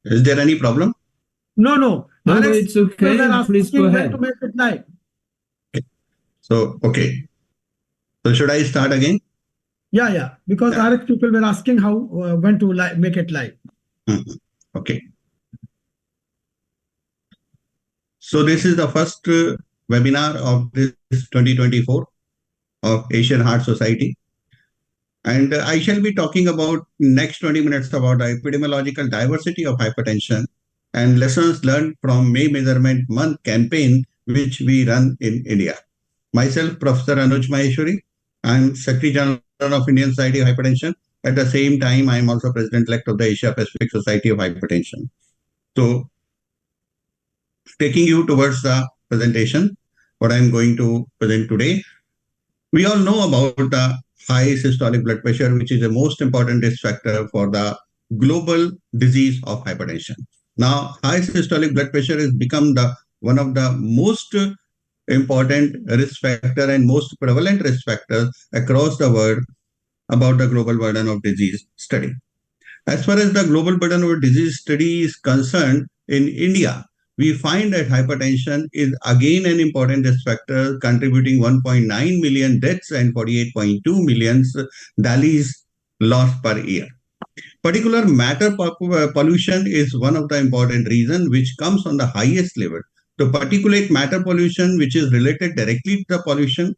Is there any problem? No, no. No, no, Alex, it's okay. they're Please go asking when ahead. to make it live. So, okay. So should I start again? Yeah. Because Yeah. RX people were asking how when to make it live. Okay. So this is the first webinar of this 2024 of Asian Heart Society. And I shall be talking about next 20 minutes about the epidemiological diversity of hypertension and lessons learned from May Measurement Month campaign, which we run in India. Myself, Professor Anuj Maheshwari, I'm Secretary General of Indian Society of Hypertension. At the same time, I am also President-elect of the Asia Pacific Society of Hypertension. So, taking you towards the presentation, what I'm going to present today. We all know about the high systolic blood pressure, which is the most important risk factor for the global disease of hypertension. Now, high systolic blood pressure has become the one of the most important risk factor and most prevalent risk factors across the world about the global burden of disease study. As far as the global burden of disease study is concerned, in India, we find that hypertension is again an important risk factor, contributing 1.9 million deaths and 48.2 million dailies lost per year. Particular matter pollution is one of the important reasons which comes on the highest level. The particulate matter pollution, which is related directly to the pollution,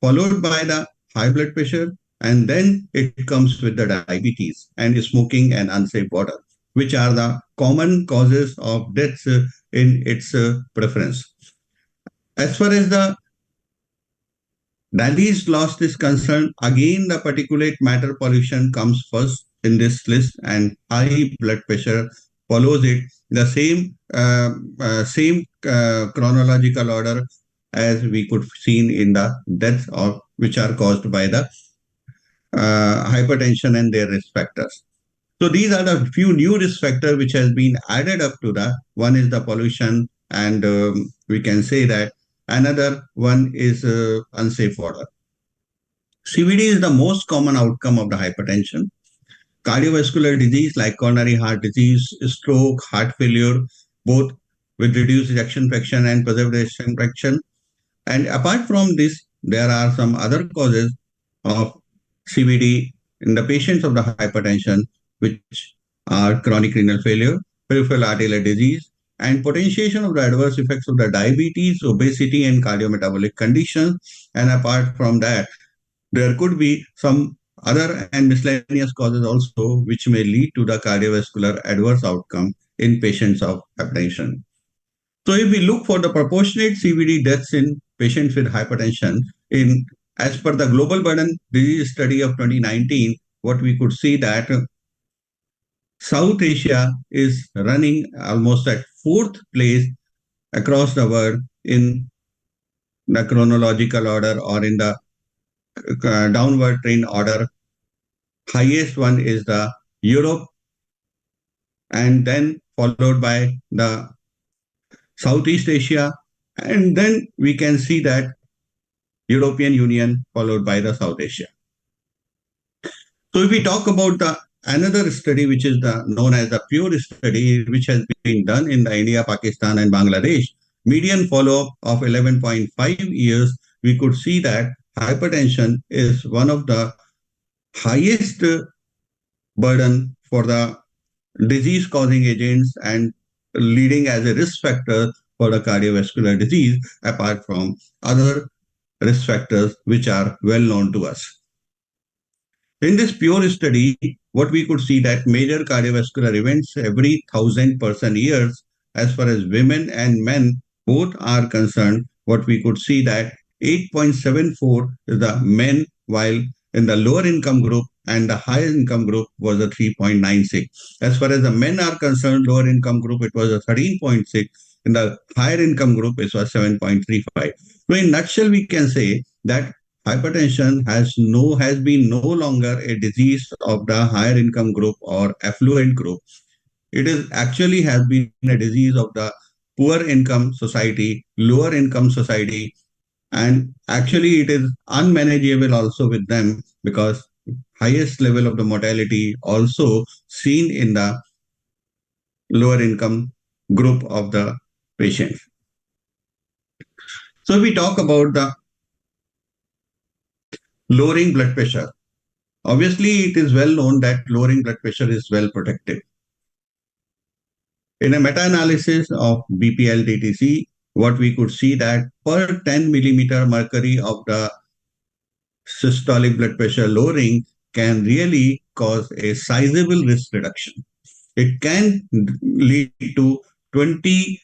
followed by the high blood pressure, and then it comes with the diabetes and smoking and unsafe water, which are the common causes of deaths in its preference. As far as the diabetes loss is concerned, again the particulate matter pollution comes first in this list, and high blood pressure follows it. The same chronological order as we could see in the deaths of which are caused by the hypertension and their risk factors. So these are the few new risk factors which has been added up to the one is the pollution, and we can say that another one is unsafe water. CVD is the most common outcome of the hypertension. Cardiovascular disease like coronary heart disease, stroke, heart failure, both with reduced ejection fraction and preserved ejection fraction. And apart from this, there are some other causes of CVD in the patients of the hypertension, which are chronic renal failure, peripheral arterial disease, and potentiation of the adverse effects of the diabetes, obesity, and cardiometabolic conditions. And apart from that, there could be some other and miscellaneous causes also, which may lead to the cardiovascular adverse outcome in patients of hypertension. So if we look for the proportionate CVD deaths in patients with hypertension, in as per the global burden disease study of 2019, what we could see that South Asia is running almost at fourth place across the world in the chronological order or in the downward trend order. Highest one is the Europe, and then followed by the Southeast Asia, and then we can see that European Union followed by the South Asia. So if we talk about the another study, which is the known as the pure study, which has been done in the India, Pakistan, and Bangladesh, median follow-up of 11.5 years, we could see that hypertension is one of the highest burden for the disease-causing agents and leading as a risk factor for the cardiovascular disease, apart from other risk factors which are well known to us. In this pure study, what we could see that major cardiovascular events every 1,000 person years, as far as women and men both are concerned, what we could see that 8.74 is the men, while in the lower income group and the higher income group was a 3.96. As far as the men are concerned, lower income group, it was a 13.6. In the higher income group, it was 7.35. So in nutshell, we can say that hypertension has been no longer a disease of the higher income group or affluent group. It is actually has been a disease of the poor income society, lower income society, and actually it is unmanageable also with them because highest level of the mortality also seen in the lower income group of the patients. So we talk about the lowering blood pressure. Obviously, it is well known that lowering blood pressure is well protective. In a meta-analysis of BPL-DTC, what we could see that per 10 millimeter mercury of the systolic blood pressure lowering can really cause a sizable risk reduction. It can lead to 20%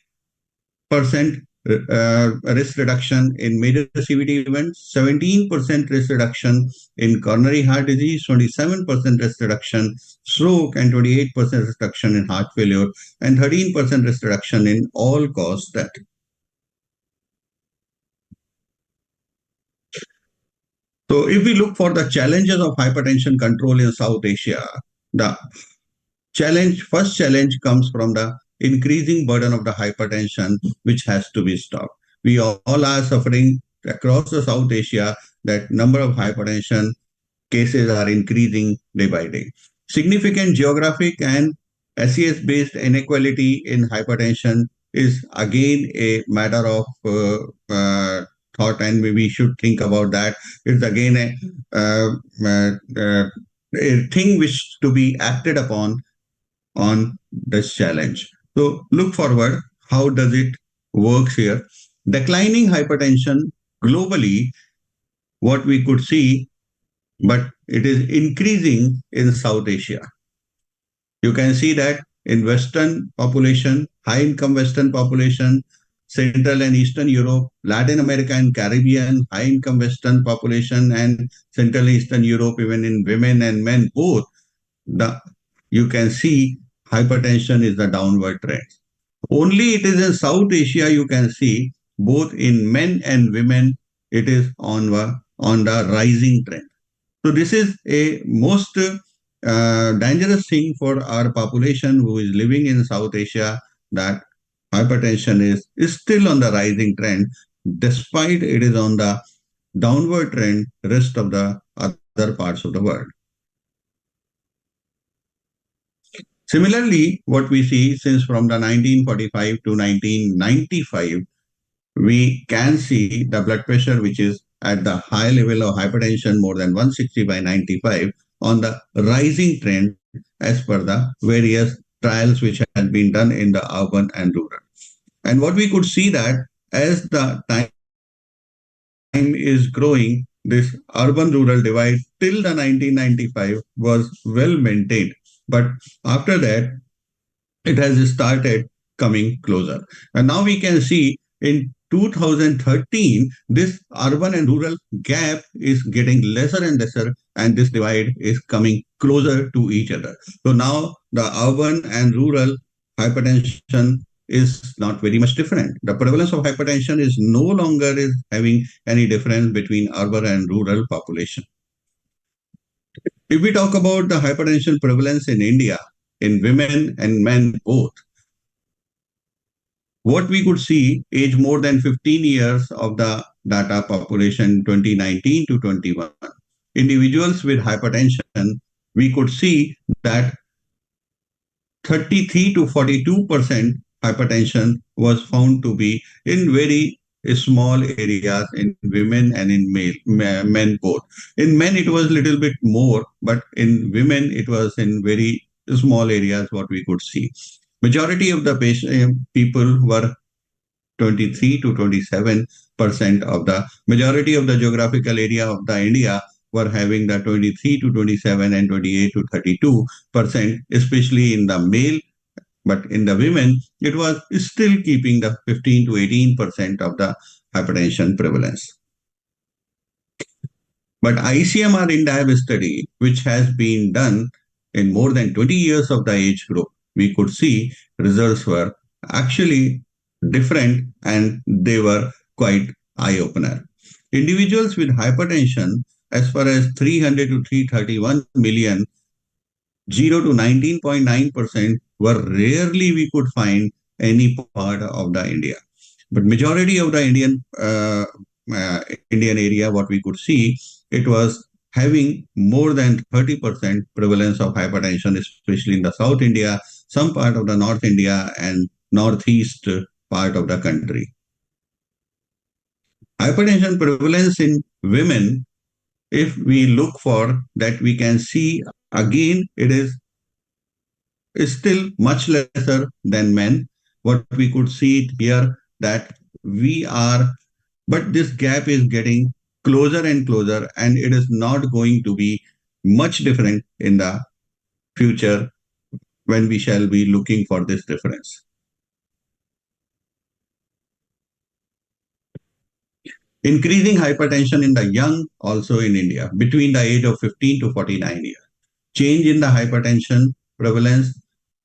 risk reduction in major CVD events, 17% risk reduction in coronary heart disease, 27% risk reduction stroke, and 28% reduction in heart failure, and 13% risk reduction in all cause death. So if we look for the challenges of hypertension control in South Asia, the first challenge comes from the increasing burden of the hypertension, which has to be stopped. We all are suffering across the South Asia that number of hypertension cases are increasing day by day. Significant geographic and SES based inequality in hypertension is again a matter of thought, and we should think about that. It's again a thing which to be acted upon on this challenge. So look forward. How does it works here? Declining hypertension globally, what we could see, but it is increasing in South Asia. You can see that in Western population, high income Western population, Central and Eastern Europe, Latin America and Caribbean, high income Western population, and Central and Eastern Europe, even in women and men both, the you can see hypertension is the downward trend. Only it is in South Asia you can see both in men and women it is on the rising trend. So this is a most dangerous thing for our population who is living in South Asia, that hypertension is still on the rising trend despite it is on the downward trend rest of the other parts of the world. Similarly, what we see since from the 1945 to 1995, we can see the blood pressure which is at the high level of hypertension more than 160 by 95 on the rising trend as per the various trials which have been done in the urban and rural. And what we could see that as the time is growing, this urban-rural divide till the 1995 was well maintained. But after that, it has started coming closer. And now we can see in 2013, this urban and rural gap is getting lesser and lesser, and this divide is coming closer to each other. So now the urban and rural hypertension is not very much different. The prevalence of hypertension is no longer is having any difference between urban and rural population. If we talk about the hypertension prevalence in India, in women and men both, what we could see age more than 15 years of the data population 2019 to 21. Individuals with hypertension, we could see that 33 to 42% hypertension was found to be in very small areas in women and in men both. In men, it was a little bit more, but in women, it was in very small areas what we could see. Majority of the people were 23 to 27% of the majority of the geographical area of the India were having the 23 to 27 and 28 to 32%, especially in the male. But in the women, it was still keeping the 15 to 18% of the hypertension prevalence. But ICMR INDIAB study, which has been done in more than 20 years of the age group, we could see results were actually different and they were quite eye-opener. Individuals with hypertension, as far as 300 to 331 million, 0 to 19.9% were rarely we could find any part of the India. But majority of the Indian area, what we could see, it was having more than 30% prevalence of hypertension, especially in the South India, some part of the North India and Northeast part of the country. Hypertension prevalence in women, if we look for that, we can see again is still much lesser than men. What we could see it here that we are, but this gap is getting closer and closer, and it is not going to be much different in the future when we shall be looking for this difference. Increasing hypertension in the young also in India between the age of 15 to 49 years. Change in the hypertension prevalence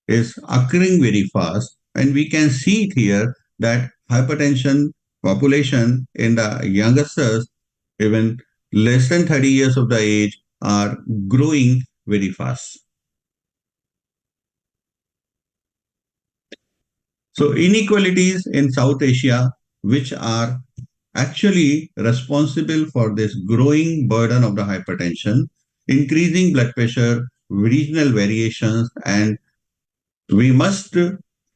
is occurring very fast, and we can see it here that hypertension population in the youngsters, even less than 30 years of the age, are growing very fast. So inequalities in South Asia, which are actually responsible for this growing burden of the hypertension, increasing blood pressure, regional variations, and we must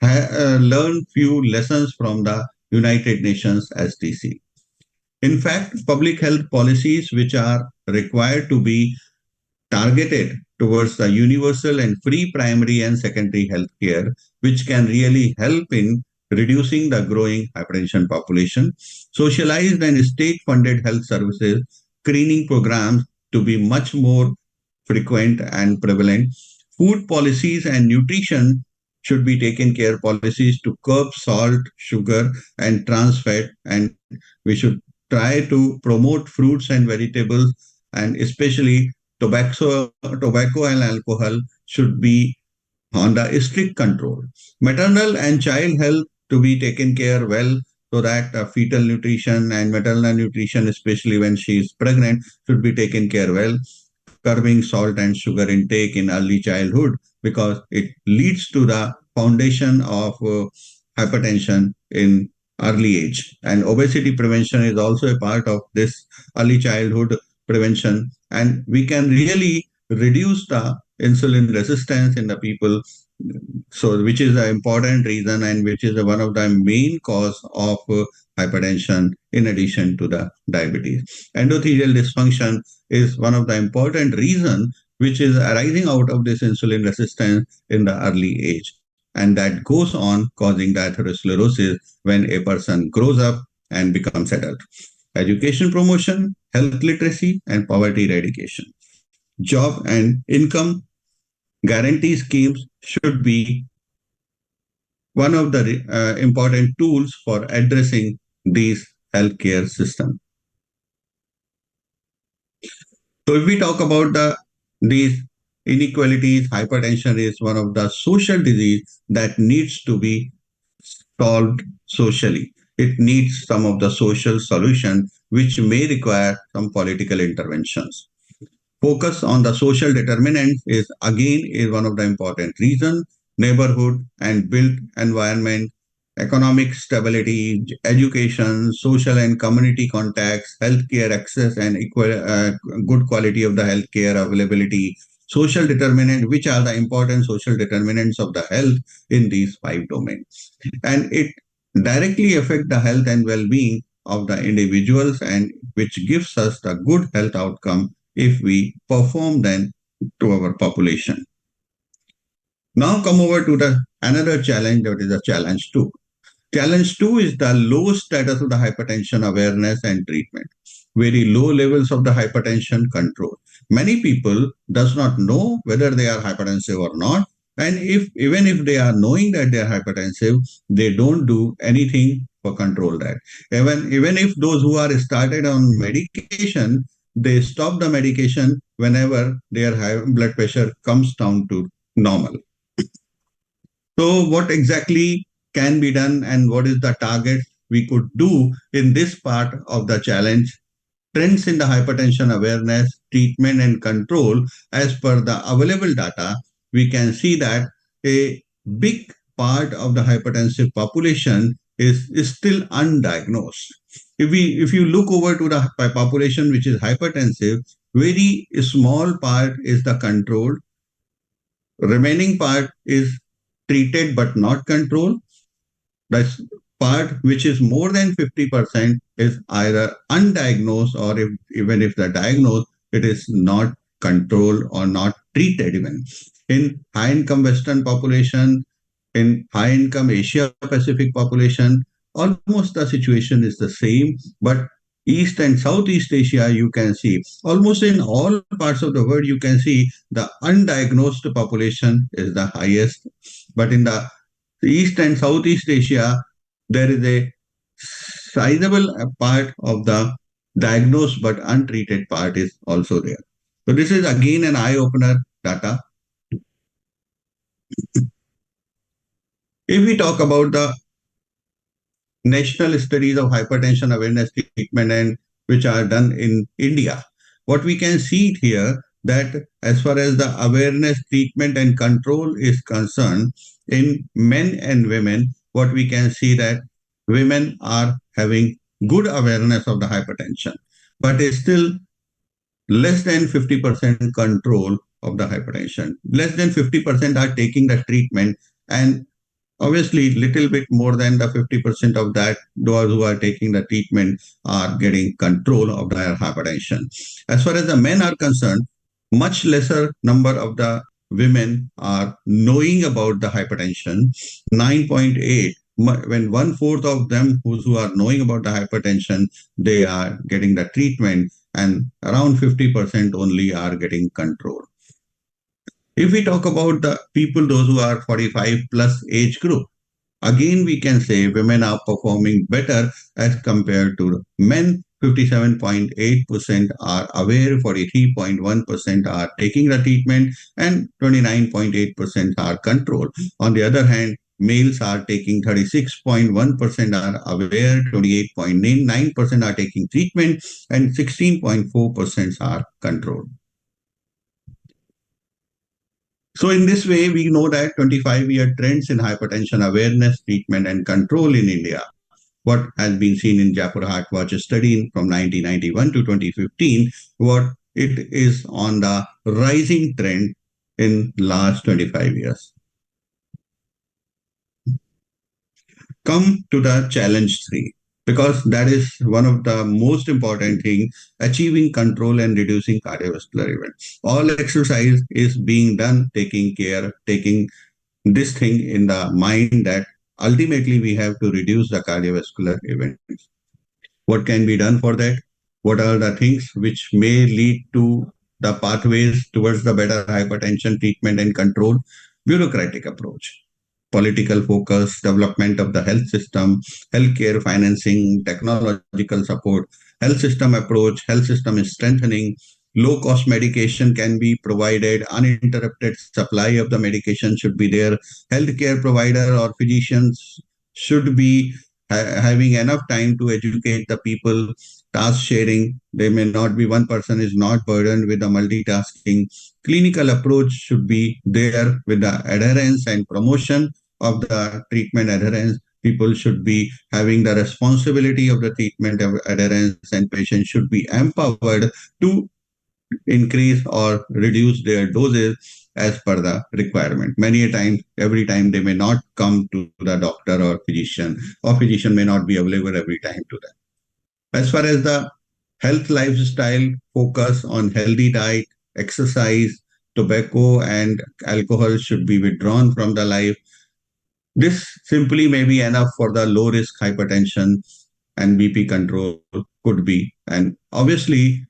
learn few lessons from the United Nations SDC. In fact, public health policies which are required to be targeted towards the universal and free primary and secondary health care, which can really help in reducing the growing hypertension population, socialized and state funded health services, screening programs to be much more frequent and prevalent. Food policies and nutrition should be taken care policies to curb salt, sugar, and trans fat, and we should try to promote fruits and vegetables, and especially tobacco and alcohol should be under strict control. Maternal and child health to be taken care well, so that fetal nutrition and maternal nutrition, especially when she is pregnant, should be taken care well. Curbing salt and sugar intake in early childhood, because it leads to the foundation of hypertension in early age. And obesity prevention is also a part of this early childhood prevention. And we can really reduce the insulin resistance in the people. So, which is an important reason and which is one of the main cause of hypertension in addition to the diabetes. Endothelial dysfunction is one of the important reasons which is arising out of this insulin resistance in the early age. And that goes on causing the atherosclerosis when a person grows up and becomes adult. Education promotion, health literacy, and poverty eradication. Job and income guarantee schemes should be one of the important tools for addressing these healthcare systems. So if we talk about these inequalities, hypertension is one of the social disease that needs to be solved socially. It needs some of the social solution which may require some political interventions. Focus on the social determinants is one of the important reasons. Neighborhood and built environment, economic stability, education, social and community contacts, healthcare access, and good quality of the healthcare availability. Social determinant, which are the important social determinants of the health in these five domains, and it directly affect the health and well-being of the individuals, and which gives us the good health outcome if we perform then to our population. Now come over to the another challenge, that is the challenge two. Challenge two is the low status of the hypertension awareness and treatment. Very low levels of the hypertension control. Many people does not know whether they are hypertensive or not. And even if they are knowing that they are hypertensive, they don't do anything for control that. Even if those who are started on medication, they stop the medication whenever their high blood pressure comes down to normal. So what exactly can be done and what is the target we could do in this part of the challenge? Trends in the hypertension awareness, treatment and control. As per the available data, we can see that a big part of the hypertensive population is still undiagnosed. If you look over to the population which is hypertensive, very small part is the controlled, remaining part is treated but not controlled. The part which is more than 50% is either undiagnosed, or if, even if they're diagnosed, it is not controlled or not treated even. In high income Western population, in high income Asia Pacific population, almost the situation is the same. But East and Southeast Asia, you can see almost in all parts of the world, you can see the undiagnosed population is the highest. But in the East and Southeast Asia, there is a sizable part of the diagnosed but untreated part is also there. So this is again an eye opener data. If we talk about the national studies of hypertension awareness treatment and which are done in India, what we can see here that as far as the awareness treatment and control is concerned, in men and women, what we can see that women are having good awareness of the hypertension, but is still less than 50% control of the hypertension. Less than 50% are taking the treatment, and obviously little bit more than the 50% of that, those who are taking the treatment are getting control of their hypertension. As far as the men are concerned, much lesser number of the women are knowing about the hypertension. 9.8, when one fourth of them who are knowing about the hypertension, they are getting the treatment, and around 50% only are getting control. If we talk about the people, those who are 45 plus age group, again we can say women are performing better as compared to men. 57.8% are aware, 43.1% are taking the treatment, and 29.8% are controlled. On the other hand, males are taking 36.1% are aware, 28.9% are taking treatment, and 16.4% are controlled. So in this way, we know that 25-year trends in hypertension awareness, treatment, and control in India, what has been seen in Jaipur Heart Watch study from 1991 to 2015, what it is on the rising trend in last 25 years. Come to the challenge 3, because that is one of the most important thing, achieving control and reducing cardiovascular events. All exercise is being done taking care, taking this thing in the mind that ultimately we have to reduce the cardiovascular events. What can be done for that? What are the things which may lead to the pathways towards the better hypertension treatment and control? Bureaucratic approach, political focus, development of the health system, healthcare financing, technological support, health system approach, health system is strengthening, low cost medication can be provided, uninterrupted supply of the medication should be there, healthcare provider or physicians should be having enough time to educate the people, task sharing, they may not be, one person is not burdened with the multitasking, clinical approach should be there with the adherence and promotion of the treatment adherence. People should be having the responsibility of the treatment of adherence, and patients should be empowered to increase or reduce their doses as per the requirement. Many a time, every time they may not come to the doctor or physician may not be available every time to them. As far as the health lifestyle, focus on healthy diet, exercise, tobacco and alcohol should be withdrawn from the life. This simply may be enough for the low risk hypertension, and BP control could be, and obviously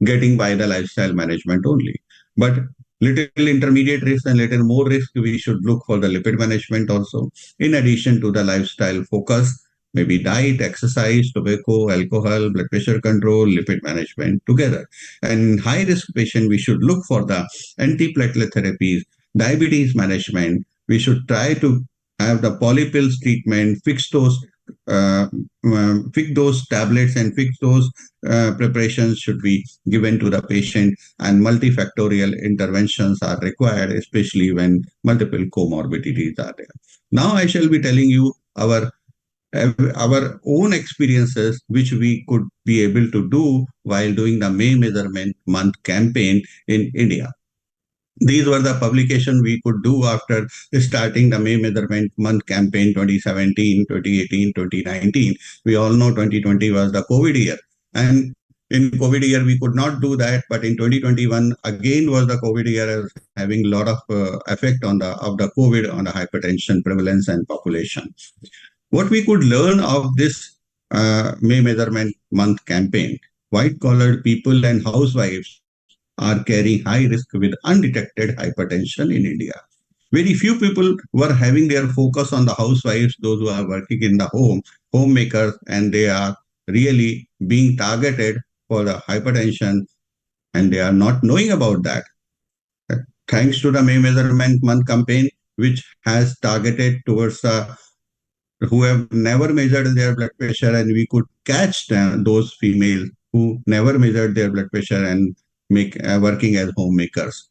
getting by the lifestyle management only. But little intermediate risk and little more risk, we should look for the lipid management also. In addition to the lifestyle focus, maybe diet, exercise, tobacco, alcohol, blood pressure control, lipid management together. And high risk patient, we should look for the antiplatelet therapies, diabetes management. We should try to have the polypills treatment, uh, fix those tablets and fix those preparations should be given to the patient, and multifactorial interventions are required, especially when multiple comorbidities are there. Now I shall be telling you our own experiences which we could be able to do while doing the May Measurement Month campaign in India. These were the publication we could do after starting the May Measurement Month campaign 2017, 2018, 2019. We all know 2020 was the COVID year. And in COVID year, we could not do that. But in 2021, again was the COVID year as having a lot of effect on the COVID on the hypertension prevalence and population. What we could learn of this May Measurement Month campaign, white collar people and housewives are carrying high risk with undetected hypertension in India. Very few people were having their focus on the housewives, those who are working in the homemakers, and they are really being targeted for the hypertension, and they are not knowing about that. Thanks to the May Measurement Month campaign, which has targeted towards the who have never measured their blood pressure, and we could catch those females who never measured their blood pressure and make working as homemakers.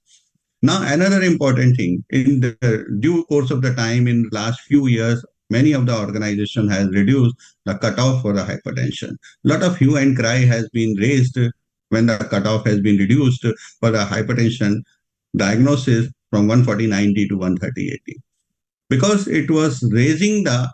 Now, another important thing in the due course of the time in last few years, many of the organization has reduced the cutoff for the hypertension. A lot of hue and cry has been raised when the cutoff has been reduced for the hypertension diagnosis from 140/90 to 130/80, because it was raising the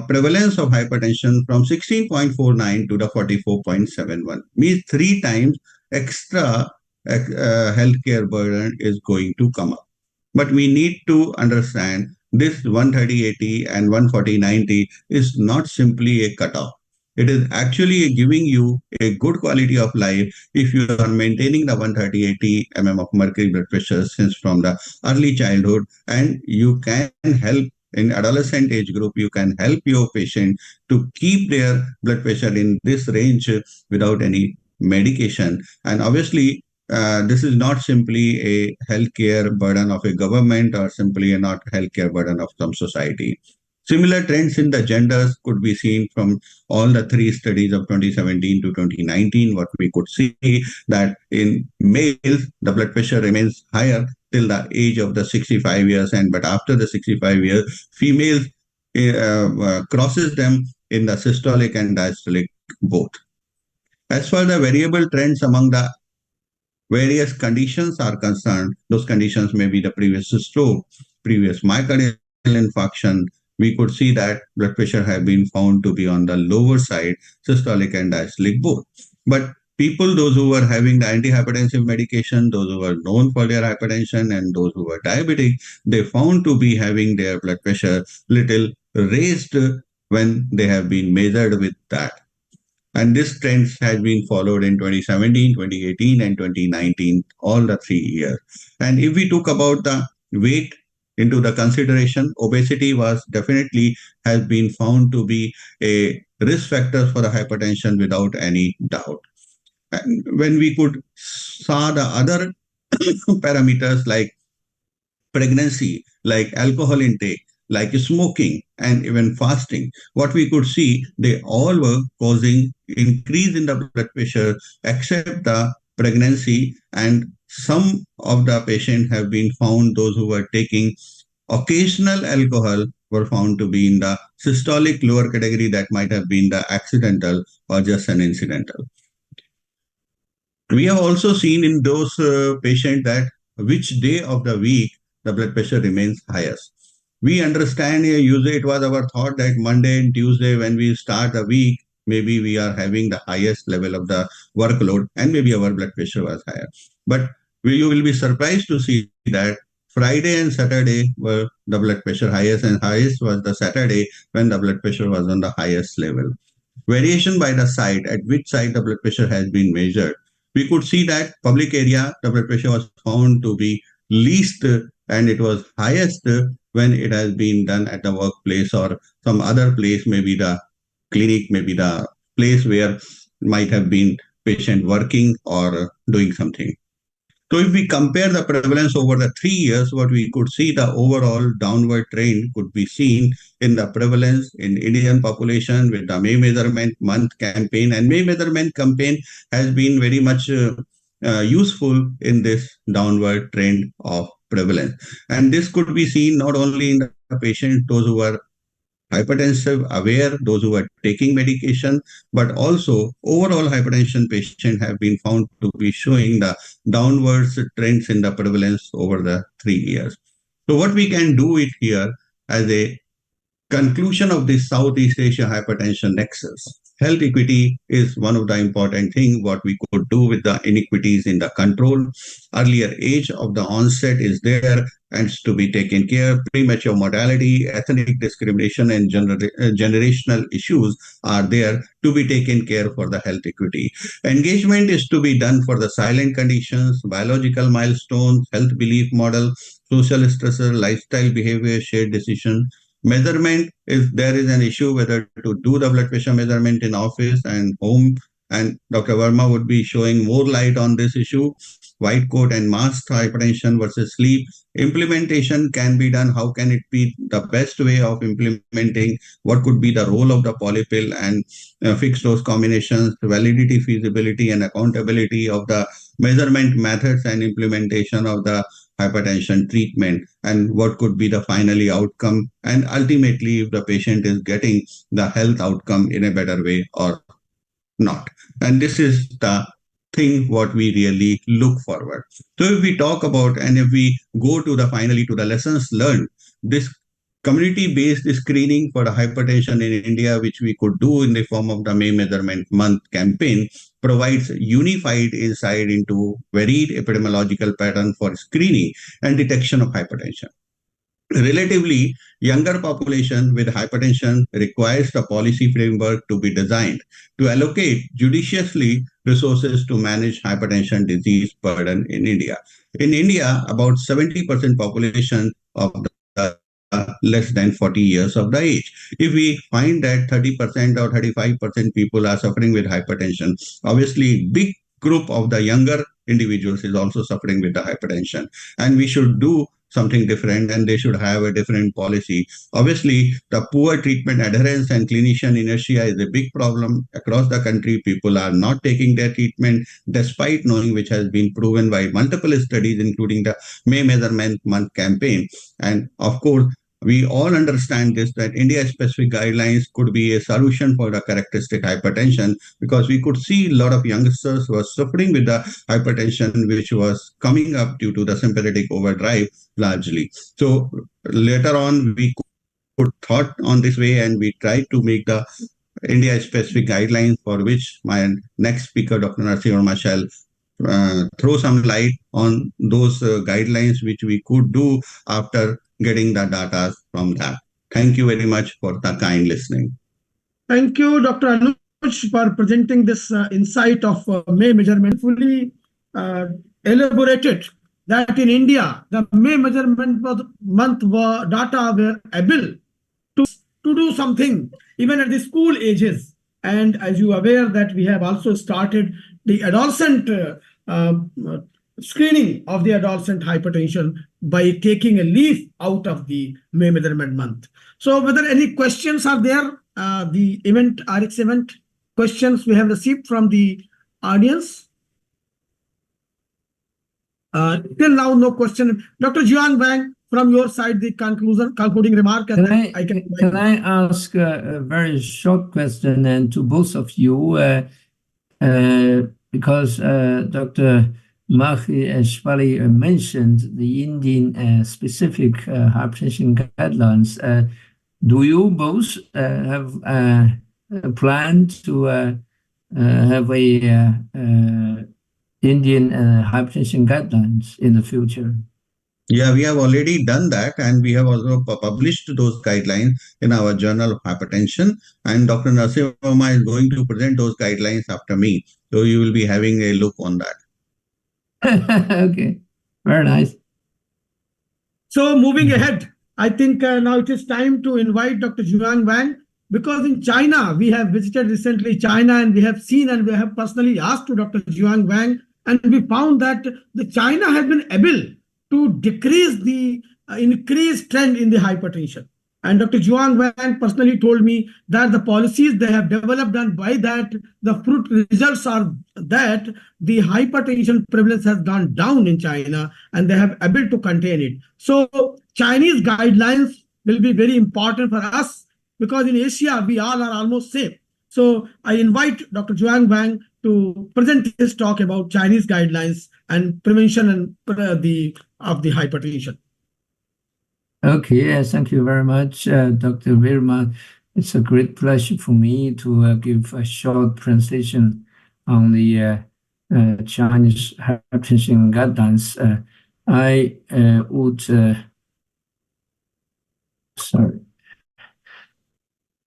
prevalence of hypertension from 16.49 to the 44.71, means three times extra healthcare burden is going to come up. But we need to understand this 130/80 and 140/90 is not simply a cutoff. It is actually giving you a good quality of life if you are maintaining the 130/80 of mercury blood pressure since from the early childhood, and you can help in adolescent age group, you can help your patient to keep their blood pressure in this range without any medication. And obviously, this is not simply a healthcare burden of a government or simply a not healthcare burden of some society. Similar trends in the genders could be seen from all the three studies of 2017 to 2019. What we could see that in males, the blood pressure remains higher till the age of the 65 years, and but after the 65 years, females crosses them in the systolic and diastolic both. As far the variable trends among the various conditions are concerned, those conditions may be the previous stroke, previous myocardial infarction. We could see that blood pressure have been found to be on the lower side, systolic and diastolic both. But people, those who were having the antihypertensive medication, those who were known for their hypertension, and those who were diabetic, they found to be having their blood pressure little raised when they have been measured with that. And this trend has been followed in 2017, 2018, and 2019, all the 3 years. And if we talk about the weight into the consideration, obesity was definitely has been found to be a risk factor for the hypertension without any doubt. And when we could saw the other parameters like pregnancy, like alcohol intake, like smoking, and even fasting, what we could see, they all were causing increase in the blood pressure, except the pregnancy. And some of the patients have been found, those who were taking occasional alcohol were found to be in the systolic lower category, that might have been the accidental or just an incidental. We have also seen in those patients that which day of the week the blood pressure remains highest. We understand usually it was our thought that Monday and Tuesday when we start the week, maybe we are having the highest level of the workload and maybe our blood pressure was higher. But you will be surprised to see that Friday and Saturday were the blood pressure highest, and highest was the Saturday when the blood pressure was on the highest level. Variation by the site, at which site the blood pressure has been measured. We could see that public area, the blood pressure was found to be least and it was highest when it has been done at the workplace or some other place, maybe the clinic, maybe the place where might have been patient working or doing something. So if we compare the prevalence over the 3 years, what we could see the overall downward trend could be seen in the prevalence in Indian population with the May Measurement Month campaign. And May Measurement campaign has been very much useful in this downward trend of prevalence. And this could be seen not only in the patients, those who are hypertensive aware, those who are taking medication, but also overall hypertension patients have been found to be showing the downwards trends in the prevalence over the 3 years. So what we can do it here as a conclusion of this Southeast Asia hypertension nexus. Health equity is one of the important things what we could do with the inequities in the control. Earlier age of the onset is there and is to be taken care. Premature mortality, ethnic discrimination, and generational issues are there to be taken care for the health equity. Engagement is to be done for the silent conditions, biological milestones, health belief model, social stressor, lifestyle behavior, shared decision. Measurement, if there is an issue whether to do the blood pressure measurement in office and home, and Dr. Verma would be showing more light on this issue. White coat and mask hypertension versus sleep. Implementation can be done. How can it be the best way of implementing? What could be the role of the polypill and fixed dose combinations, validity, feasibility, and accountability of the measurement methods and implementation of the hypertension treatment, and what could be the finally outcome, and ultimately if the patient is getting the health outcome in a better way or not. And this is the thing what we really look forward. So if we talk about and if we go to the finally to the lessons learned, this community-based screening for the hypertension in India, which we could do in the form of the May Measurement Month campaign, provides unified insight into varied epidemiological pattern for screening and detection of hypertension. Relatively younger population with hypertension requires the policy framework to be designed to allocate judiciously resources to manage hypertension disease burden in India. In India, about 70% population of the less than 40 years of the age. If we find that 30% or 35% people are suffering with hypertension, obviously big group of the younger individuals is also suffering with the hypertension, and we should do something different and they should have a different policy. Obviously, the poor treatment adherence and clinician inertia is a big problem across the country. People are not taking their treatment despite knowing, which has been proven by multiple studies, including the May Measurement Month campaign. And of course, we all understand this that India specific guidelines could be a solution for the characteristic hypertension, because we could see a lot of youngsters who are suffering with the hypertension which was coming up due to the sympathetic overdrive largely. So later on we could thought on this way and we tried to make the India specific guidelines, for which my next speaker Dr. Narasimha shall throw some light on those guidelines which we could do after getting the data from that. Thank you very much for the kind listening. Thank you, Dr. Anuj, for presenting this insight of May measurement. Fully elaborated that in India, the May measurement month data were able to do something even at the school ages. And as you are aware that we have also started the adolescent screening of the adolescent hypertension by taking a leaf out of the May measurement month. So whether any questions are there, the event, RX event questions we have received from the audience? Till now, no question. Dr. Jian Wang, from your side, the concluding remark. Can I ask a very short question and to both of you, because Dr. Maheshwari mentioned the Indian specific hypertension guidelines. Do you both have a plan to have a Indian hypertension guidelines in the future? Yeah, we have already done that, and we have also published those guidelines in our Journal of Hypertension. And Dr. Narasimha is going to present those guidelines after me, so you will be having a look on that. Okay, very nice. So moving ahead, I think now it is time to invite Dr. Jiang Wang, because in China, we have visited recently China and we have seen and we have personally asked to Dr. Jiang Wang, and we found that the China has been able to decrease the increased trend in the hypertension. And Dr. Jiang Wang personally told me that the policies they have developed, and by that, the fruit results are that the hypertension prevalence has gone down in China and they have able to contain it. So Chinese guidelines will be very important for us, because in Asia we all are almost safe. So I invite Dr. Zhuang Wang to present his talk about Chinese guidelines and prevention and of the hypertension. Okay, thank you very much, Dr. Virma. It's a great pleasure for me to give a short presentation on the Chinese hypertension guidelines. I would, sorry.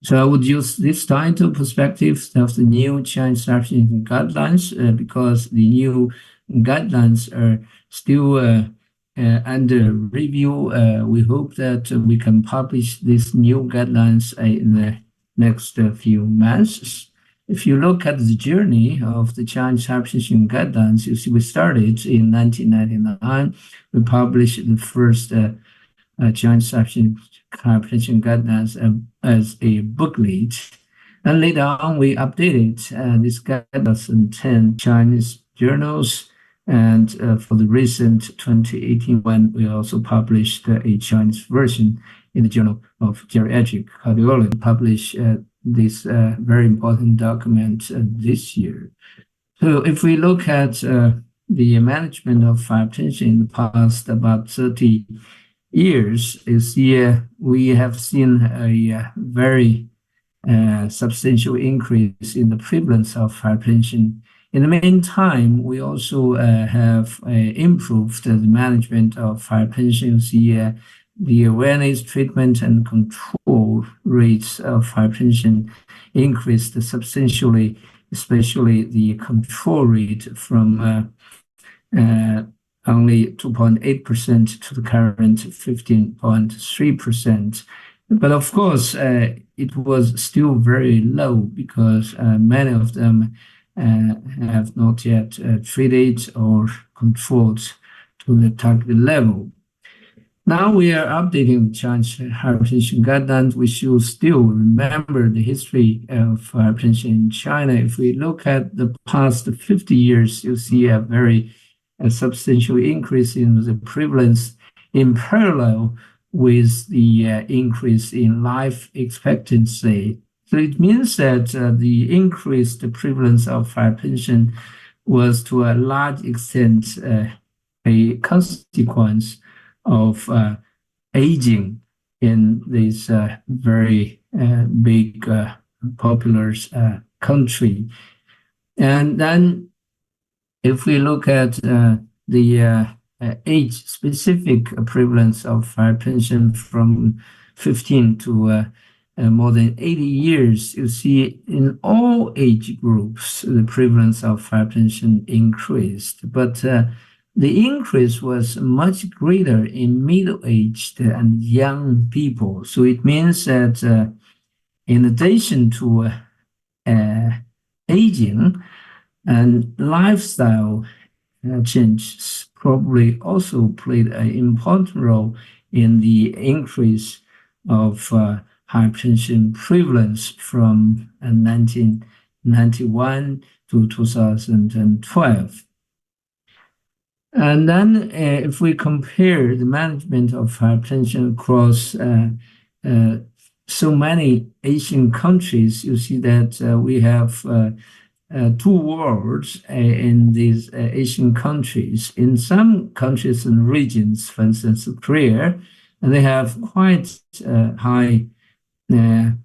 So I would use this title, Perspectives of the New Chinese Hypertension Guidelines, because the new guidelines are still under review. We hope that we can publish these new guidelines in the next few months. If you look at the journey of the Chinese hypertension guidelines, you see we started in 1999. We published the first Chinese hypertension guidelines as a booklet. And later on, we updated these guidelines in 10 Chinese journals. And for the recent 2018 one, we also published a Chinese version in the Journal of Geriatric Cardiology, published this very important document this year. So if we look at the management of hypertension in the past about 30 years, you see we have seen a very substantial increase in the prevalence of hypertension. In the meantime, we also have improved the management of hypertension. You see the awareness, treatment, and control rates of hypertension increased substantially, especially the control rate from only 2.8% to the current 15.3%. But of course, it was still very low because many of them have not yet treated or controlled to the target level. Now we are updating the Chinese hypertension guidelines. We should still remember the history of hypertension in China. If we look at the past 50 years, you see a very substantial increase in the prevalence in parallel with the increase in life expectancy. So it means that the increased prevalence of hypertension was to a large extent a consequence of aging in this very big populous country. And then if we look at the age-specific prevalence of hypertension from 15 to more than 80 years, you see in all age groups, the prevalence of hypertension increased. But the increase was much greater in middle-aged and young people. So it means that in addition to aging and lifestyle changes probably also played an important role in the increase of hypertension prevalence from 1991 to 2012. And then if we compare the management of hypertension across so many Asian countries, you see that we have two worlds in these Asian countries. In some countries and regions, for instance, Korea, and they have quite high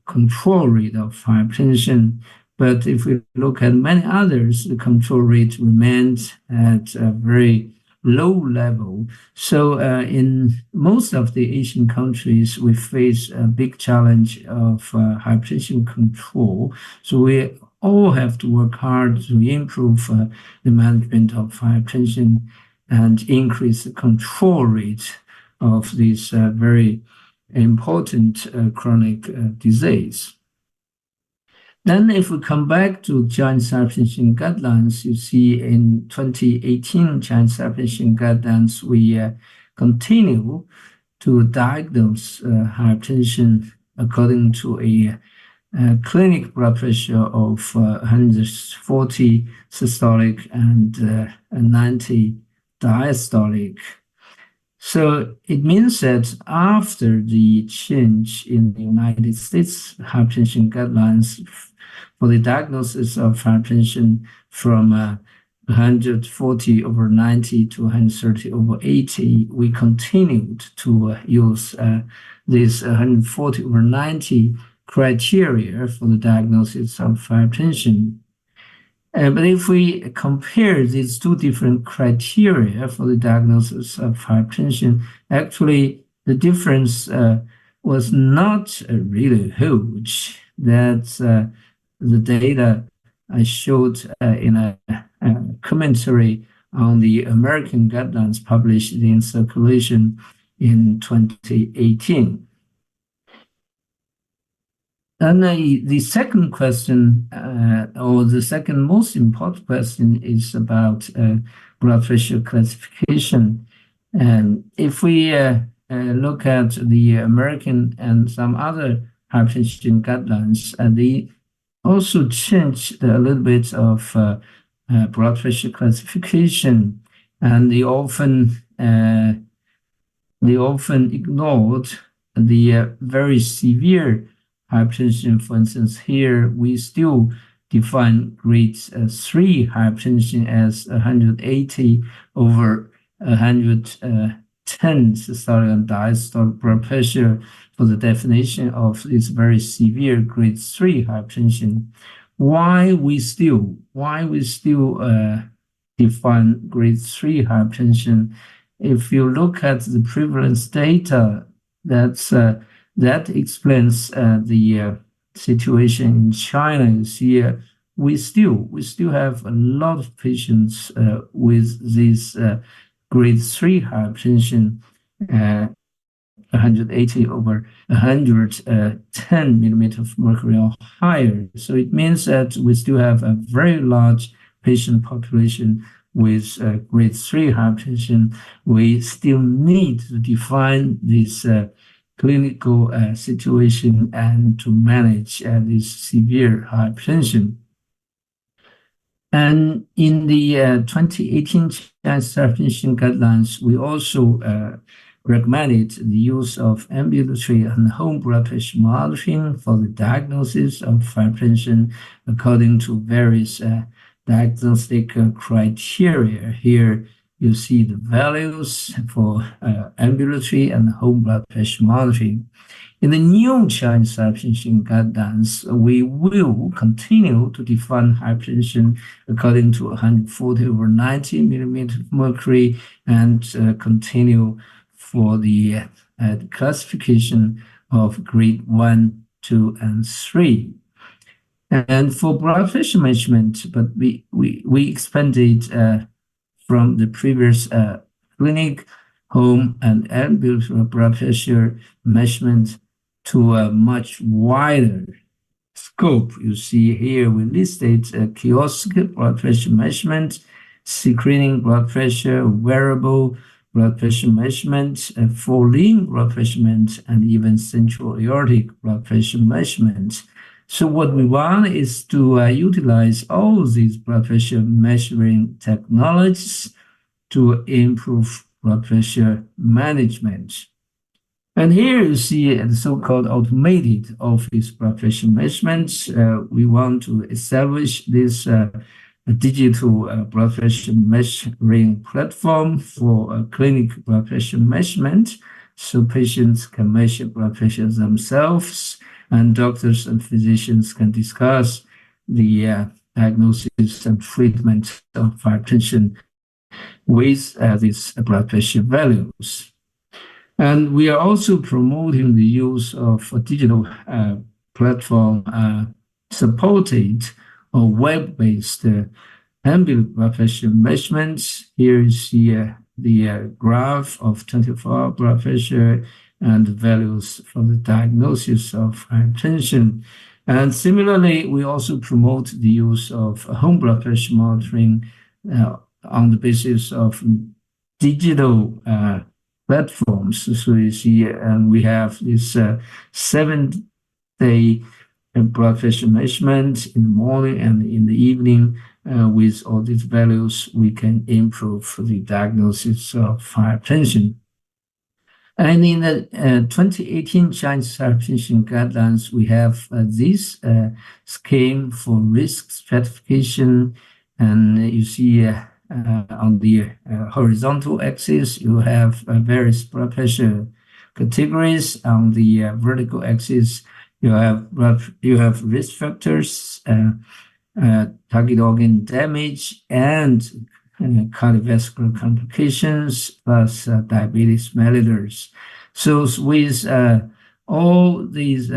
control rate of hypertension. But if we look at many others, the control rate remains at a very low level. So in most of the Asian countries, we face a big challenge of hypertension control. So we all have to work hard to improve the management of hypertension and increase the control rate of this very important chronic disease. Then if we come back to Chinese hypertension guidelines, you see in 2018 Chinese hypertension guidelines, we continue to diagnose hypertension according to a clinic blood pressure of 140 systolic and 90 diastolic. So it means that after the change in the United States hypertension guidelines for the diagnosis of hypertension from 140 over 90 to 130 over 80, we continued to use this 140 over 90 criteria for the diagnosis of hypertension. But if we compare these two different criteria for the diagnosis of hypertension, actually the difference was not really huge. That's the data I showed in a commentary on the American guidelines published in Circulation in 2018. And the second question, or the second most important question, is about blood pressure classification. And if we look at the American and some other hypertension guidelines, they also changed a little bit of blood pressure classification, and they often ignored the very severe hypertension. For instance, here we still define grade 3 hypertension as 180 over 110 systolic and diastolic blood pressure for the definition of this very severe grade 3 hypertension. Why we still define grade 3 hypertension? If you look at the prevalence data, that explains the situation in China. You see, we still have a lot of patients with this grade 3 hypertension, 180 over 110 millimeter of mercury or higher. So it means that we still have a very large patient population with grade 3 hypertension. We still need to define this clinical situation and to manage this severe hypertension. And in the 2018 Chinese hypertension guidelines, we also recommended the use of ambulatory and home blood pressure monitoring for the diagnosis of hypertension according to various diagnostic criteria. Here you see the values for ambulatory and home blood pressure monitoring. In the new Chinese hypertension guidelines, we will continue to define hypertension according to 140 over 90 millimeter of mercury and continue for the classification of grade 1, 2, and 3. And for blood pressure measurement, but we expanded from the previous clinic, home, and ambulatory blood pressure measurement to a much wider scope. You see here we listed kiosk blood pressure measurement, screening blood pressure, wearable blood pressure measurement, fall-in blood pressure measurement, and even central aortic blood pressure measurement. So what we want is to utilize all these blood pressure measuring technologies to improve blood pressure management. And here you see the so-called automated office blood pressure measurements. We want to establish this digital blood pressure measuring platform for clinic blood pressure measurement, so patients can measure blood pressure themselves, and doctors and physicians can discuss the diagnosis and treatment of hypertension with these blood pressure values. And we are also promoting the use of a digital platform supported or web-based ambient blood pressure measurements. Here you see the graph of 24-hour blood pressure and the values for the diagnosis of hypertension. And similarly, we also promote the use of home blood pressure monitoring on the basis of digital platforms. So you see, and we have this 7-day blood pressure measurement in the morning and in the evening. With all these values, we can improve the diagnosis of hypertension. And in the 2018 Chinese hypertension guidelines, we have this scheme for risk stratification. And you see on the horizontal axis, you have various blood pressure categories. On the vertical axis, you have risk factors, target organ damage, and cardiovascular complications, plus diabetes mellitus. So with all these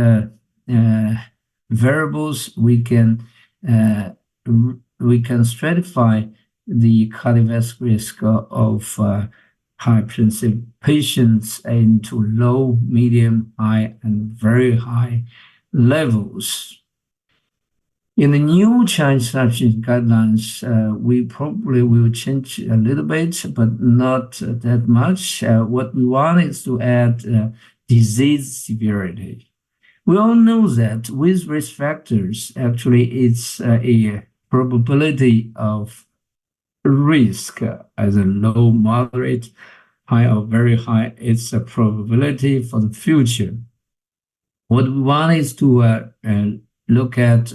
variables, we can stratify the cardiovascular risk of hypertensive patients into low, medium, high, and very high levels. In the new Chinese hypertension guidelines, we probably will change a little bit, but not that much. What we want is to add disease severity. We all know that with risk factors, actually, it's a probability of risk, either low, moderate, high, or very high. It's a probability for the future. What we want is to look at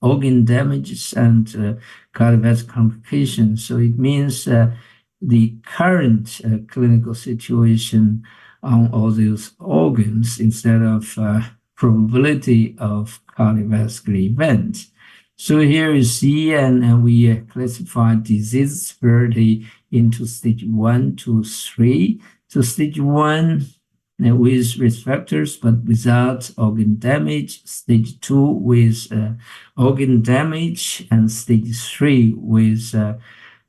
organ damages and cardiovascular complications. So it means the current clinical situation on all those organs instead of probability of cardiovascular event. So here you see, and we classify disease severity into stage 1 to 3. So stage 1 with risk factors, but without organ damage, stage 2 with organ damage, and stage 3 with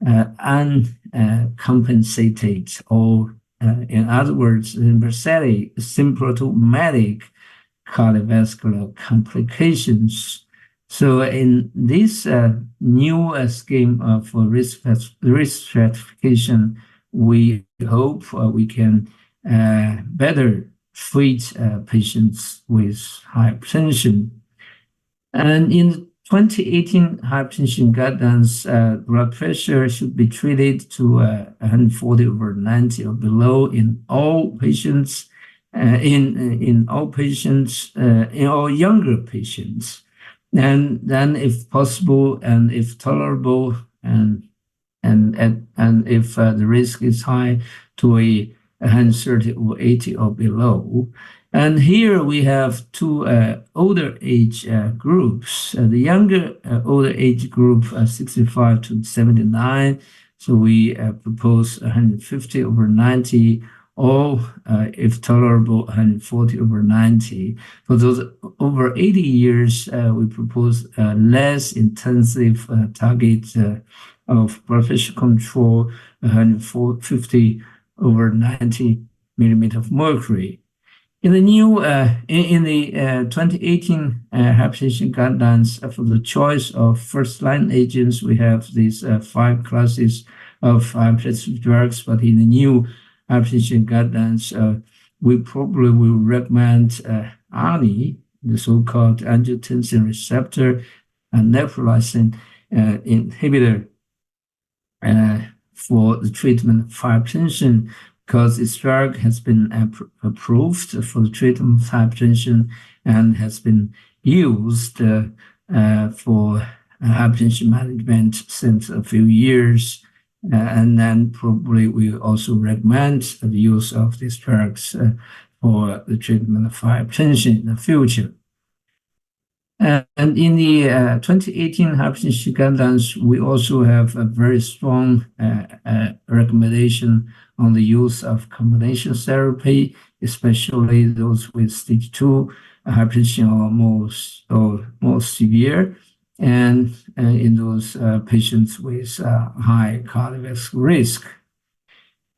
uncompensated, or in other words, symptomatic cardiovascular complications. So in this new scheme of risk stratification, we hope we can better treat patients with hypertension. And in 2018 hypertension guidelines, blood pressure should be treated to 140/90 or below in all patients, in all younger patients, and then if possible and if tolerable, and if the risk is high, to a 130/80 or below. And here we have two older age groups. The younger older age group, 65 to 79. So we propose 150/90, or if tolerable, 140/90. For those over 80 years, we propose less intensive target of blood pressure control, 150/90 millimeter of mercury. In the new, in the 2018 hypertension guidelines for the choice of first-line agents, we have these 5 classes of hypertensive drugs. But in the new hypertension guidelines, we probably will recommend ANI, the so-called angiotensin receptor and neprilysin inhibitor for the treatment of hypertension, because this drug has been approved for the treatment of hypertension and has been used for hypertension management since a few years. And then probably we also recommend the use of these drugs for the treatment of hypertension in the future. And in the 2018 hypertension guidelines, we also have a very strong recommendation on the use of combination therapy, especially those with stage 2 hypertension or more severe, and in those patients with high cardiovascular risk.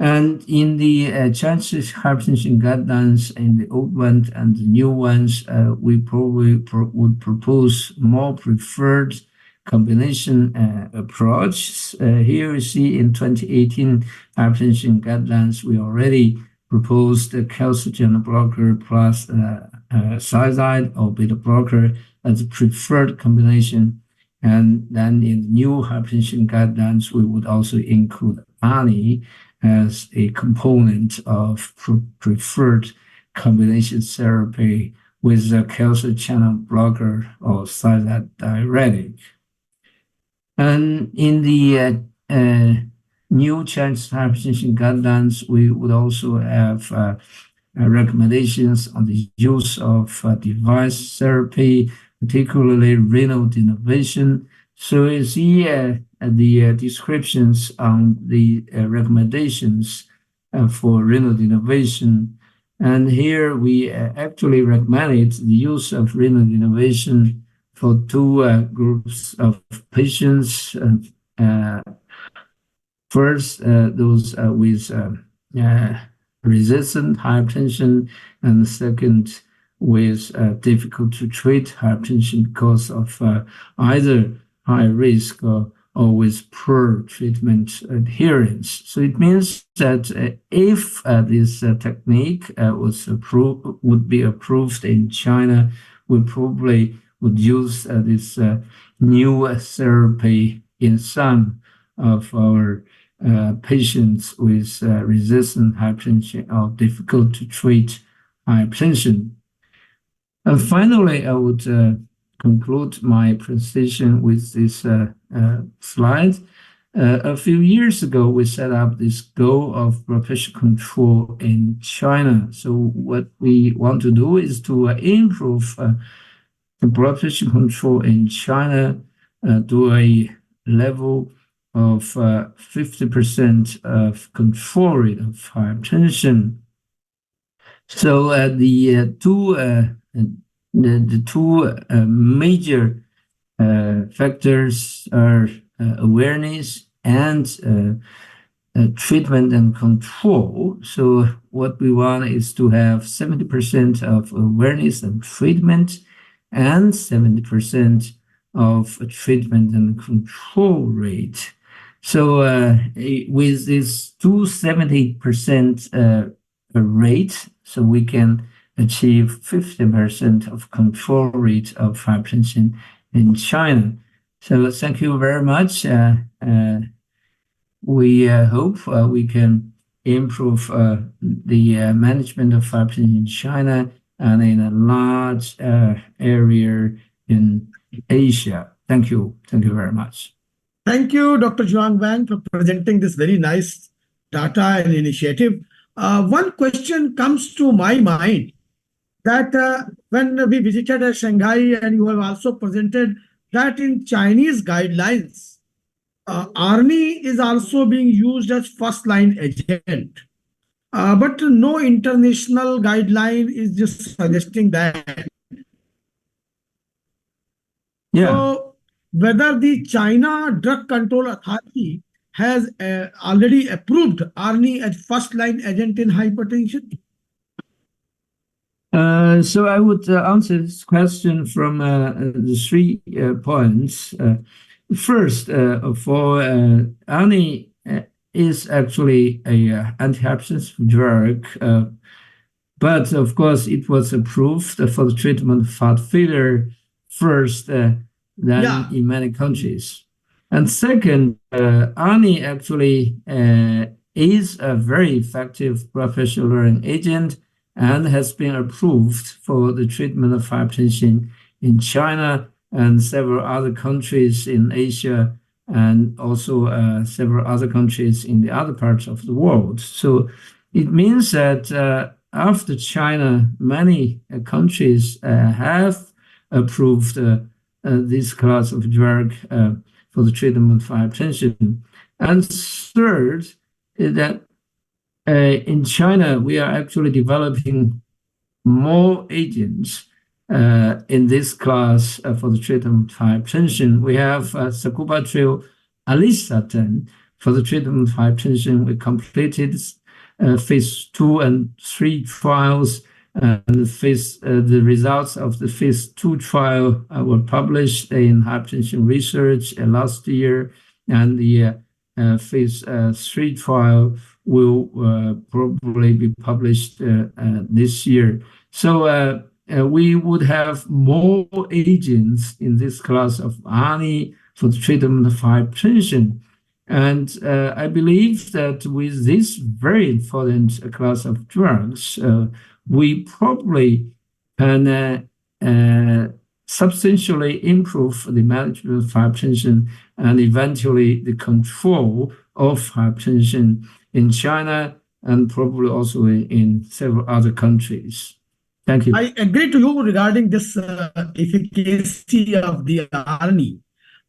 And in the Chinese hypertension guidelines, in the old ones and the new ones, we probably would propose more preferred combination approach. Here you see in 2018 hypertension guidelines, we already proposed a calcitonin blocker plus thiazide or beta blocker as a preferred combination. And then in new hypertension guidelines, we would also include ANI as a component of preferred combination therapy with a calcium channel blocker or thyroid diuretic. And in the new Chinese hypertension guidelines, we would also have recommendations on the use of device therapy, particularly renal denervation. So you see the descriptions on the recommendations for renal denervation. And here we actually recommended the use of renal denervation for two groups of patients. First, those with resistant hypertension, and second, with difficult to treat hypertension because of either high risk or with poor treatment adherence. So it means that if this technique would be approved in China, we probably would use this new therapy in some of our patients with resistant hypertension or difficult to treat hypertension. And finally, I would conclude my presentation with this slide. A few years ago, we set up this goal of blood pressure control in China. So what we want to do is to improve the blood pressure control in China to a level of 50% of control rate of hypertension. So the two major factors are awareness and treatment and control. So what we want is to have 70% of awareness and treatment and 70% of treatment and control rate. So with this 270% rate, so we can achieve 50% of control rate of hypertension in China. So thank you very much. We hope we can improve the management of hypertension in China and in a large area in Asia. Thank you. Thank you very much. Thank you, Dr. Zhuang Wang, for presenting this very nice data and initiative. One question comes to my mind that when we visited Shanghai, and you have also presented that in Chinese guidelines, ARNI is also being used as first-line agent. But no international guideline is just suggesting that. Yeah. So whether the China Drug Control Authority has already approved ARNI as first-line agent in hypertension? So I would answer this question from the 3 points. First, for ARNI is actually a antihypertensive drug, but of course it was approved for the treatment of heart failure first than in many countries. And second, ARNI actually is a very effective blood pressure lowering agent and has been approved for the treatment of hypertension in China and several other countries in Asia, and also several other countries in the other parts of the world. So it means that after China, many countries have approved this class of drug for the treatment of hypertension. And third, that in China, we are actually developing more agents in this class for the treatment of hypertension. We have sacubitril alisatan for the treatment of hypertension. We completed phase 2 and 3 trials. And the results of the phase 2 trial were published in Hypertension Research last year, and the phase 3 trial will probably be published this year. So we would have more agents in this class of ARNI for the treatment of hypertension. And I believe that with this very important class of drugs, we probably can uh, substantially improve the management of hypertension and eventually the control of hypertension in China and probably also in several other countries. Thank you. I agree to you regarding this efficacy of the RNA.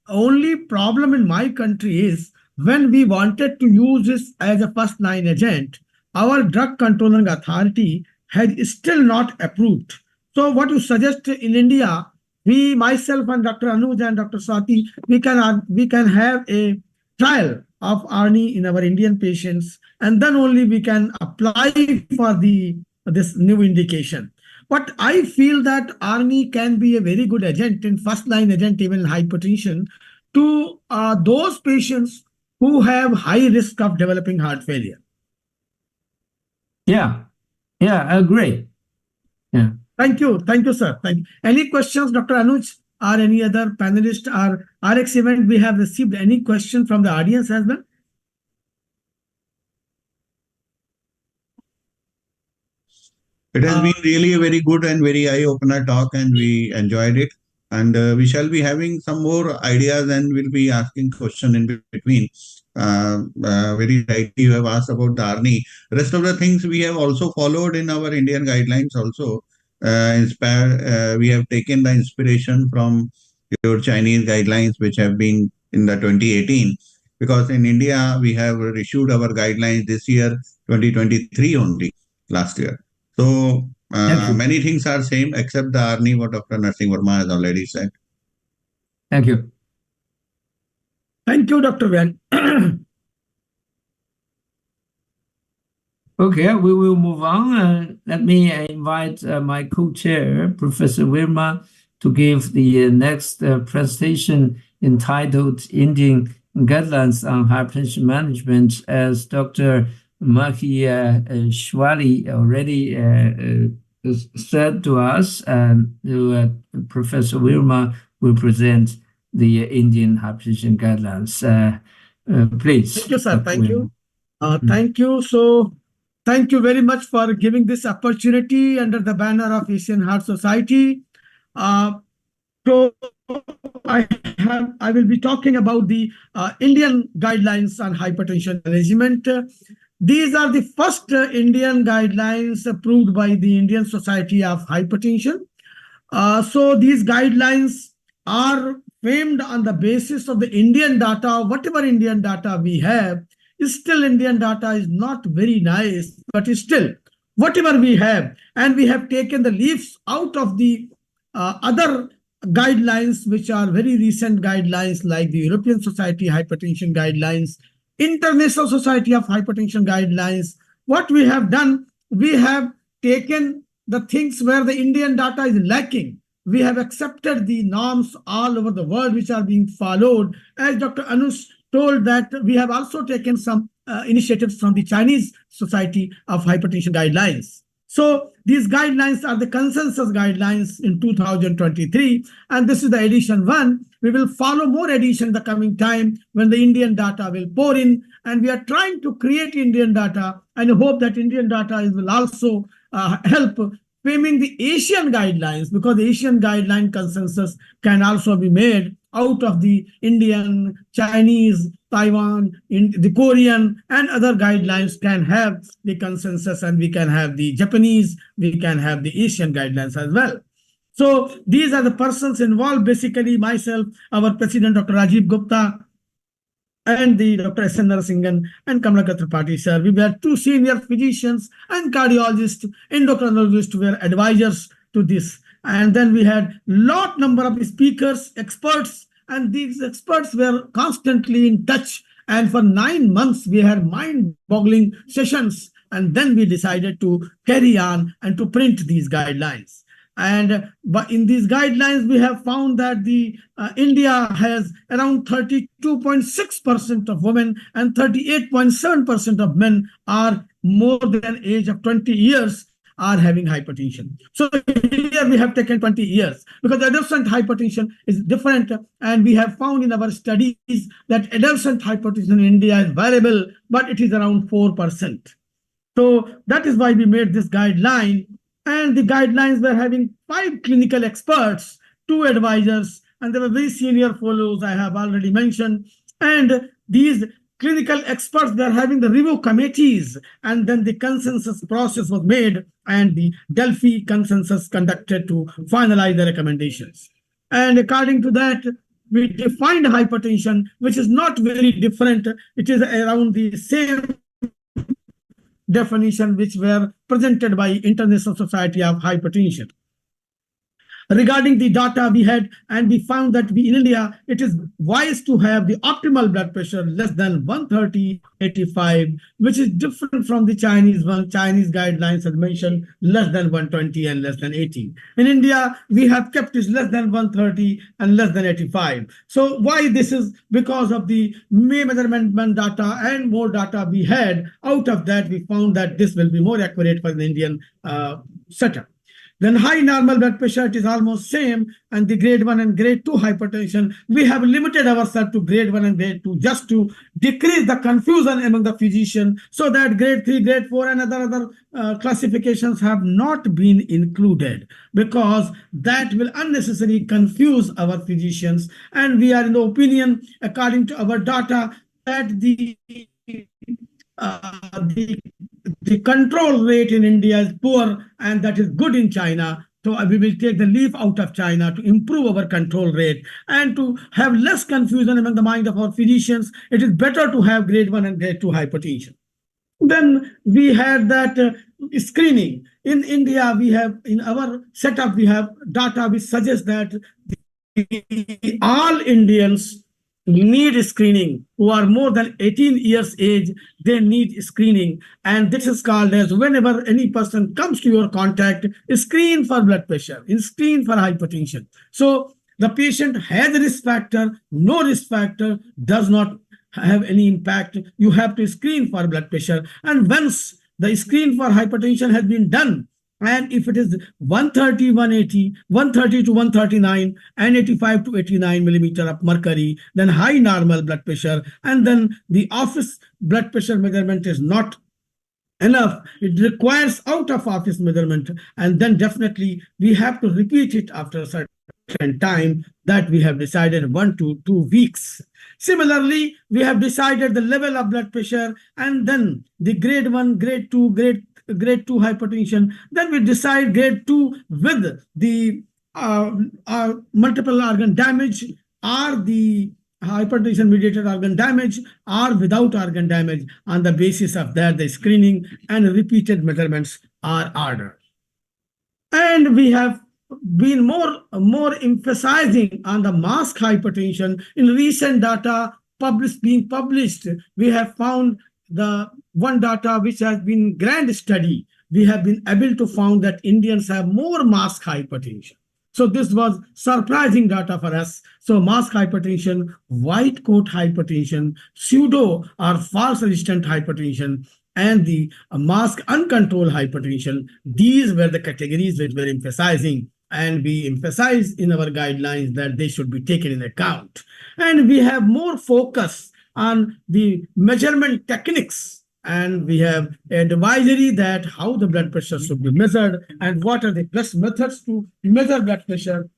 Only problem in my country is when we wanted to use this as a first line agent, our drug controlling authority has still not approved. So what you suggest in India, we myself and Dr. Anuj and Dr. Swati, we can have a trial of RNA in our Indian patients, and then only we can apply for the this new indication. But I feel that RNA can be a very good agent in first line agent even in hypertension to those patients who have high risk of developing heart failure. Yeah, yeah, I agree. Yeah. Thank you, sir. Thank you. Any questions, Dr. Anuj, or any other panelist or RX event? We have received any question from the audience as well? It has Uh, been really a very good and very eye-opener talk, and we enjoyed it. And we shall be having some more ideas, and we'll be asking question in between. Very rightly, you have asked about the Arni. Rest of the things we have also followed in our Indian guidelines. Also, we have taken the inspiration from your Chinese guidelines, which have been in the 2018. Because in India, we have issued our guidelines this year, 2023 only, last year. So Thank you. many things are same except the Arni, what Dr. Narsingh Verma has already said. Thank you. Thank you, Dr. Wen. Okay, we will move on. Let me invite my co-chair, Professor Wirma, to give the next presentation entitled Indian Guidelines on Hypertension Management, as Dr. Maki Shwali already said to us. Professor Wirma will present the Indian Hypertension Guidelines. Please. Thank you, sir. Dr. Thank you. Wirma. Thank you. So, thank you very much for giving this opportunity under the banner of Asian Heart Society. So, I will be talking about the Indian guidelines on hypertension management. These are the first Indian guidelines approved by the Indian Society of Hypertension. So these guidelines are framed on the basis of the Indian data. Whatever Indian data we have, is still Indian data is not very nice, but still whatever we have, and we have taken the leaves out of the other guidelines, which are very recent guidelines like the European Society Hypertension Guidelines, International Society of Hypertension Guidelines. What we have done, we have taken the things where the Indian data is lacking. We have accepted the norms all over the world which are being followed. As Dr. Anush told, that we have also taken some initiatives from the Chinese Society of Hypertension Guidelines. So these guidelines are the consensus guidelines in 2023, and this is the edition 1. We will follow more edition in the coming time when the Indian data will pour in, and we are trying to create Indian data, and hope that Indian data will also help framing the Asian guidelines, because the Asian guideline consensus can also be made out of the Indian, Chinese, Taiwan, the Korean, and other guidelines can have the consensus, and we can have the Japanese, we can have the Asian guidelines as well. So these are the persons involved, basically myself, our president, Dr. Rajiv Gupta, and the Dr. S.N. Narasingan and Kamalakar Tripathi, sir. We were 2 senior physicians and cardiologists, endocrinologists were advisors to this. And then we had lot number of speakers, experts, and these experts were constantly in touch. And for 9 months, we had mind-boggling sessions. And then we decided to carry on and to print these guidelines. And but in these guidelines, we have found that the India has around 32.6% of women and 38.7% of men are more than age of 20 years. are having hypertension. So here we have taken 20 years because adolescent hypertension is different, and we have found in our studies that adolescent hypertension in India is variable, but it is around 4%. So that is why we made this guideline. And the guidelines were having 5 clinical experts, 2 advisors, and there were very senior fellows I have already mentioned. And these clinical experts were having the review committees, and then the consensus process was made, and the Delphi consensus conducted to finalize the recommendations. And according to that, we defined hypertension, which is not very different. It is around the same definition which were presented by International Society of Hypertension. Regarding the data we had, and we found that in India, it is wise to have the optimal blood pressure less than 130/85, which is different from the Chinese one. Chinese guidelines had mentioned less than 120 and less than 80. In India, we have kept it less than 130 and less than 85. So why this is? Because of the measurement data and more data we had. Out of that, we found that this will be more accurate for the Indian setup. Then high normal blood pressure, it is almost same, and the grade 1 and grade 2 hypertension, we have limited ourselves to grade 1 and grade 2 just to decrease the confusion among the physician, so that grade 3, grade 4 and other classifications have not been included, because that will unnecessarily confuse our physicians. And we are in the opinion, according to our data, that the control rate in India is poor, and that is good in China. So we will take the leaf out of China to improve our control rate and to have less confusion among the mind of our physicians. It is better to have grade 1 and grade 2 hypertension. Then we had that screening. In India, we have, in our setup, we have data which suggests that all Indians need screening who are more than 18 years age. They need screening, and this is called as, whenever any person comes to your contact, screen for blood pressure, screen for hypertension. So the patient has a risk factor, no risk factor, does not have any impact. You have to screen for blood pressure, and once the screen for hypertension has been done, and if it is 130, 180, 130 to 139, and 85 to 89 millimeter of mercury, then high normal blood pressure, and then the office blood pressure measurement is not enough. It requires out of office measurement, and then definitely we have to repeat it after a certain time that we have decided 1 to 2 weeks. Similarly, we have decided the level of blood pressure, and then the grade 1, grade 2, grade 2 hypertension. Then we decide grade 2 with the multiple organ damage, or the hypertension mediated organ damage, or without organ damage. On the basis of that, the screening and repeated measurements are ordered. And we have been more emphasizing on the mask hypertension. In recent data being published, we have found the one data which has been grand study. We have been able to found that Indians have more mask hypertension. So this was surprising data for us. So mask hypertension, white coat hypertension, pseudo or false resistant hypertension, and the mask uncontrolled hypertension, these were the categories which were emphasizing. And we emphasize in our guidelines that they should be taken in account. And we have more focus on the measurement techniques, and we have advisory that how the blood pressure should be measured and what are the best methods to measure blood pressure.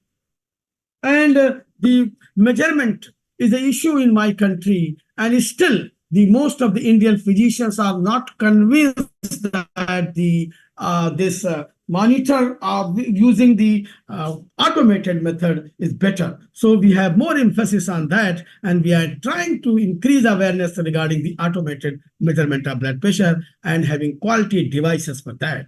And the measurement is an issue in my country, and still the most of the Indian physicians are not convinced that this monitor using the automated method is better. So we have more emphasis on that, and we are trying to increase awareness regarding the automated measurement of blood pressure and having quality devices for that.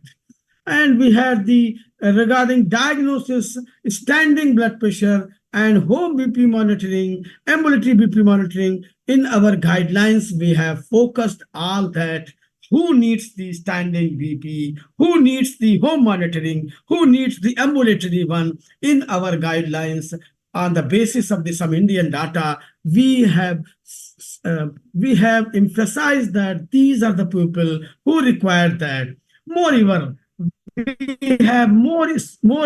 And we had the regarding diagnosis, standing blood pressure, and home BP monitoring, ambulatory BP monitoring. In our guidelines, we have focused all that. Who needs the standing BP? Who needs the home monitoring? Who needs the ambulatory one? In our guidelines, on the basis of some Indian data, we have emphasized that these are the people who require that. Moreover, we have more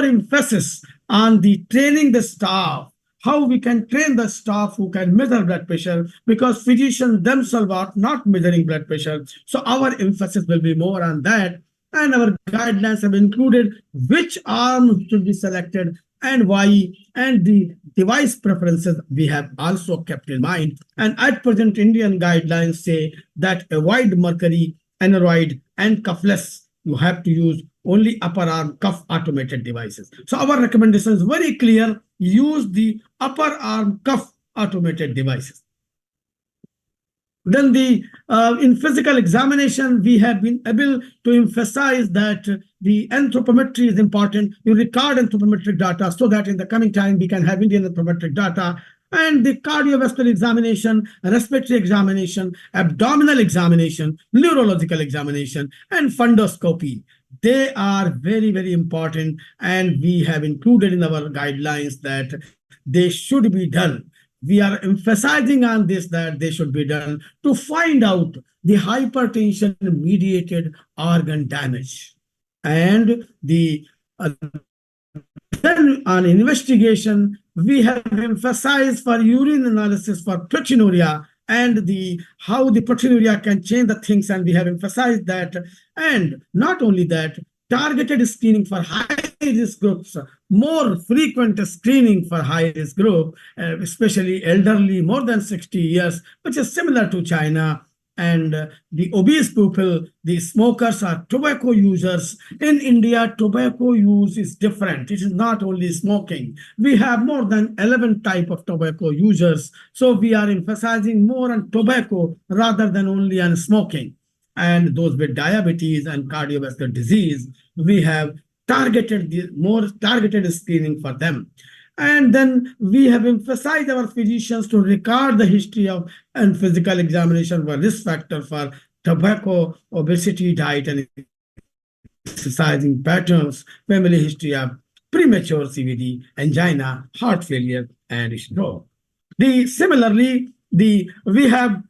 emphasis on the training the staff, how we can train the staff who can measure blood pressure, because physicians themselves are not measuring blood pressure. So our emphasis will be more on that. And our guidelines have included which arm should be selected and why, and the device preferences we have also kept in mind. And at present, Indian guidelines say that avoid mercury, aneroid, and cuffless. You have to use only upper arm cuff automated devices. So our recommendation is very clear: use the upper arm cuff automated devices. Then in physical examination, we have been able to emphasize that the anthropometry is important. You record anthropometric data so that in the coming time we can have Indian anthropometric data, and the cardiovascular examination, respiratory examination, abdominal examination, neurological examination, and fundoscopy. They are very, very important, and we have included in our guidelines that they should be done. We are emphasizing on this that they should be done to find out the hypertension mediated organ damage. And then on investigation, we have emphasized for urine analysis for proteinuria and how the proteinuria can change the things, and we have emphasized that. And not only that, targeted screening for high-risk groups, more frequent screening for high-risk group, especially elderly, more than 60 years, which is similar to China. And the obese people, the smokers are tobacco users. In India, tobacco use is different. It is not only smoking. We have more than 11 type of tobacco users. So we are emphasizing more on tobacco rather than only on smoking. And those with diabetes and cardiovascular disease, we have more targeted screening for them. And then we have emphasized our physicians to record the history of and physical examination for risk factor for tobacco, obesity, diet, and exercising patterns, family history of premature CVD, angina, heart failure, and stroke. Similarly, we have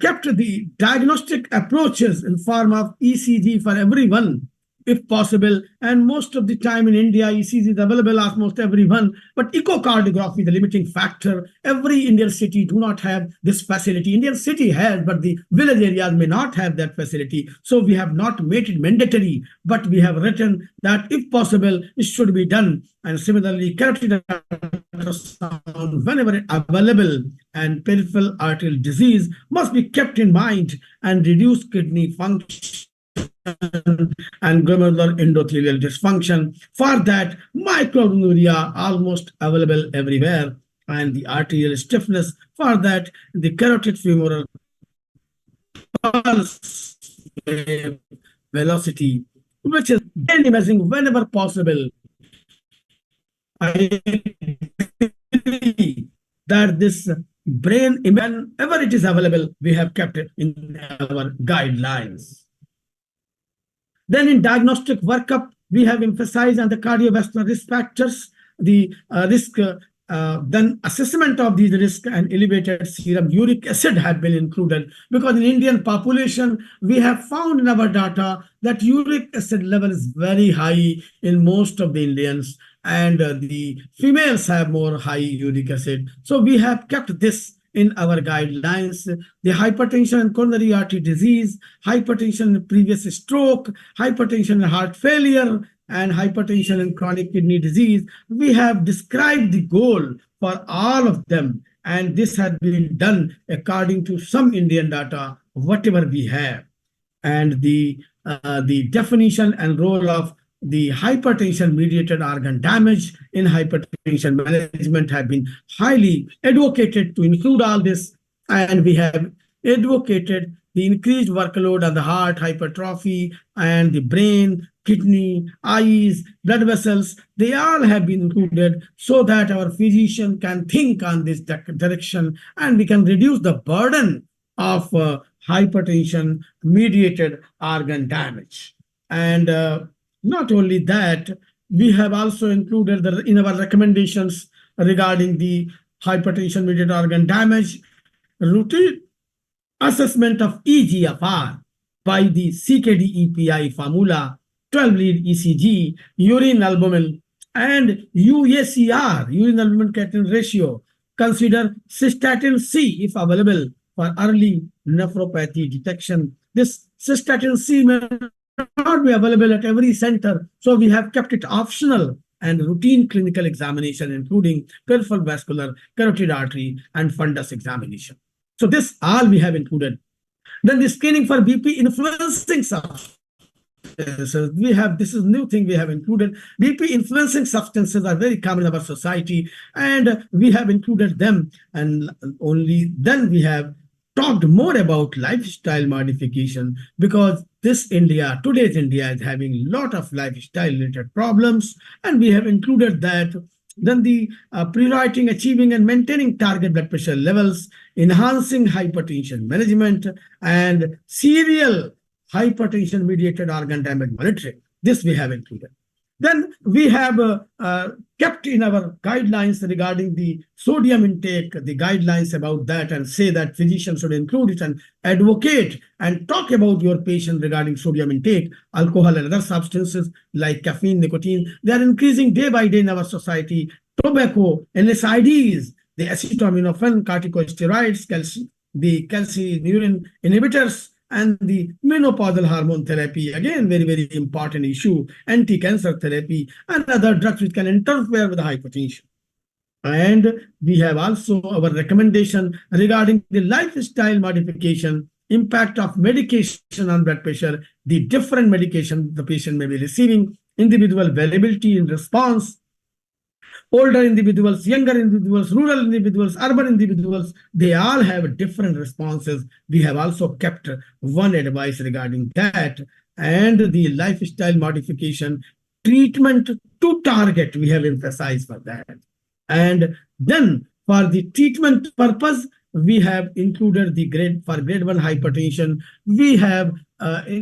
kept the diagnostic approaches in form of ECG for everyone, if possible. And most of the time in India, ECG is available almost everyone. But echocardiography, the limiting factor, every Indian city do not have this facility. Indian city has, but the village areas may not have that facility. So we have not made it mandatory, but we have written that if possible, it should be done. And similarly, carotid ultrasound, whenever available, and peripheral arterial disease must be kept in mind, and reduced kidney function and glomerular endothelial dysfunction. For that, microalbuminuria almost available everywhere, and the arterial stiffness. For that, the carotid femoral pulse velocity, which is brain imaging whenever possible. I agree that this brain, whenever it is available, we have kept it in our guidelines. Then in diagnostic workup, we have emphasized on the cardiovascular risk factors, the then assessment of these risks, and elevated serum uric acid have been included, because in Indian population, we have found in our data that uric acid level is very high in most of the Indians, and the females have more high uric acid. So we have kept this in our guidelines. The hypertension and coronary artery disease, hypertension and previous stroke, hypertension and heart failure, and hypertension and chronic kidney disease. We have described the goal for all of them, and this has been done according to some Indian data, whatever we have. And the definition and role of the hypertension-mediated organ damage in hypertension management have been highly advocated to include all this, and we have advocated the increased workload on the heart, hypertrophy, and the brain, kidney, eyes, blood vessels. They all have been included so that our physician can think on this direction, and we can reduce the burden of hypertension-mediated organ damage. And not only that, we have also included in our recommendations regarding the hypertension-mediated organ damage, routine assessment of eGFR by the CKD EPI formula 12 lead ECG, urine albumin, and UACR, urine albumin creatinine ratio. Consider cystatin C if available for early nephropathy detection. This cystatin C may not be available at every center, so we have kept it optional and routine clinical examination, including peripheral vascular, carotid artery, and fundus examination. So this all we have included. Then the screening for BP influencing substances. We have, this is new thing we have included. BP influencing substances are very common in our society, and we have included them. And only then we have talked more about lifestyle modification, because this India, today's India, is having a lot of lifestyle related problems, and we have included that. Then the prioritizing, achieving, and maintaining target blood pressure levels, enhancing hypertension management, and serial hypertension mediated organ damage monitoring. This we have included. Then we have kept in our guidelines regarding the sodium intake, the guidelines about that, and say that physicians should include it and advocate and talk about your patient regarding sodium intake. Alcohol and other substances like caffeine, nicotine, they are increasing day by day in our society. Tobacco, NSAIDs, the acetaminophen, corticosteroids, the calcineurin inhibitors, and the menopausal hormone therapy, again, very, very important issue, anti-cancer therapy, and other drugs which can interfere with hypertension. And we have also our recommendation regarding the lifestyle modification, impact of medication on blood pressure, the different medication the patient may be receiving, individual variability in response, older individuals, younger individuals, rural individuals, urban individuals, they all have different responses. We have also kept one advice regarding that. And the lifestyle modification, treatment to target, we have emphasized for that. And then for the treatment purpose, we have included the grade 1 hypertension. We have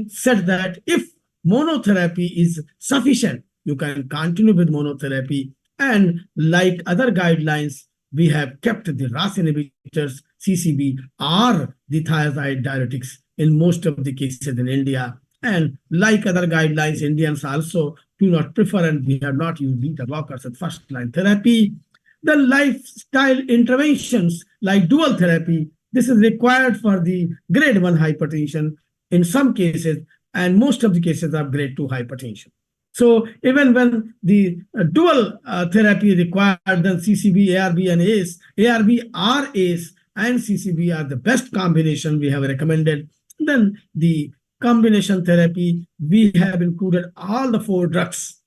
said that if monotherapy is sufficient, you can continue with monotherapy. And like other guidelines, we have kept the RAS inhibitors, CCB, or the thiazide diuretics in most of the cases in India. And like other guidelines, Indians also do not prefer, and we have not used beta blockers as first-line therapy. The lifestyle interventions like dual therapy, this is required for the grade 1 hypertension in some cases, and most of the cases are grade 2 hypertension. So even when the dual therapy required, then CCB, ARB, and ACE, ARB or ACE and CCB are the best combination we have recommended. Then the combination therapy, we have included all the 4 drugs.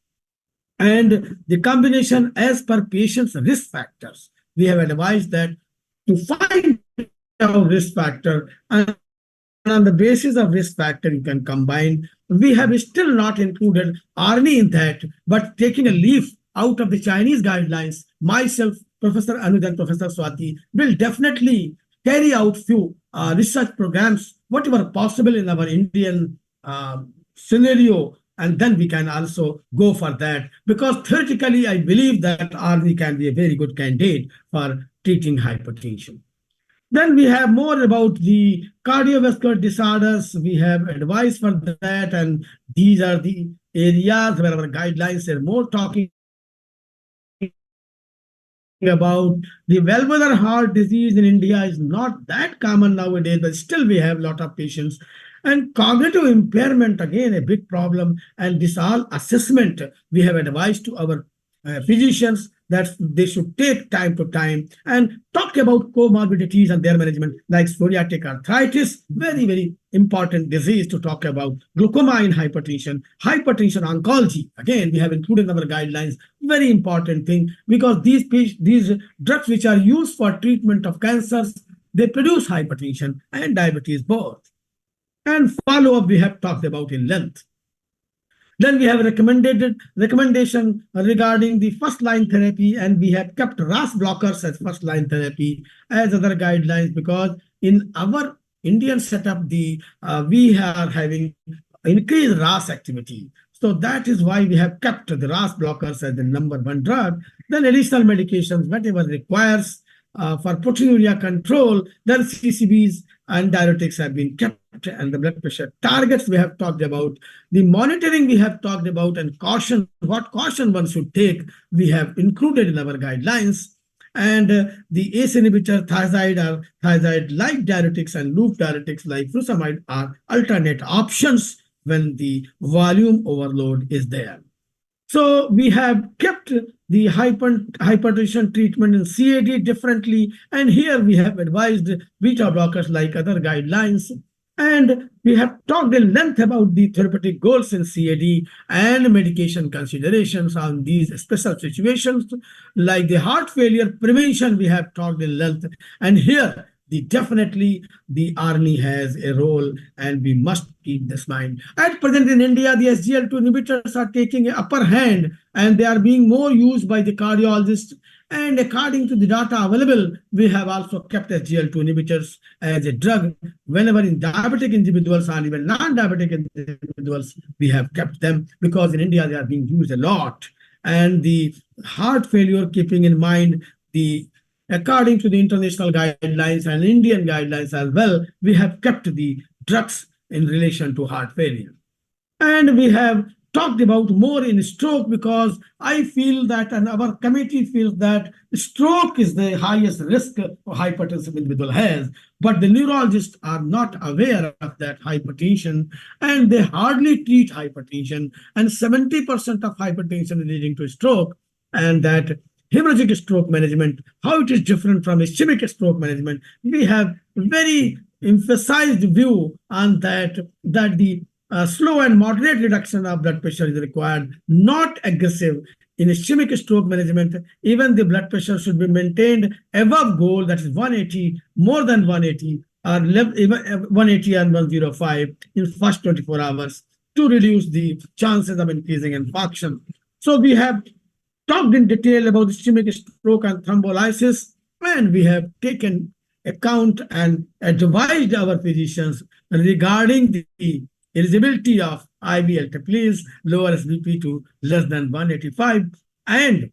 And the combination as per patient's risk factors. We have advised that to find out risk factor, and on the basis of risk factor, you can combine. We have still not included ARNI in that, but taking a leaf out of the Chinese guidelines, myself, Professor Anuj and Professor Swati will definitely carry out few research programs, whatever possible in our Indian scenario, and then we can also go for that. Because theoretically, I believe that ARNI can be a very good candidate for treating hypertension. Then we have more about the cardiovascular disorders. We have advice for that, and these are the areas where our guidelines are more talking about. The valvular heart disease in India is not that common nowadays, but still we have a lot of patients. And cognitive impairment, again, a big problem. And this all assessment, we have advised to our physicians that they should take time to time and talk about comorbidities and their management, like psoriatic arthritis, very, very important disease to talk about. Glaucoma in hypertension, hypertension oncology. Again, we have included in our guidelines, very important thing, because these drugs which are used for treatment of cancers, they produce hypertension and diabetes both. And follow-up we have talked about in length. Then we have recommendation regarding the first-line therapy, and we have kept RAS blockers as first-line therapy as other guidelines, because in our Indian setup, we are having increased RAS activity. So that is why we have kept the RAS blockers as the number 1 drug. Then additional medications, whatever requires for proteinuria control, then CCBs and diuretics have been kept, and the blood pressure targets we have talked about, the monitoring we have talked about, and caution, what caution one should take, we have included in our guidelines. And the ACE inhibitor, thiazide, or thiazide-like diuretics and loop diuretics like furosemide are alternate options when the volume overload is there. So we have kept the hypertension treatment in CAD differently, and here we have advised beta blockers like other guidelines. And we have talked in length about the therapeutic goals in CAD and medication considerations on these special situations, like the heart failure prevention. We have talked in length, and here definitely the ARNI has a role, and we must keep this mind. At present in India, the SGLT2 inhibitors are taking an upper hand, and they are being more used by the cardiologists. And according to the data available, we have also kept SGLT2 inhibitors as a drug whenever in diabetic individuals and even non-diabetic individuals, we have kept them because in India they are being used a lot. And the heart failure, keeping in mind the according to the international guidelines and Indian guidelines as well, we have kept the drugs in relation to heart failure. And we have talked about more in stroke because I feel that, and our committee feels that stroke is the highest risk a hypertensive individual has, but the neurologists are not aware of that hypertension, and they hardly treat hypertension, and 70% of hypertension is leading to stroke, and that hemorrhagic stroke management, how it is different from ischemic stroke management. We have very emphasized view on that the slow and moderate reduction of blood pressure is required, not aggressive. In ischemic stroke management, even the blood pressure should be maintained above goal, that is 180, more than 180, or 180 and 105 in first 24 hours to reduce the chances of increasing infarction. So we have talked in detail about ischemic stroke and thrombolysis, and we have taken account and advised our physicians regarding the eligibility of IV alteplase, lower SBP to less than 185, and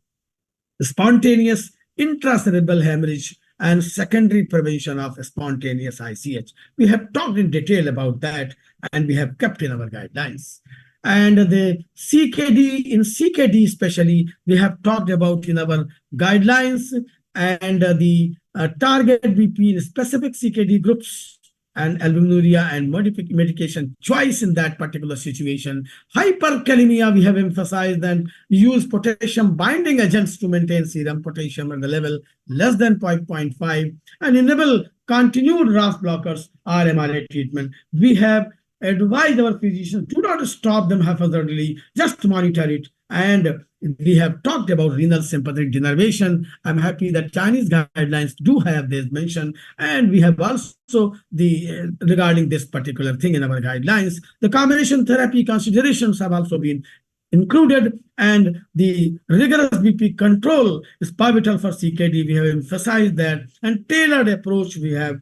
spontaneous intracerebral hemorrhage and secondary prevention of spontaneous ICH. We have talked in detail about that, and we have kept in our guidelines. And the CKD, in CKD especially, we have talked about in our guidelines, and the target BP in specific CKD groups and albuminuria and medication choice in that particular situation. Hyperkalemia, we have emphasized and use potassium binding agents to maintain serum potassium at the level less than 0.5 and enable continued RAS blockers or MRA treatment. We have advised our physicians, do not stop them haphazardly, just monitor it. And we have talked about renal sympathetic denervation. I'm happy that Chinese guidelines do have this mention, and we have also the regarding this particular thing in our guidelines. The combination therapy considerations have also been included, and the rigorous BP control is pivotal for CKD. We have emphasized that, and tailored approach we are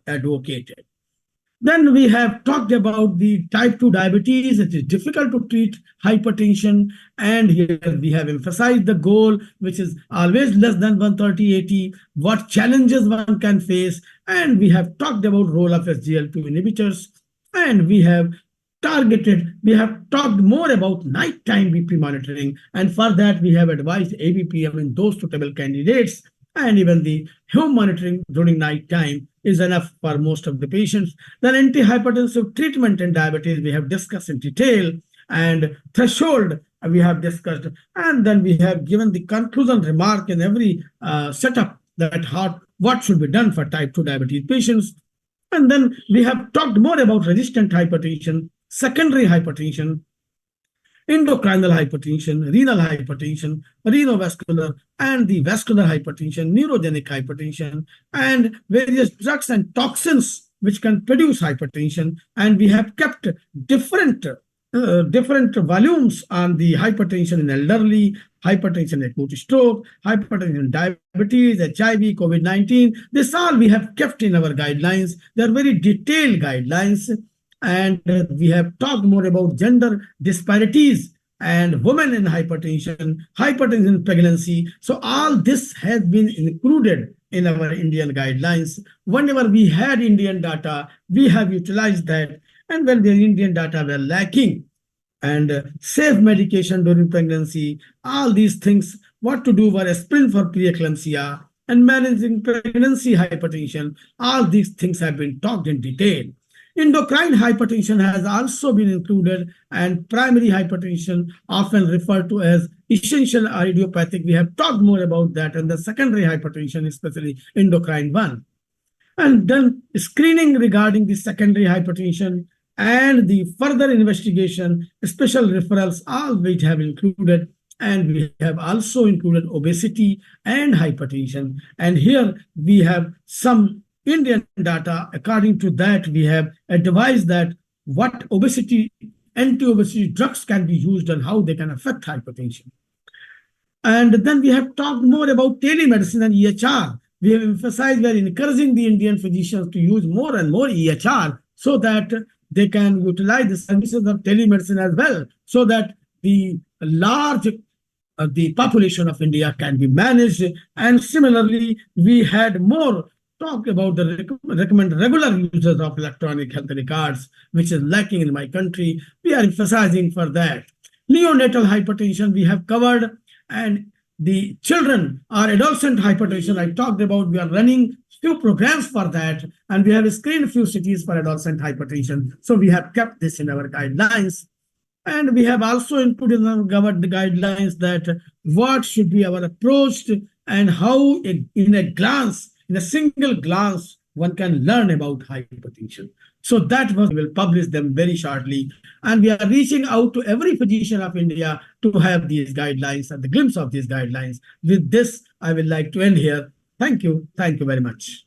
advocated. Then we have talked about the type 2 diabetes. It is difficult to treat hypertension. And here we have emphasized the goal, which is always less than 130/80, what challenges one can face. And we have talked about role of SGLT2 inhibitors. And we have talked more about nighttime BP monitoring. And for that, we have advised ABP, those suitable candidates. And even the home monitoring during night time is enough for most of the patients. Then antihypertensive treatment in diabetes, we have discussed in detail, and threshold we have discussed. And then we have given the conclusion remark in every setup that what should be done for type 2 diabetes patients. And then we have talked more about resistant hypertension, secondary hypertension, endocrinal hypertension, renal hypertension, renovascular, and the vascular hypertension, neurogenic hypertension, and various drugs and toxins which can produce hypertension. And we have kept different volumes on the hypertension in elderly, hypertension acute stroke, hypertension diabetes, HIV, COVID-19. This all we have kept in our guidelines. They are very detailed guidelines. And we have talked more about gender disparities and women in hypertension, hypertension in pregnancy. So all this has been included in our Indian guidelines. Whenever we had Indian data, we have utilized that. And when the Indian data were lacking, and safe medication during pregnancy, all these things, what to do for aspirin for preeclampsia and managing pregnancy hypertension, all these things have been talked in detail. Endocrine hypertension has also been included, and primary hypertension, often referred to as essential idiopathic. We have talked more about that, and the secondary hypertension, especially endocrine one. And then screening regarding the secondary hypertension and the further investigation, special referrals, all which have included. And we have also included obesity and hypertension. And here we have some Indian data. According to that, we have advised that what obesity, anti-obesity drugs can be used and how they can affect hypertension. And then we have talked more about telemedicine and EHR. We have emphasized we are encouraging the Indian physicians to use more and more EHR so that they can utilize the services of telemedicine as well, so that the large the population of India can be managed. And similarly, we had more talk about the recommend regular users of electronic health records, which is lacking in my country. We are emphasizing for that. Neonatal hypertension we have covered, and the children or adolescent hypertension I talked about. We are running few programs for that, and we have screened few cities for adolescent hypertension. So we have kept this in our guidelines. And we have also included in our guidelines that what should be our approach and how in a glance, in a single glance, one can learn about hypertension. So that was, we will publish them very shortly. And we are reaching out to every physician of India to have these guidelines and the glimpse of these guidelines. With this, I would like to end here. Thank you. Thank you very much.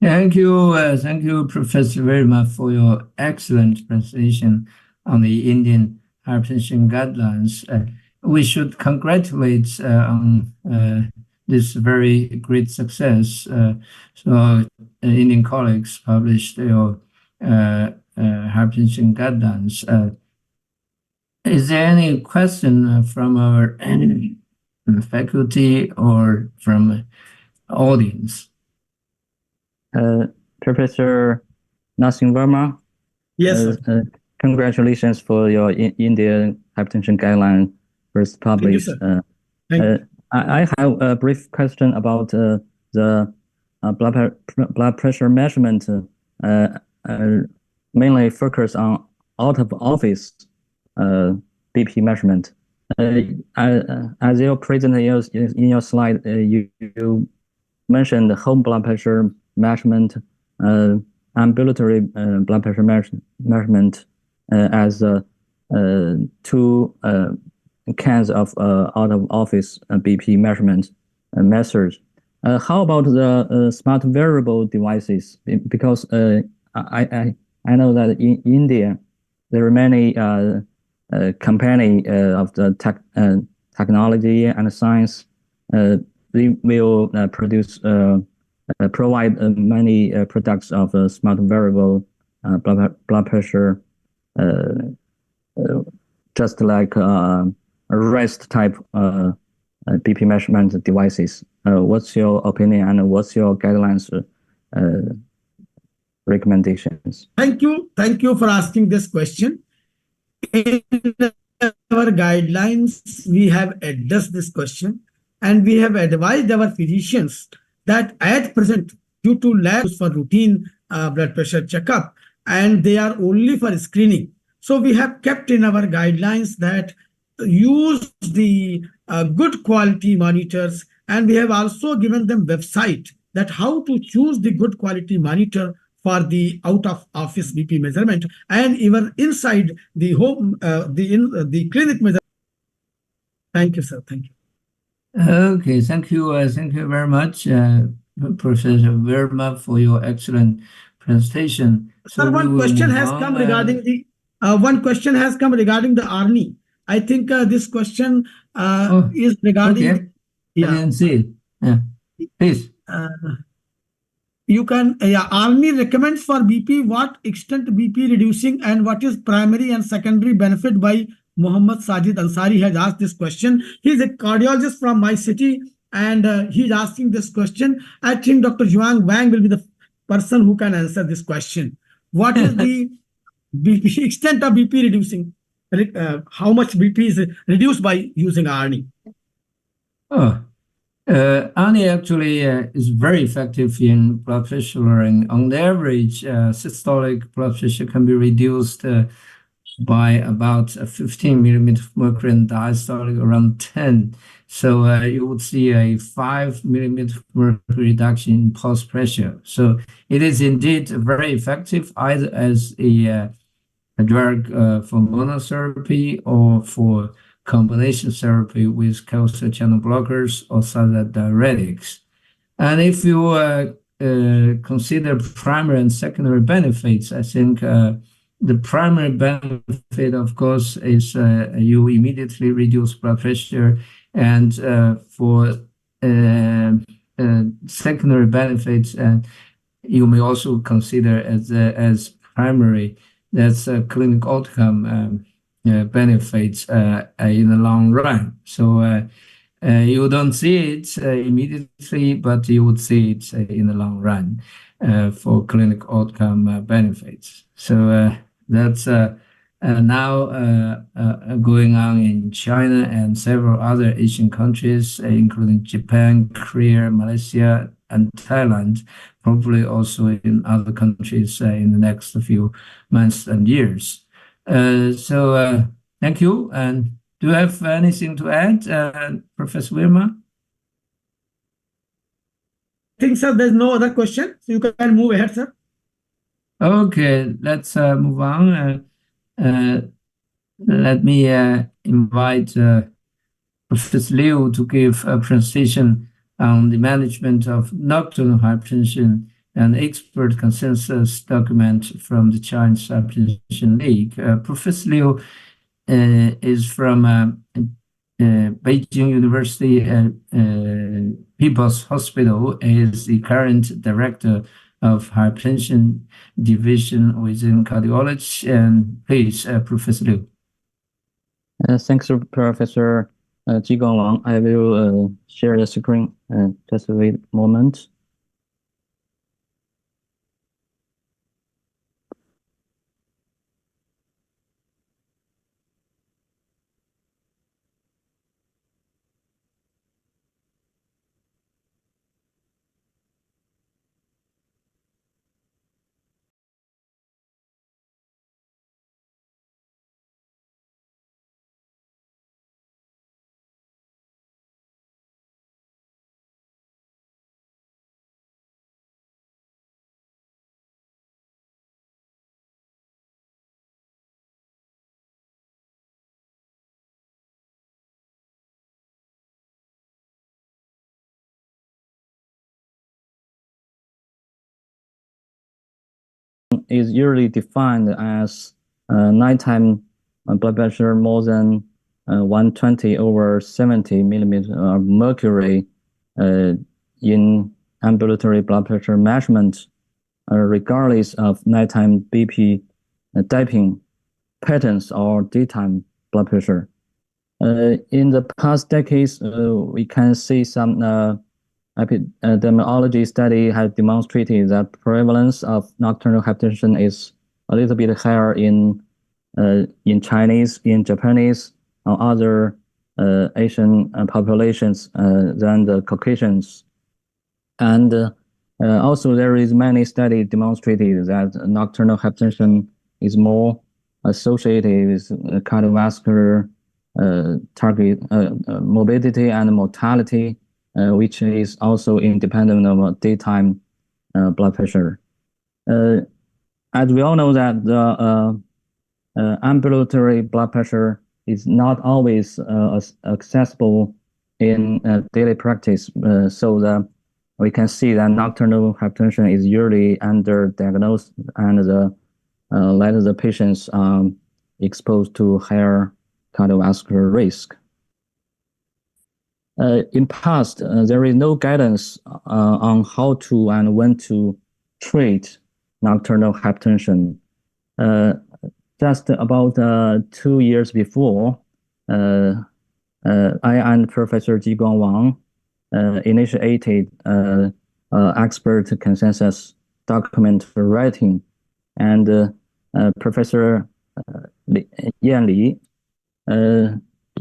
Thank you, Professor, very much for your excellent presentation on the Indian hypertension guidelines. We should congratulate on this very great success. So Indian colleagues published their hypertension guidelines. Is there any question from our faculty or from audience? Professor Nasim Verma. Yes. Congratulations for your Indian hypertension guideline first published. Thank you. I have a brief question about the blood pressure measurement, mainly focus on out of office BP measurement. As you presented in your slide, you mentioned home blood pressure measurement, ambulatory blood pressure measurement as two kinds of out of office BP measurement methods. How about the smart wearable devices? Because I know that in India there are many company of the technology and science. They will provide many products of smart wearable blood pressure, just like rest type BP measurement devices. What's your opinion and what's your guidelines recommendations? Thank you for asking this question. In our guidelines, we have addressed this question, and we have advised our physicians that at present, due to labs for routine blood pressure checkup, and they are only for screening. So we have kept in our guidelines that use the good quality monitors, and we have also given them website that how to choose the good quality monitor for the out of office BP measurement, and even inside the home, the clinic measurement. Thank you, sir. Thank you. Okay, thank you very much, Professor Verma, for your excellent presentation. Sir, one question has come regarding the ARNI. I think this question is regarding. Okay. Yeah. I didn't see it. Yeah, please. You can. ARNI recommends for BP what extent BP reducing and what is primary and secondary benefit by Muhammad Sajid Ansari has asked this question. He's a cardiologist from my city, and he's asking this question. I think Dr. Zhuang Wang will be the person who can answer this question. What is the BP, extent of BP reducing? How much BP is reduced by using ARNI? Oh, ARNI actually is very effective in blood pressure lowering. On average, systolic blood pressure can be reduced by about 15 millimeter of mercury and diastolic around 10. So you would see a 5 millimeter of mercury reduction in pulse pressure. So it is indeed very effective either as a drug for monotherapy or for combination therapy with calcium channel blockers or other diuretics. And if you consider primary and secondary benefits, I think the primary benefit, of course, is you immediately reduce blood pressure, and for secondary benefits, you may also consider as primary. That's clinical outcome benefits in the long run. So you don't see it immediately, but you would see it in the long run for clinical outcome benefits. So that's now going on in China and several other Asian countries, including Japan, Korea, Malaysia, and Thailand, probably also in other countries in the next few months and years. So thank you. And do you have anything to add, Professor Wirma? I think, sir, there's no other question, so you can move ahead, sir. Okay, let's move on. Let me invite Professor Liu to give a presentation on the management of nocturnal hypertension, an expert consensus document from the Chinese Hypertension League. Professor Liu is from Beijing University People's Hospital. He is the current director of hypertension division within cardiology. And please, Professor Liu. Thanks, Professor Jigong Wang. I will share the screen. Just wait a moment. Is usually defined as nighttime blood pressure more than 120/70 millimeter of mercury in ambulatory blood pressure measurement, regardless of nighttime BP dipping patterns or daytime blood pressure. In the past decades, we can see some epidemiology study has demonstrated that prevalence of nocturnal hypertension is a little bit higher in Chinese, in Japanese, or other Asian populations than the Caucasians. And also there is many studies demonstrated that nocturnal hypertension is more associated with cardiovascular target morbidity and mortality, which is also independent of daytime blood pressure. As we all know that the ambulatory blood pressure is not always accessible in daily practice. So we can see that nocturnal hypertension is usually underdiagnosed, and let the patients exposed to higher cardiovascular risk. In past, there is no guidance on how to and when to treat nocturnal hypertension. just about 2 years before, I and Professor Jiguang Wang initiated expert consensus document writing, and Professor Yan Li,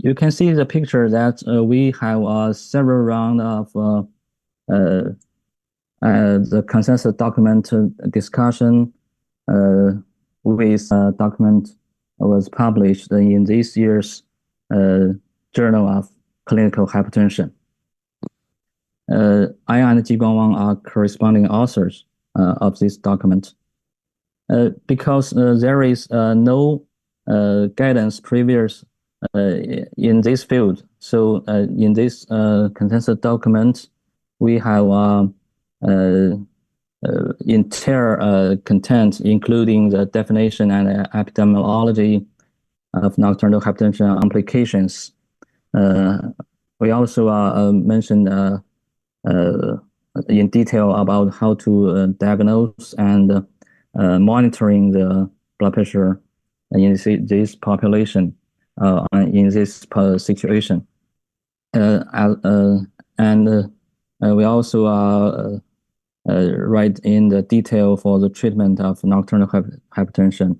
you can see the picture that we have several rounds of the consensus document discussion. With document was published in this year's Journal of Clinical Hypertension. I and Jiguang Wang are corresponding authors of this document. Because there is no guidance previous in this field, so in this consensus document, we have entire content, including the definition and epidemiology of nocturnal hypertension implications. We also mentioned in detail about how to diagnose and monitoring the blood pressure in this population, in this situation. And we also write in the detail for the treatment of nocturnal hypertension.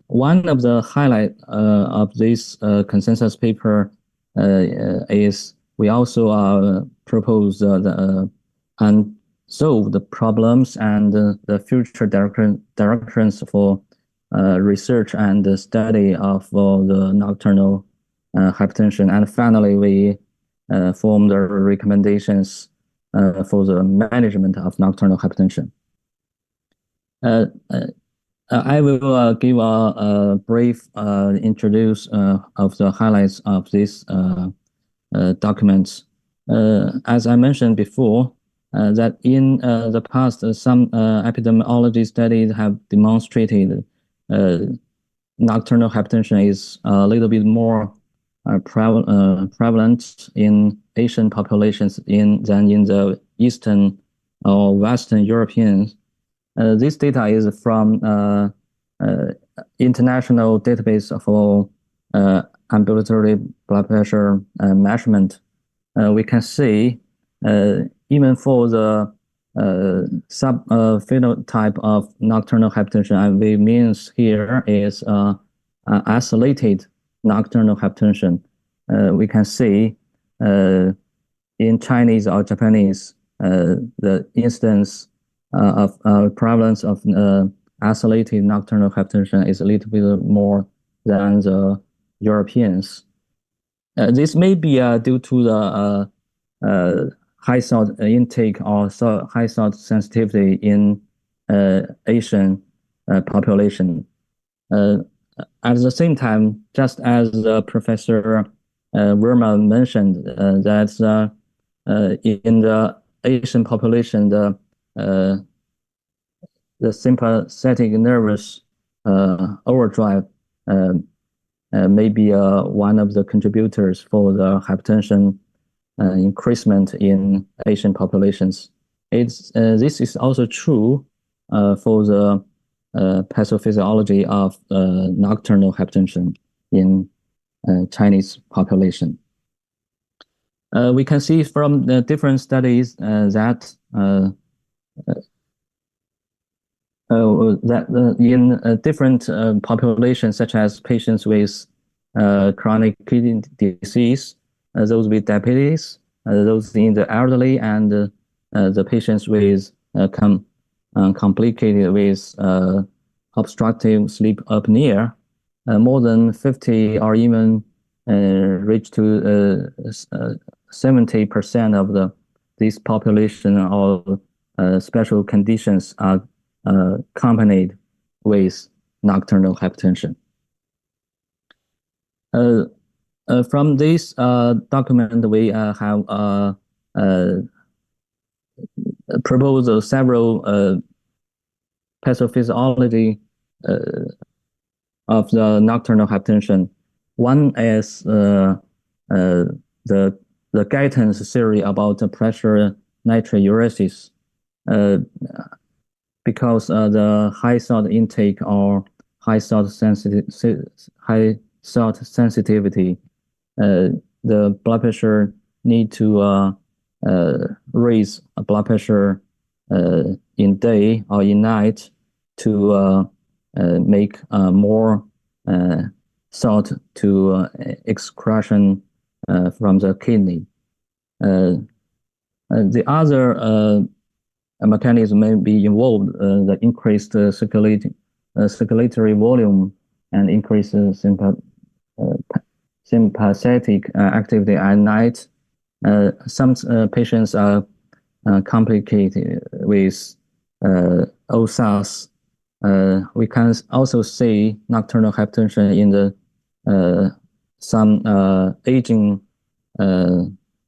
One of the highlights of this consensus paper is we also propose and solve the problems and the future directions for research and study of the nocturnal hypertension. And finally, we form the recommendations for the management of nocturnal hypertension. I will give a brief introduction of the highlights of this document. As I mentioned before, that in the past, some epidemiology studies have demonstrated nocturnal hypertension is a little bit more prevalent in Asian populations than in the Eastern or Western Europeans. This data is from international database for ambulatory blood pressure measurement. We can see even for the subphenotype of nocturnal hypertension, IV means here is isolated nocturnal hypertension. We can see in Chinese or Japanese, the instance of prevalence of isolated nocturnal hypertension is a little bit more than the Europeans. This may be due to the high salt intake or high salt sensitivity in Asian population. At the same time, just as Professor Verma mentioned, that in the Asian population, the sympathetic nervous overdrive may be one of the contributors for the hypertension increasement in Asian populations. This is also true for the pathophysiology of nocturnal hypertension in Chinese population. We can see from the different studies that in different populations, such as patients with chronic kidney disease, those with diabetes, those in the elderly, and the patients with complicated with obstructive sleep apnea, more than 50 or even reach to 70% of this population or special conditions are accompanied with nocturnal hypertension. From this document, we have proposed several pathophysiology of the nocturnal hypertension. One is the guidance theory about the pressure natriuresis. Because the high salt intake or high salt sensitivity, the blood pressure need to raise blood pressure in day or in night to make more salt to excretion from the kidney. The other mechanism may be involved, the increased circulatory volume and increased sympathetic activity at night. Some patients are complicated with OSAS. We can also see nocturnal hypertension in the some aging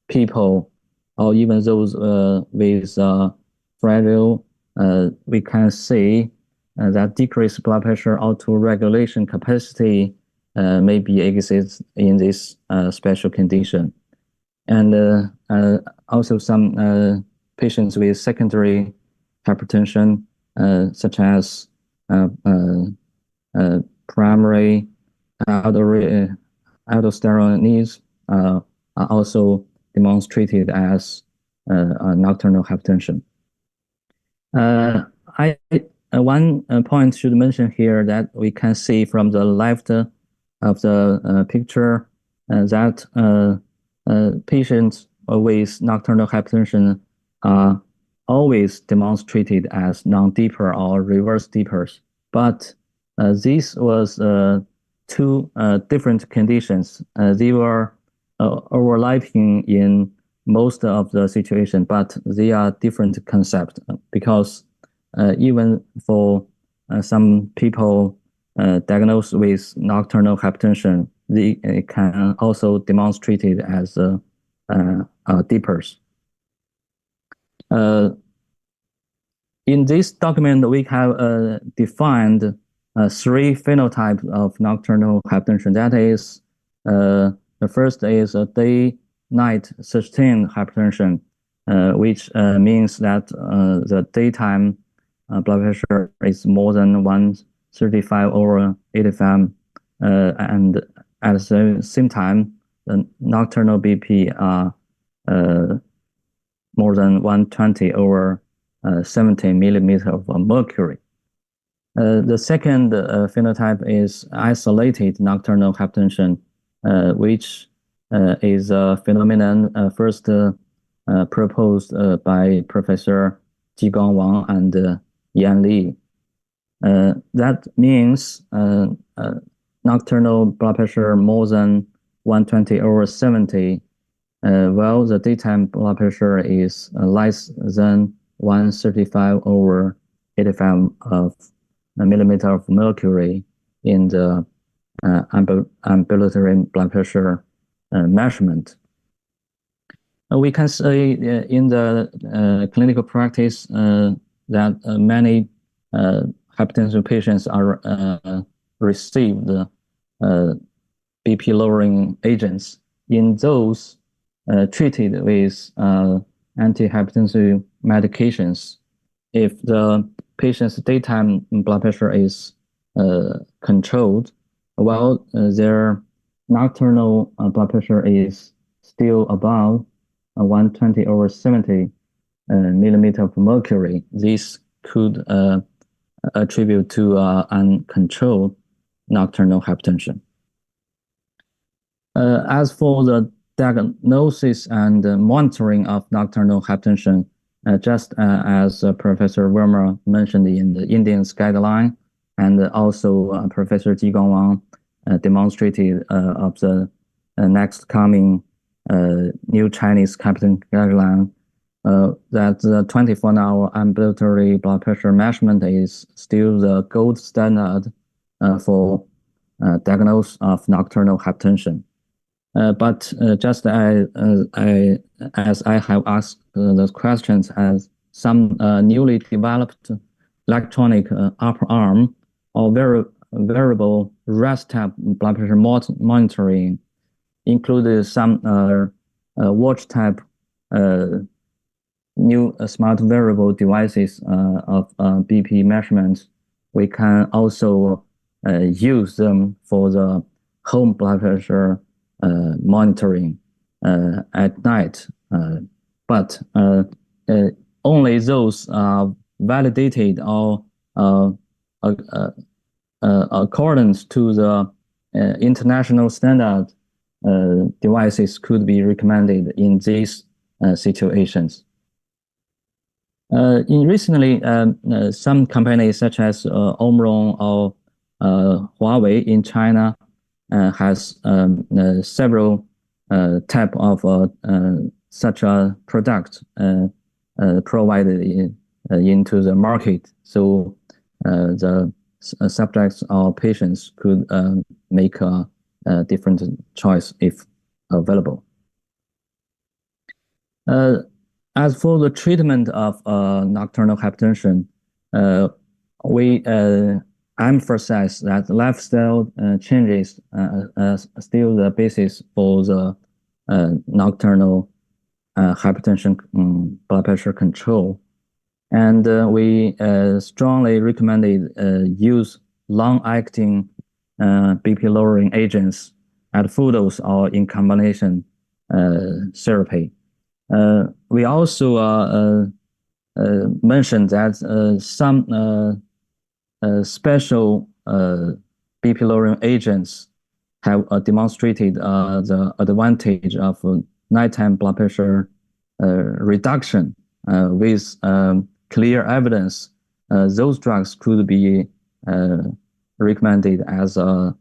people, or even those with fragile. We can see that decreased blood pressure auto-regulation capacity maybe exists in this special condition. And also some patients with secondary hypertension, such as primary aldosteronism, are also demonstrated as nocturnal hypertension. One point should mention here that we can see from the left of the picture that patients with nocturnal hypertension are always demonstrated as non-deeper or reverse deepers. But this was two different conditions. They were overlapping in most of the situation, but they are different concepts because even for some people diagnosed with nocturnal hypertension, they can also demonstrate it as deepers. In this document, we have defined three phenotypes of nocturnal hypertension. That is, the first is a day-night sustained hypertension, which means that the daytime blood pressure is more than 135/85, and at the same time, the nocturnal BP are more than 120/70 millimeter of mercury. The second phenotype is isolated nocturnal hypertension, which is a phenomenon first proposed by Professor Jigong Wang and Yan Li. That means nocturnal blood pressure more than 120/70, while the daytime blood pressure is less than 135/85 of millimeter of mercury in the ambulatory blood pressure measurement. We can say in the clinical practice that many hypertension patients are received BP lowering agents. In those treated with antihypertensive medications, if the patient's daytime blood pressure is controlled, while their nocturnal blood pressure is still above 120/70 millimeter of mercury, this could attribute to uncontrolled nocturnal hypertension. As for the diagnosis and monitoring of nocturnal hypertension, just as Professor Verma mentioned in the Indian's guideline, and also Professor Jigong Wang demonstrated of the next coming new Chinese hypertension guideline, that the 24-hour ambulatory blood pressure measurement is still the gold standard for diagnosis of nocturnal hypertension. But just as I have asked the questions, as some newly developed electronic upper arm or variable rest type blood pressure monitoring included some watch type new smart wearable devices of BP measurements. We can also use them for the home blood pressure monitoring at night, but only those validated or accordance to the international standard devices could be recommended in these situations. Recently, some companies such as Omron or Huawei in China has several type of such a product provided into the market, so the subjects or patients could make a different choice if available. As for the treatment of nocturnal hypertension, we emphasize that lifestyle changes are still the basis for the nocturnal hypertension blood pressure control. And we strongly recommended use long-acting BP-lowering agents at full dose or in combination therapy. We also mentioned that some special BP-lowering agents have demonstrated the advantage of nighttime blood pressure reduction with clear evidence. Those drugs could be recommended as a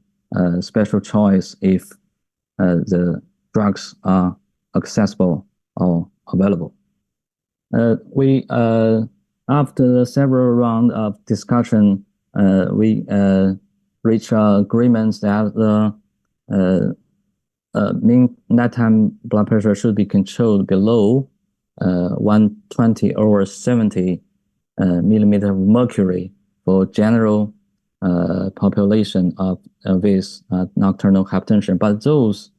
special choice if the drugs are accessible or available. We after several rounds of discussion, we reached agreements that the mean nighttime blood pressure should be controlled below 120 over 70 millimeter of mercury for general population with nocturnal hypertension. But those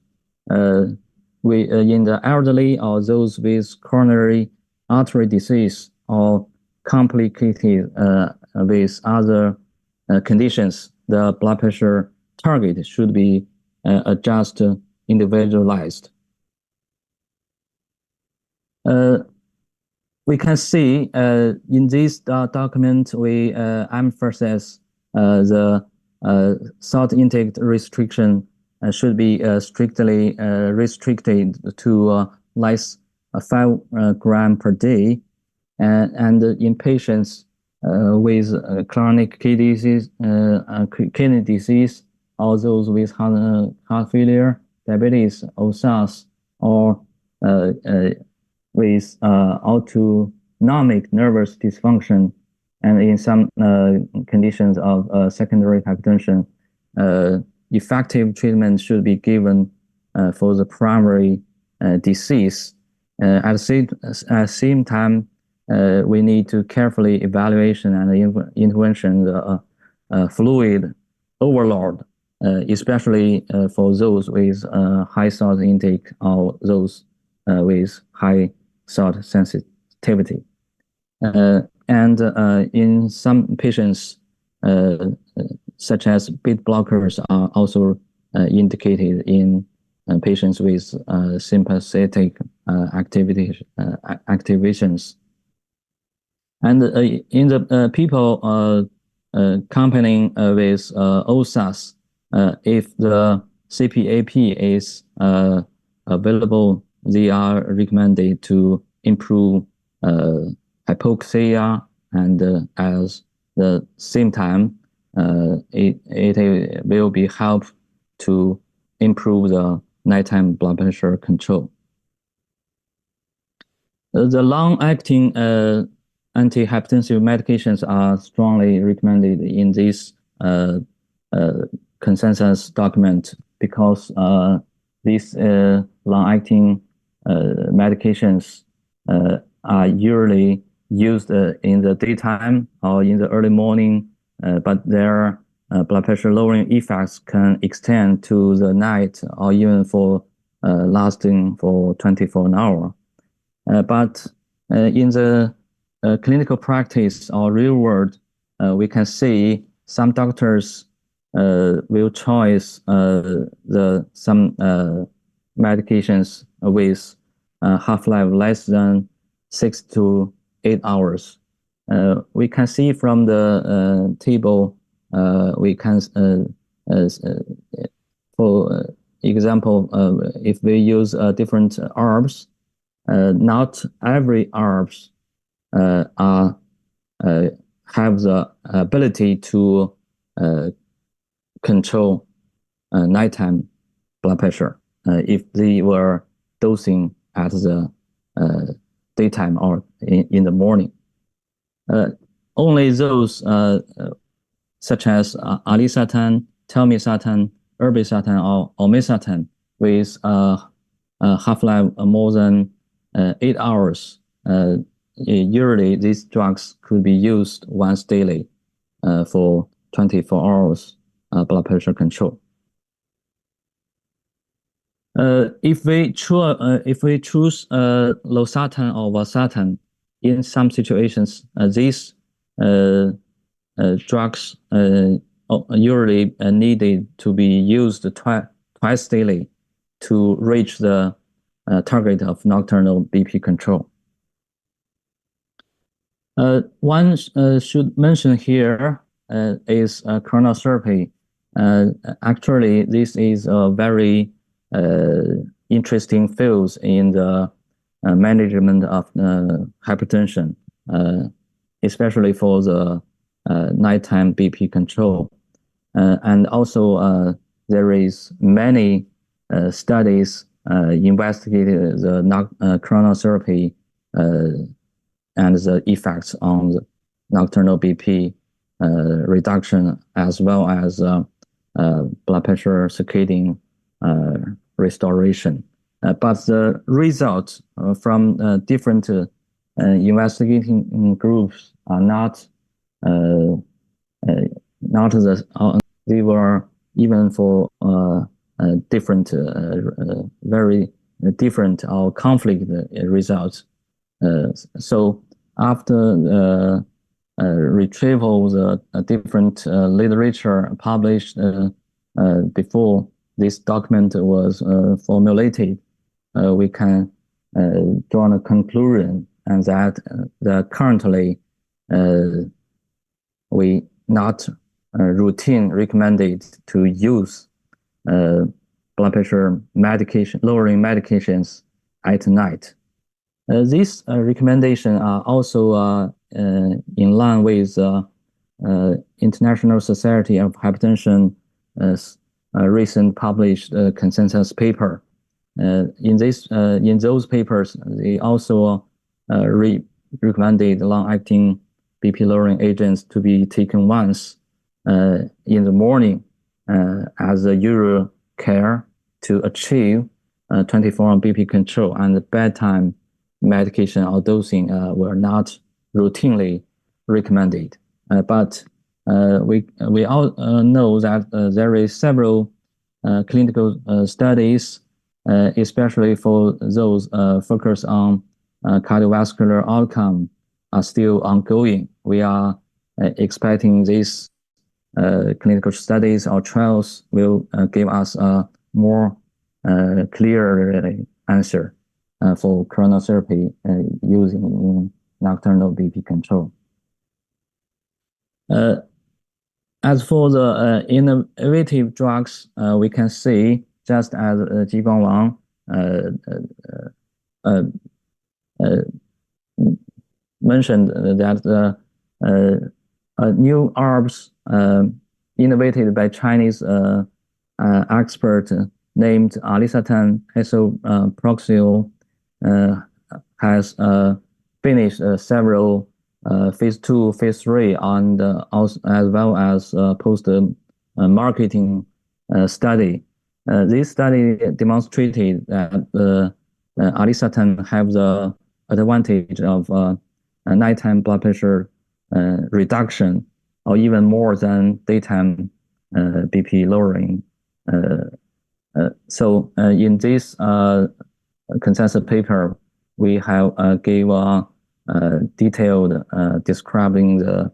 in the elderly or those with coronary artery disease or complicated with other conditions, the blood pressure target should be adjusted individualized. We can see in this document we emphasize the salt intake restriction should be strictly restricted to less 5 grams per day, and in patients with chronic kidney disease, or those with heart failure, diabetes, or SARS, or with autonomic nervous dysfunction, and in some conditions of secondary hypertension, effective treatment should be given for the primary disease. At the same time, we need to carefully evaluation and intervention the fluid overload, especially for those with high salt intake or those with high salt sensitivity. And in some patients, such as beta blockers are also indicated in patients with sympathetic activations. And in the people accompanying with OSAS, if the CPAP is available, they are recommended to improve hypoxia, and at the same time, it will be help to improve the nighttime blood pressure control. The long-acting antihypertensive medications are strongly recommended in this consensus document because these long-acting medications are usually used in the daytime or in the early morning, but their blood pressure lowering effects can extend to the night or even for lasting for 24 hours. But in the clinical practice or real world, we can see some doctors will choose some medications with half-life less than 6 to 8 hours. We can see from the table, we can, for example, if we use different ARBs, not every ARBs have the ability to control nighttime blood pressure if they were dosing at the daytime or in the morning. Only those such as alisatan, telmisartan, irbesartan, or olmesartan with half-life more than 8 hours. Usually, these drugs could be used once daily for 24 hours blood pressure control. If we choose losartan or valsartan, in some situations, these drugs usually needed to be used twice daily to reach the target of nocturnal BP control. One should mention here is chronotherapy. Actually, this is a very interesting field in the management of hypertension, especially for the nighttime BP control. And also, there is many studies investigated the chronotherapy and the effects on the nocturnal BP reduction, as well as blood pressure circadian restoration. But the results from different investigating groups are not they were even for different, very different or conflict results. So after retrieval, the different literature published before this document was formulated, we can draw a conclusion, and that currently we not routine recommended to use blood pressure medication, lowering medications at night. These recommendations are also in line with International Society of Hypertension recent published consensus paper. In those papers, they also recommended long-acting BP lowering agents to be taken once in the morning as a usual care to achieve 24-hour BP control, and the bedtime medication or dosing were not routinely recommended. But we all know that there is several clinical studies, especially for those focused on cardiovascular outcome, are still ongoing. We are expecting these clinical studies or trials will give us a more clear answer for chronotherapy using in nocturnal BP control. As for the innovative drugs, we can see, just as Jiguang Wang mentioned, that new ARBs innovated by Chinese expert named alisatan hexoproxyl has finished several phase 2, phase 3, and as well as post-marketing study. This study demonstrated that alisatan have the advantage of nighttime blood pressure reduction, or even more than daytime BP lowering. So in this consensus paper, we have gave detailed describing the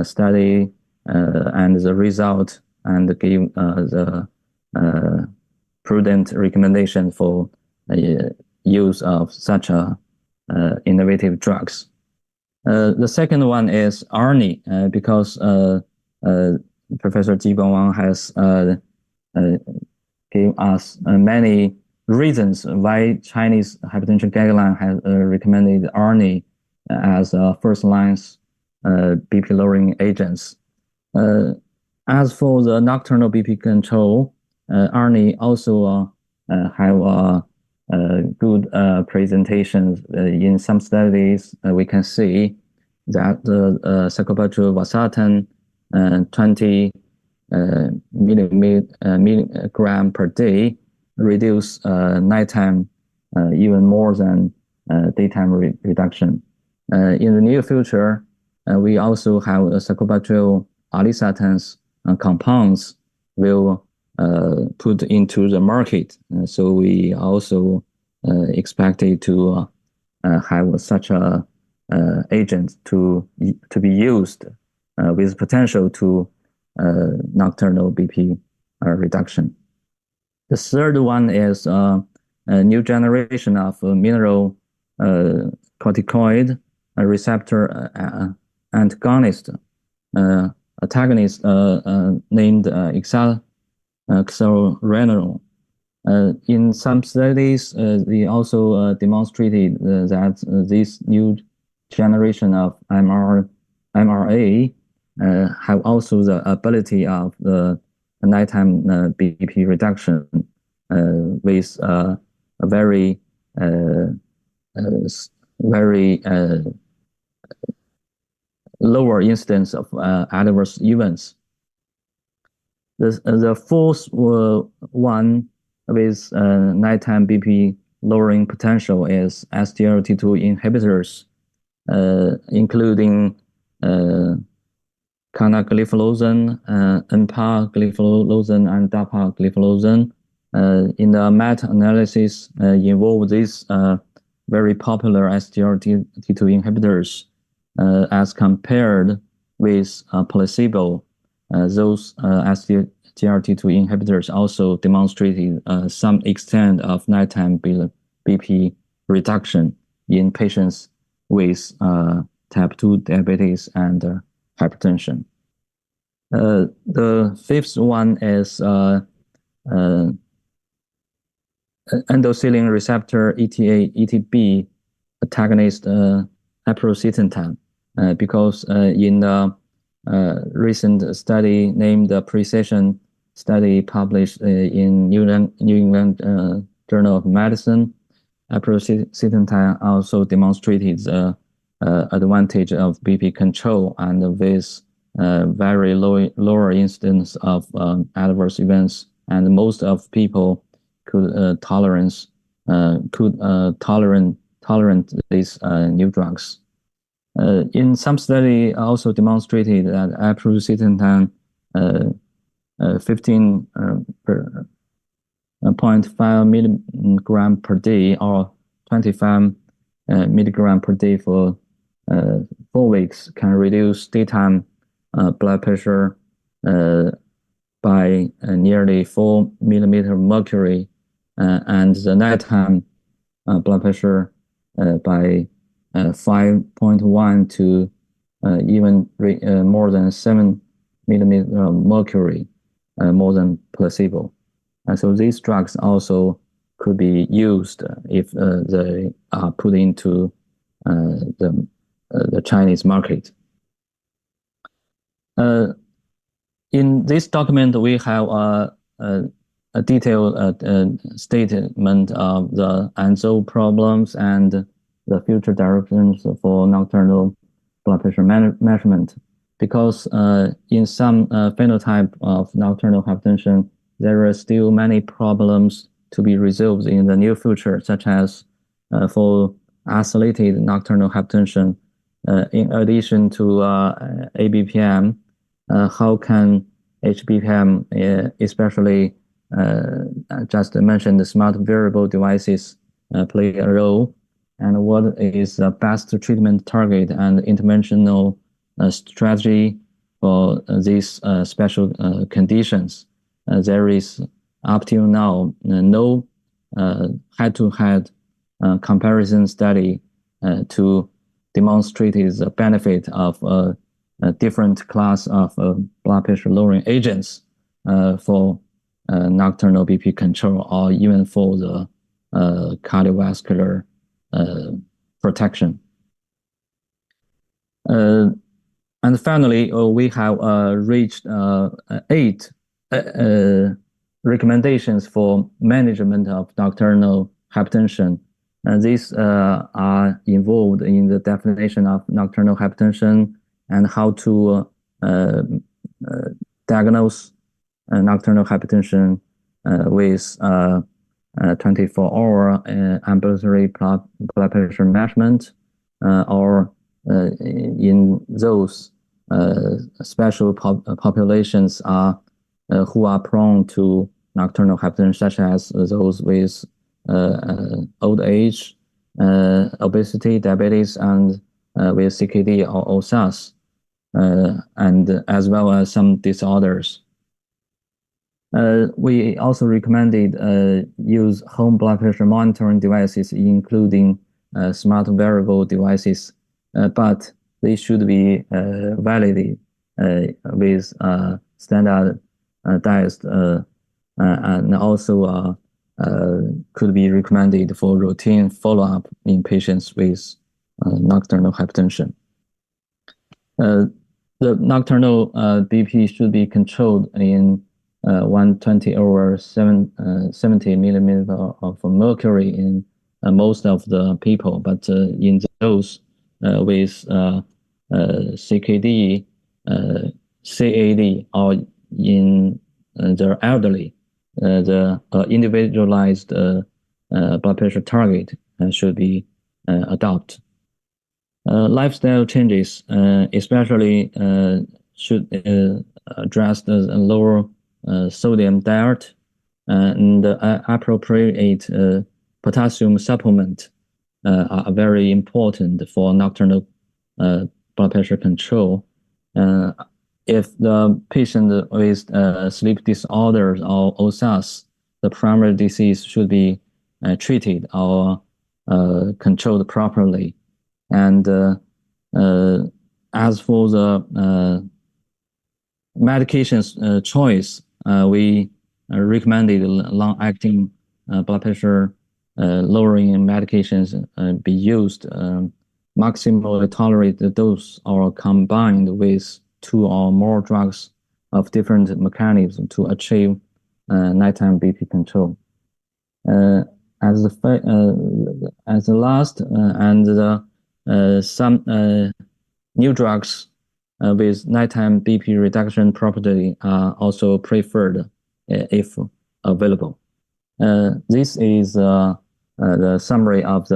study and the result and give the prudent recommendation for use of such innovative drugs. The second one is ARNI, because Professor Jibong Wang has gave us many reasons why Chinese hypertension guideline has recommended ARNI as first-line BP lowering agents. As for the nocturnal BP control, ARNI also have good presentations. In some studies, we can see that the sacubitril valsartan 20 milligram per day reduce nighttime even more than daytime reduction. In the near future, we also have sacubitril valsartan compounds will put into the market. So we also expected to have such a agent to be used with potential to nocturnal BP reduction. The third one is a new generation of mineral corticoid receptor antagonist named xarelenol. In some studies, they also demonstrated that this new generation of MRA have also the ability of the nighttime BP reduction with a very lower incidence of adverse events. The fourth one with nighttime BP lowering potential is SGLT2 inhibitors, including canagliflozin, empagliflozin, and dapagliflozin. In the meta-analysis involved these very popular SGLT2 inhibitors as compared with placebo. Those SGLT2 inhibitors also demonstrated some extent of nighttime BP reduction in patients with type 2 diabetes and hypertension. The fifth one is endothelin receptor ETA/ETB antagonist aprocitentan, because in the recent study named the Precision study published in New England Journal of Medicine, aprocitentan also demonstrated the advantage of BP control and with very lower incidence of adverse events, and most of people could tolerate these new drugs. In some study also demonstrated that aprocitentan 15.5 milligram per day or 25 milligram per day for 4 weeks can reduce daytime blood pressure by nearly 4 millimeter mercury, and the nighttime blood pressure by 5.1 to even more than 7 millimeter mercury, more than placebo. And so these drugs also could be used if they are put into the Chinese market. In this document, we have a detailed statement of the Anzhou problems and the future directions for nocturnal blood pressure measurement. Because in some phenotype of nocturnal hypertension, there are still many problems to be resolved in the near future, such as for isolated nocturnal hypertension. In addition to ABPM, how can HBPM, especially just mentioned the smart wearable devices, play a role? And what is the best treatment target and interventional strategy for these special conditions. There is up till now no head-to-head comparison study to demonstrate the benefit of a different class of blood pressure lowering agents for nocturnal BP control or even for the cardiovascular protection. And finally, we have reached 8 recommendations for management of nocturnal hypertension. And these are involved in the definition of nocturnal hypertension and how to diagnose nocturnal hypertension with 24-hour ambulatory blood pressure measurement, or in those special populations who are prone to nocturnal hypertension, such as those with old age, obesity, diabetes, and with CKD or OSAS, and as well as some disorders. We also recommended use home blood pressure monitoring devices, including smart wearable devices, but they should be validated with standardized and also could be recommended for routine follow-up in patients with nocturnal hypertension. The nocturnal BP should be controlled in 120 over 70 millimeter of mercury in most of the people, but in those with CKD, CAD, or in the elderly, the individualized blood pressure target should be adopted. Lifestyle changes, especially should address the lower sodium diet and appropriate potassium supplement are very important for nocturnal blood pressure control. If the patient with sleep disorders or OSAS, the primary disease should be treated or controlled properly. And as for the medications choice, we recommended long-acting blood pressure lowering medications be used maximally tolerated dose or combined with 2 or more drugs of different mechanisms to achieve nighttime BP control. As the last, and some new drugs with nighttime BP reduction property are also preferred if available. This is the summary of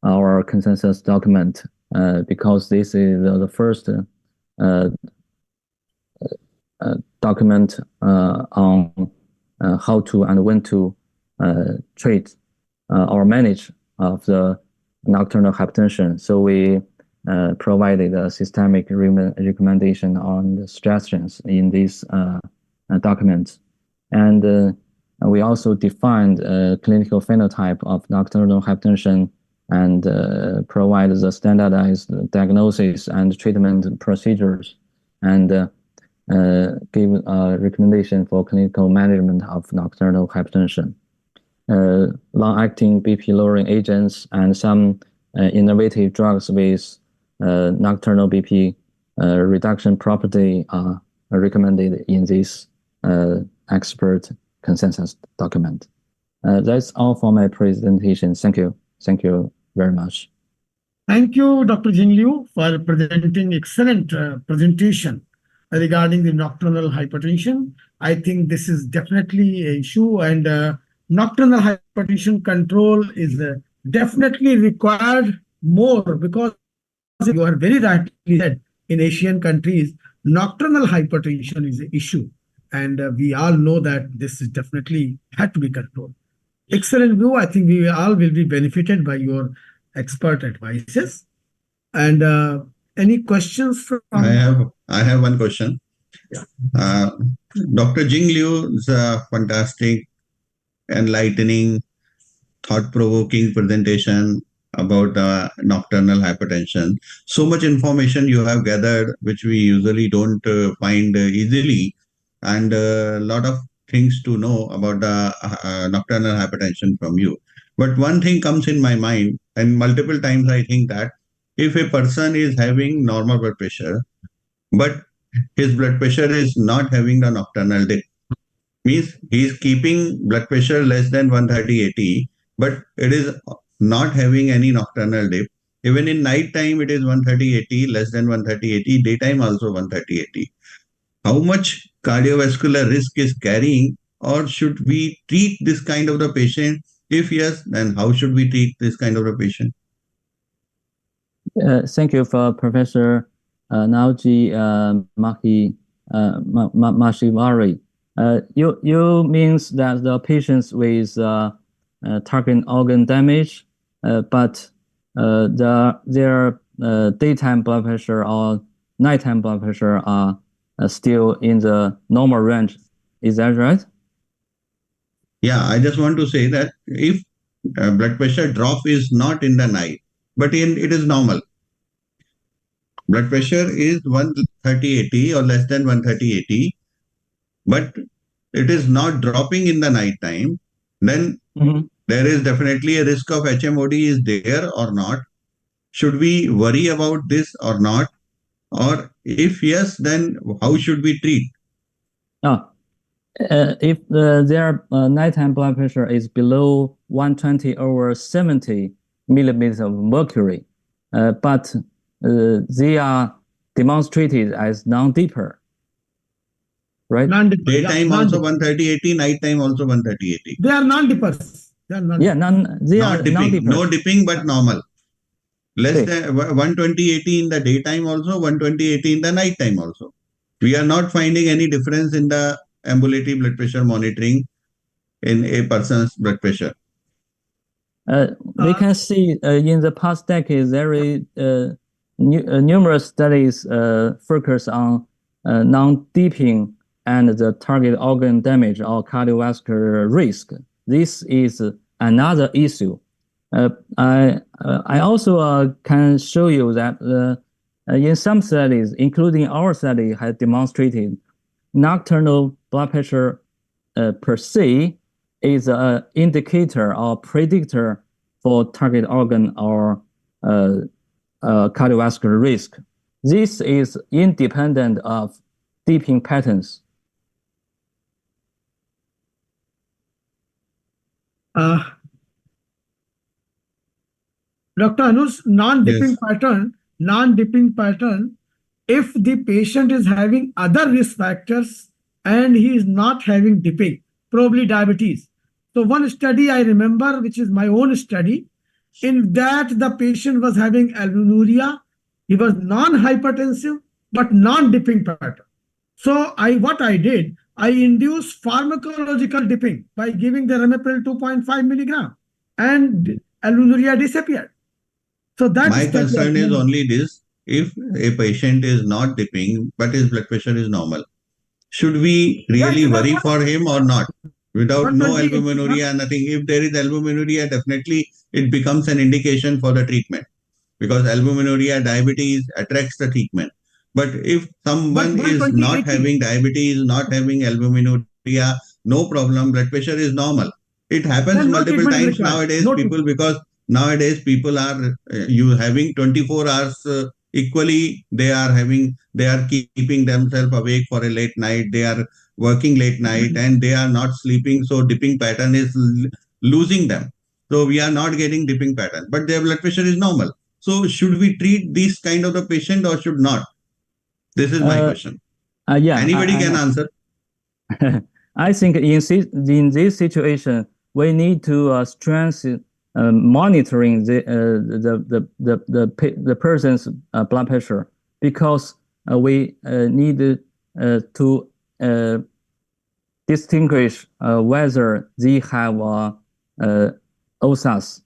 our consensus document, because this is the first document on how to and when to treat or manage of the nocturnal hypertension. So we provided a systemic recommendation on the suggestions in this document. And we also defined a clinical phenotype of nocturnal hypertension and provide the standardized diagnosis and treatment procedures, and give a recommendation for clinical management of nocturnal hypertension. Long-acting BP lowering agents and some innovative drugs with nocturnal BP reduction property are recommended in this expert consensus document. That's all for my presentation. Thank you. Thank you very much. Thank you, Dr. Jing Liu, for presenting excellent presentation regarding the nocturnal hypertension. I think this is definitely an issue, and nocturnal hypertension control is definitely required more, because you are very rightly said, in Asian countries, nocturnal hypertension is an issue. And we all know that this is definitely had to be controlled. Excellent view. I think we all will be benefited by your expert advices. And Any questions from? I have one question. Uh, Dr. Jing Liu is a fantastic, enlightening, thought-provoking presentation about nocturnal hypertension. So much information you have gathered, which we usually don't find easily, and a lot of things to know about the nocturnal hypertension from you. But one thing comes in my mind, and multiple times I think that if a person is having normal blood pressure, but his blood pressure is not having the nocturnal dip, means he is keeping blood pressure less than 130/80, but it is not having any nocturnal dip. Even in night time, it is 130/80, less than 130/80, daytime also 130/80. How much cardiovascular risk is carrying, or should we treat this kind of the patient? If yes, then how should we treat this kind of the patient? Thank you for Professor Naoji Mashivari. You means that the patients with target organ damage, but their daytime blood pressure or nighttime blood pressure are still in the normal range. Is that right? Yeah, I just want to say that if blood pressure drop is not in the night, but it is normal. Blood pressure is 130/80 or less than 130/80, but it is not dropping in the night time, then there is definitely a risk of HMOD is there or not. Should we worry about this or not? Or if yes, then how should we treat? If their nighttime blood pressure is below 120/70 millimeters of mercury, but they are demonstrated as non-dipper, right? Daytime also 130/80, nighttime also 130/80. They are non-dippers. They are Yeah, they are non-dipping. No dipping, but normal. Less than 120/80 in the daytime also, 120/80 in the nighttime also. We are not finding any difference in the ambulatory blood pressure monitoring in a person's blood pressure. We can see in the past decades there is numerous studies focus on non-dipping and the target organ damage or cardiovascular risk. This is another issue. I also can show you that in some studies, including our study, has demonstrated nocturnal blood pressure per se is an indicator or predictor for target organ or cardiovascular risk. This is independent of dipping patterns. Dr. Anush, non-dipping pattern, if the patient is having other risk factors and he is not having dipping, probably diabetes. So one study I remember, which is my own study, in that the patient was having albuminuria. He was non-hypertensive, but non-dipping pattern. So what I did, I induced pharmacological dipping by giving the Ramipril 2.5 milligram, and albuminuria disappeared. So that my concern is only this: if a patient is not dipping but his blood pressure is normal, should we really worry for him or not? Without no albuminuria, nothing. If there is albuminuria, definitely it becomes an indication for the treatment, because albuminuria, diabetes attracts the treatment. But if someone is not having diabetes, not having albuminuria, no problem, blood pressure is normal. It happens multiple times nowadays, because nowadays people are you having 24 hours equally. They are keeping themselves awake for a late night. They are working late night and they are not sleeping. So dipping pattern is losing them. So we are not getting dipping pattern, but their blood pressure is normal. So should we treat this kind of the patient or should not? This is my question. Yeah, anybody can answer. I think in this situation, we need to strengthen monitoring the person's blood pressure, because we need to distinguish whether they have OSAS.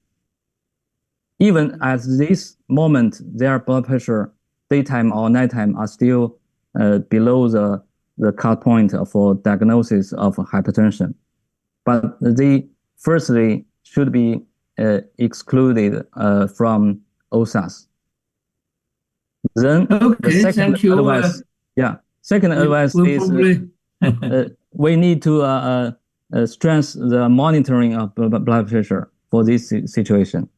Even at this moment, their blood pressure daytime or nighttime are still below the cut point for diagnosis of hypertension. But they firstly should be excluded from OSAS. Then the second advice, second advice is we need to strengthen the monitoring of blood pressure for this situation.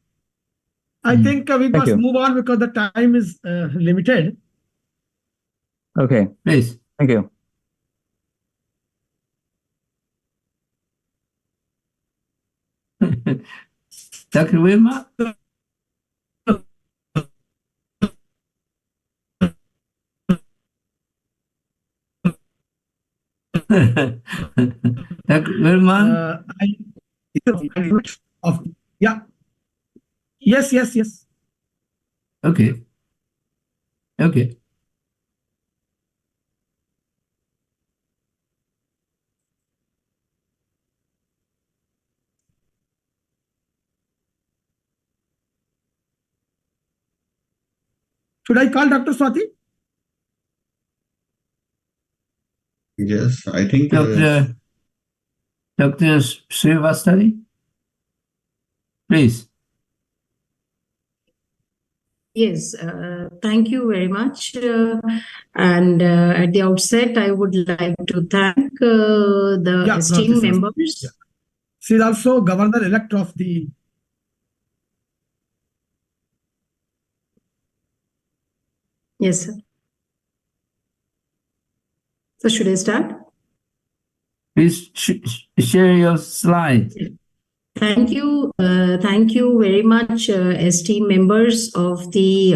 I think we must move on because the time is limited. Okay, please. Thank you. Dr. Wilma? Dr. Wilma? Yeah. Yes. Okay. Should I call Dr. Swati? Yes, I think Dr. Srivastava, please. Yes, thank you very much. And at the outset, I would like to thank the esteemed members. Yeah. She is also Governor-elect of the... Yes, sir. So should I start? Please share your slide. Thank you very much, esteemed members of the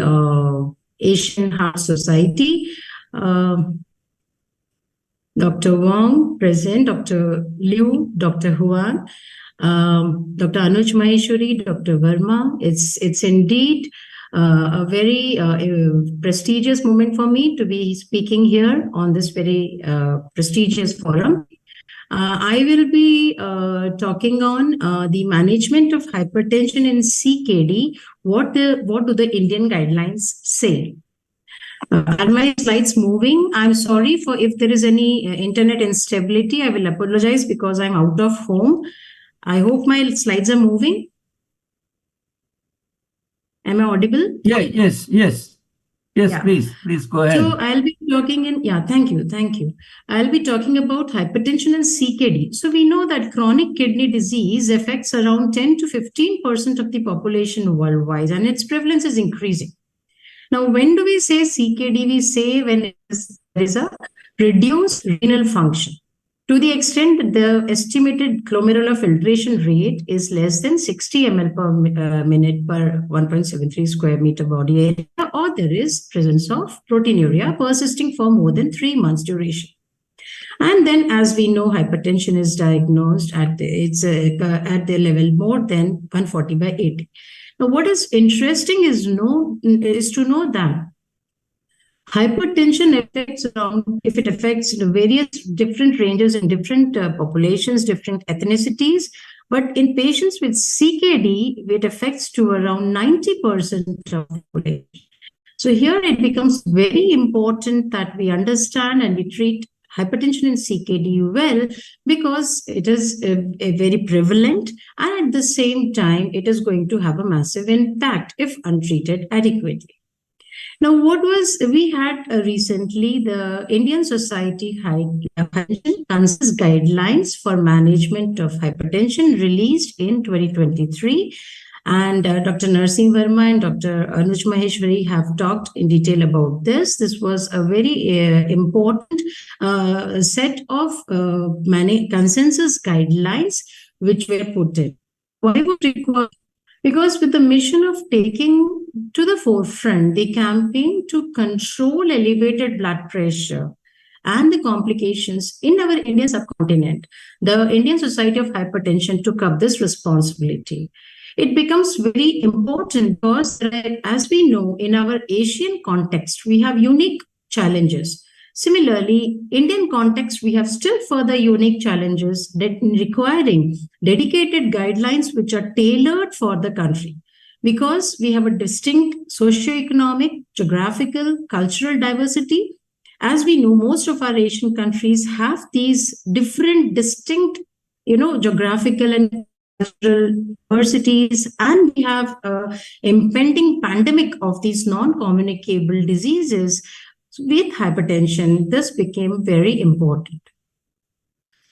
Asian Heart Society. Dr. Wong, present, Dr. Liu, Dr. Huang, Dr. Anuj Maheshwari, Dr. Verma. It's indeed a very prestigious moment for me to be speaking here on this very prestigious forum. I will be talking on the management of hypertension and CKD. What do the Indian guidelines say? Are my slides moving? I'm sorry for if there is any internet instability. I will apologize because I'm out of home. I hope my slides are moving. Am I audible? Yes, yeah. Please go ahead. So I'll be talking thank you. I'll be talking about hypertension and CKD. So we know that chronic kidney disease affects around 10 to 15% of the population worldwide, and its prevalence is increasing. Now, when do we say CKD? We say when there is a reduced renal function. To the extent that the estimated glomerular filtration rate is less than 60 ml per minute per 1.73 square meter body area, or there is presence of proteinuria persisting for more than 3 months duration. And then, as we know, hypertension is diagnosed at the level more than 140 by 80. Now, what is interesting is to know that hypertension affects various different ranges in different populations, different ethnicities. But in patients with CKD, it affects to around 90% of the population. So here it becomes very important that we understand and we treat hypertension and CKD well, because it is a very prevalent, and at the same time, it is going to have a massive impact if untreated adequately. Now, we had recently the Indian Society Hypertension Consensus Guidelines for Management of Hypertension released in 2023. And Dr. Narsingh Verma and Dr. Anuj Maheshwari have talked in detail about this. This was a very important set of consensus guidelines which were put in. Why would it work? Because with the mission of taking to the forefront the campaign to control elevated blood pressure and the complications in our Indian subcontinent, the Indian Society of Hypertension took up this responsibility. It becomes very important because, as we know, in our Asian context, we have unique challenges. Similarly, Indian context, we have still further unique challenges requiring dedicated guidelines which are tailored for the country, because we have a distinct socioeconomic, geographical, cultural diversity. As we know, most of our Asian countries have these different, distinct, geographical and cultural diversities, and we have impending pandemic of these non-communicable diseases with hypertension. This became very important.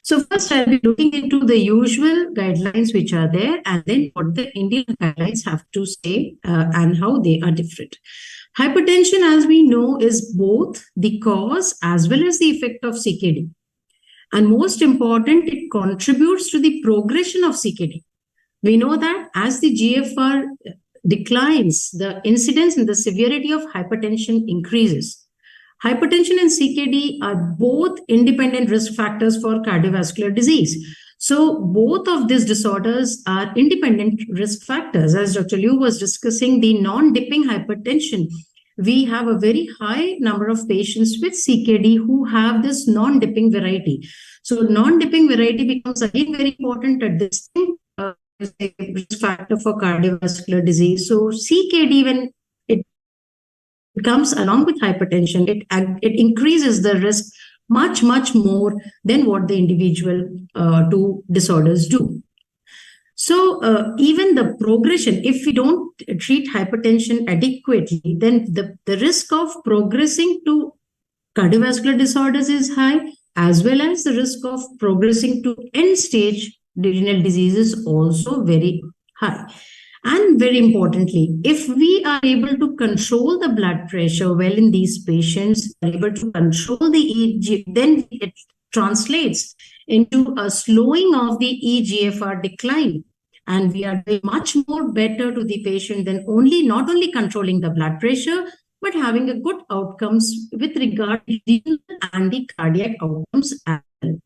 So first, I'll be looking into the usual guidelines which are there, and then what the Indian guidelines have to say and how they are different. Hypertension, as we know, is both the cause as well as the effect of CKD. And most important, it contributes to the progression of CKD. We know that as the GFR declines, the incidence and the severity of hypertension increases. Hypertension and CKD are both independent risk factors for cardiovascular disease. So both of these disorders are independent risk factors. As Dr. Liu was discussing, the non-dipping hypertension, we have a very high number of patients with CKD who have this non-dipping variety. So non-dipping variety becomes again very important at this risk factor for cardiovascular disease. So CKD, when it comes along with hypertension, it increases the risk much more than what the individual two disorders do. So even the progression, if we don't treat hypertension adequately, then the risk of progressing to cardiovascular disorders is high, as well as the risk of progressing to end-stage renal disease is also very high. And very importantly, if we are able to control the blood pressure well in these patients, are able to control the EG, then it translates into a slowing of the eGFR decline. And we are doing much more better to the patient than not only controlling the blood pressure, but having a good outcomes with regard to renal and the cardiac outcomes as well.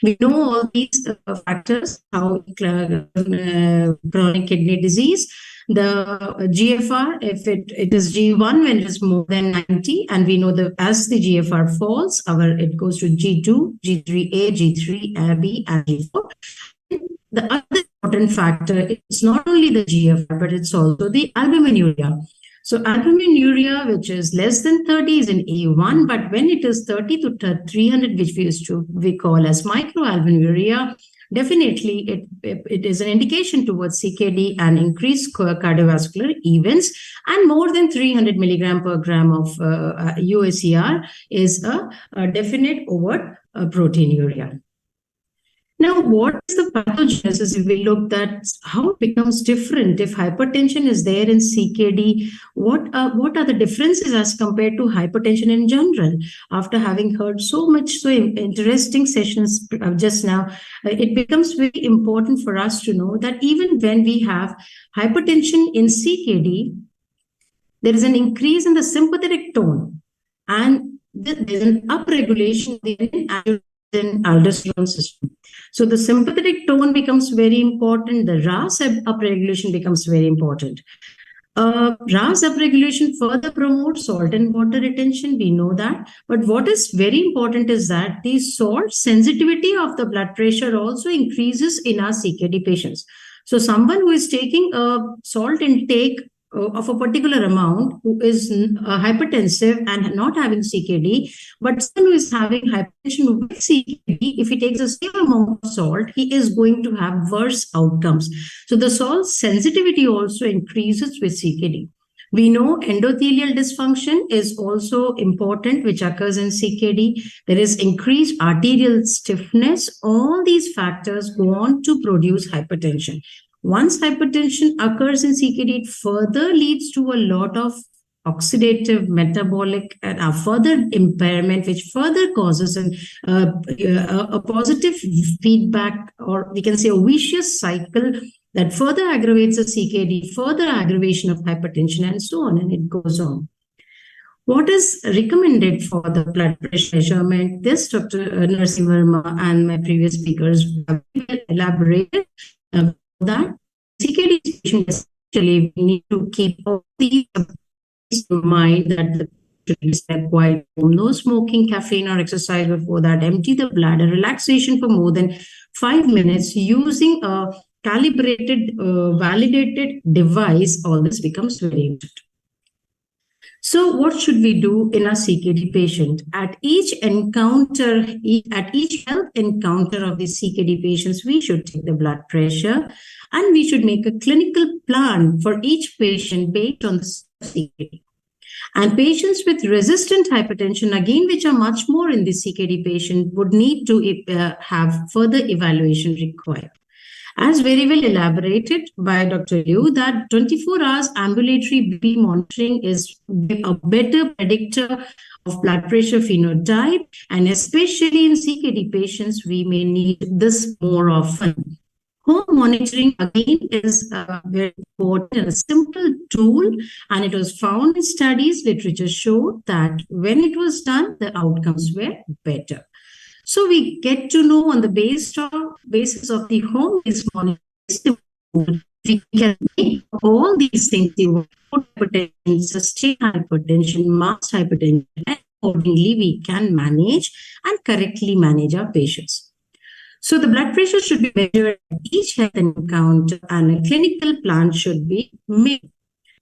We know all these factors, how chronic kidney disease, the GFR, if it is G1 when it is more than 90, and we know that as the GFR falls, it goes to G2, G3A, G3B, and G4. The other important factor is not only the GFR, but it's also the albuminuria. So albuminuria, which is less than 30, is in A1, but when it is 30 to 300, which we call as microalbuminuria, definitely it is an indication towards CKD and increased cardiovascular events, and more than 300 milligram per gram of UACR is a definite overt proteinuria. Now, what is the pathogenesis? If we look at how it becomes different, if hypertension is there in CKD, what are the differences as compared to hypertension in general? After having heard so interesting sessions just now, it becomes very important for us to know that even when we have hypertension in CKD, there is an increase in the sympathetic tone, and there is an upregulation in aldosterone system. So the sympathetic tone becomes very important. The RAS upregulation becomes very important. RAS upregulation further promotes salt and water retention. We know that. But what is very important is that the salt sensitivity of the blood pressure also increases in our CKD patients. So someone who is taking a salt intake of a particular amount, who is hypertensive and not having CKD, but someone who is having hypertension with CKD, if he takes the same amount of salt, he is going to have worse outcomes. So the salt sensitivity also increases with CKD. We know endothelial dysfunction is also important, which occurs in CKD. There is increased arterial stiffness. All these factors go on to produce hypertension. Once hypertension occurs in CKD, it further leads to a lot of oxidative, metabolic, and further impairment, which further causes a positive feedback, or we can say a vicious cycle that further aggravates the CKD, further aggravation of hypertension, and so on, and it goes on. What is recommended for the blood pressure measurement? This Dr. Narsim Verma and my previous speakers have elaborated that CKD patients, especially, we need to keep all these in mind, that the step quiet, no smoking, caffeine, or exercise before that, empty the bladder, relaxation for more than 5 minutes, using a calibrated, validated device. All this becomes very important. So what should we do in a CKD patient? At each encounter, at each health encounter of the CKD patients, we should take the blood pressure and we should make a clinical plan for each patient based on the CKD. And patients with resistant hypertension, again, which are much more in the CKD patient, would need to have further evaluation required. As very well elaborated by Dr. Liu, that 24 hours ambulatory BP monitoring is a better predictor of blood pressure phenotype, and especially in CKD patients, we may need this more often. Home monitoring, again, is very important and a simple tool, and it was found in studies, literature showed that when it was done, the outcomes were better. So we get to know on the basis of the home-based monitoring, we can make all these things, the hypertension, sustained hypertension, masked hypertension, and accordingly we can manage and correctly manage our patients. So the blood pressure should be measured at each health encounter and a clinical plan should be made.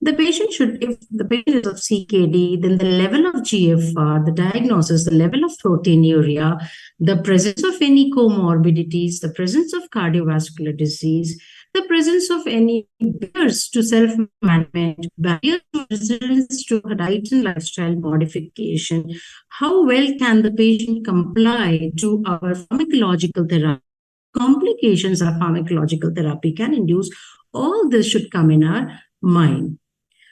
The patient should, if the patient is of CKD, then the level of GFR, the diagnosis, the level of proteinuria, the presence of any comorbidities, the presence of cardiovascular disease, the presence of any barriers to self-management, barriers to resilience to diet and lifestyle modification, how well can the patient comply to our pharmacological therapy, complications of pharmacological therapy can induce, all this should come in our mind.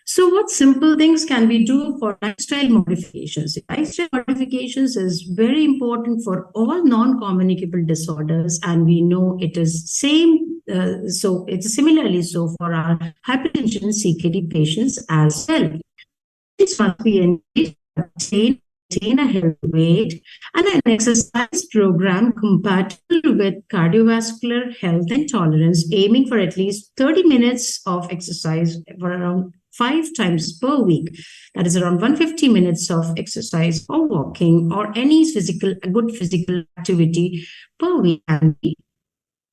So what simple things can we do for lifestyle modifications? Lifestyle modifications is very important for all non-communicable disorders, and we know it is same. So it's similarly so for our hypertension and CKD patients as well. This must be engaged, maintain a healthy weight, and an exercise program compatible with cardiovascular health and tolerance, aiming for at least 30 minutes of exercise for around 5 times per week. That is around 150 minutes of exercise or walking or any good physical activity per week can be.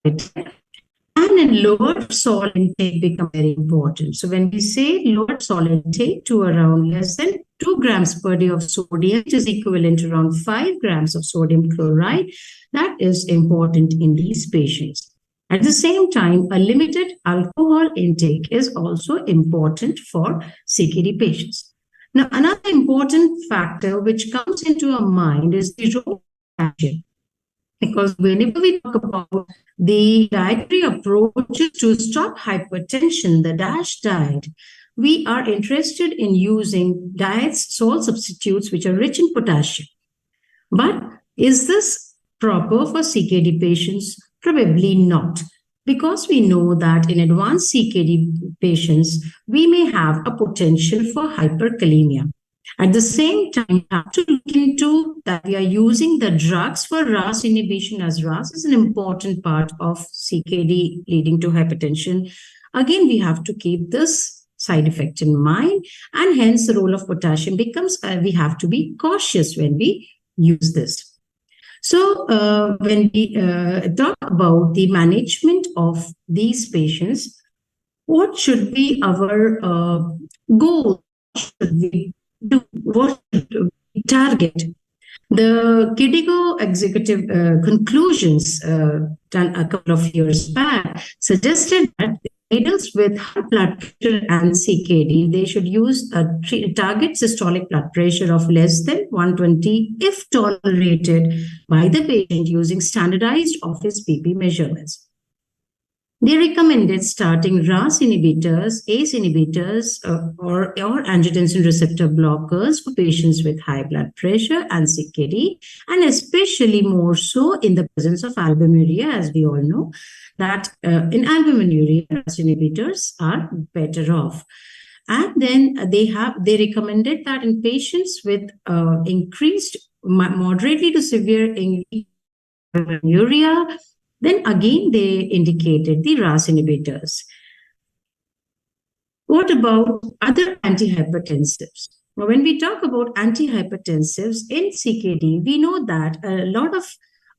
And then lower salt intake become very important. So when we say lower salt intake to around less than 2 grams per day of sodium, which is equivalent to around 5 grams of sodium chloride, that is important in these patients. At the same time, a limited alcohol intake is also important for CKD patients. Now, another important factor which comes into our mind is the role of potassium. Because whenever we talk about the dietary approaches to stop hypertension, the DASH diet, we are interested in using diets, salt substitutes, which are rich in potassium. But is this proper for CKD patients? Probably not, because we know that in advanced CKD patients, we may have a potential for hyperkalemia. At the same time, we have to look into that we are using the drugs for RAS inhibition, as RAS is an important part of CKD leading to hypertension. Again, we have to keep this side effect in mind, and hence the role of potassium becomes, we have to be cautious when we use this. So when we talk about the management of these patients, what should be our goal? Should we do? What should we target? The KDIGO executive conclusions done a couple of years back suggested that adults with high blood pressure and CKD, they should use a target systolic blood pressure of less than 120 if tolerated by the patient using standardized office BP measurements. They recommended starting RAS inhibitors, ACE inhibitors, or angiotensin receptor blockers for patients with high blood pressure and CKD, and especially more so in the presence of albuminuria, as we all know, that in albuminuria, RAS inhibitors are better off. And then they recommended that in patients with increased, moderately to severe albuminuria, then again, they indicated the RAS inhibitors. What about other antihypertensives? Now, when we talk about antihypertensives in CKD, we know that a lot of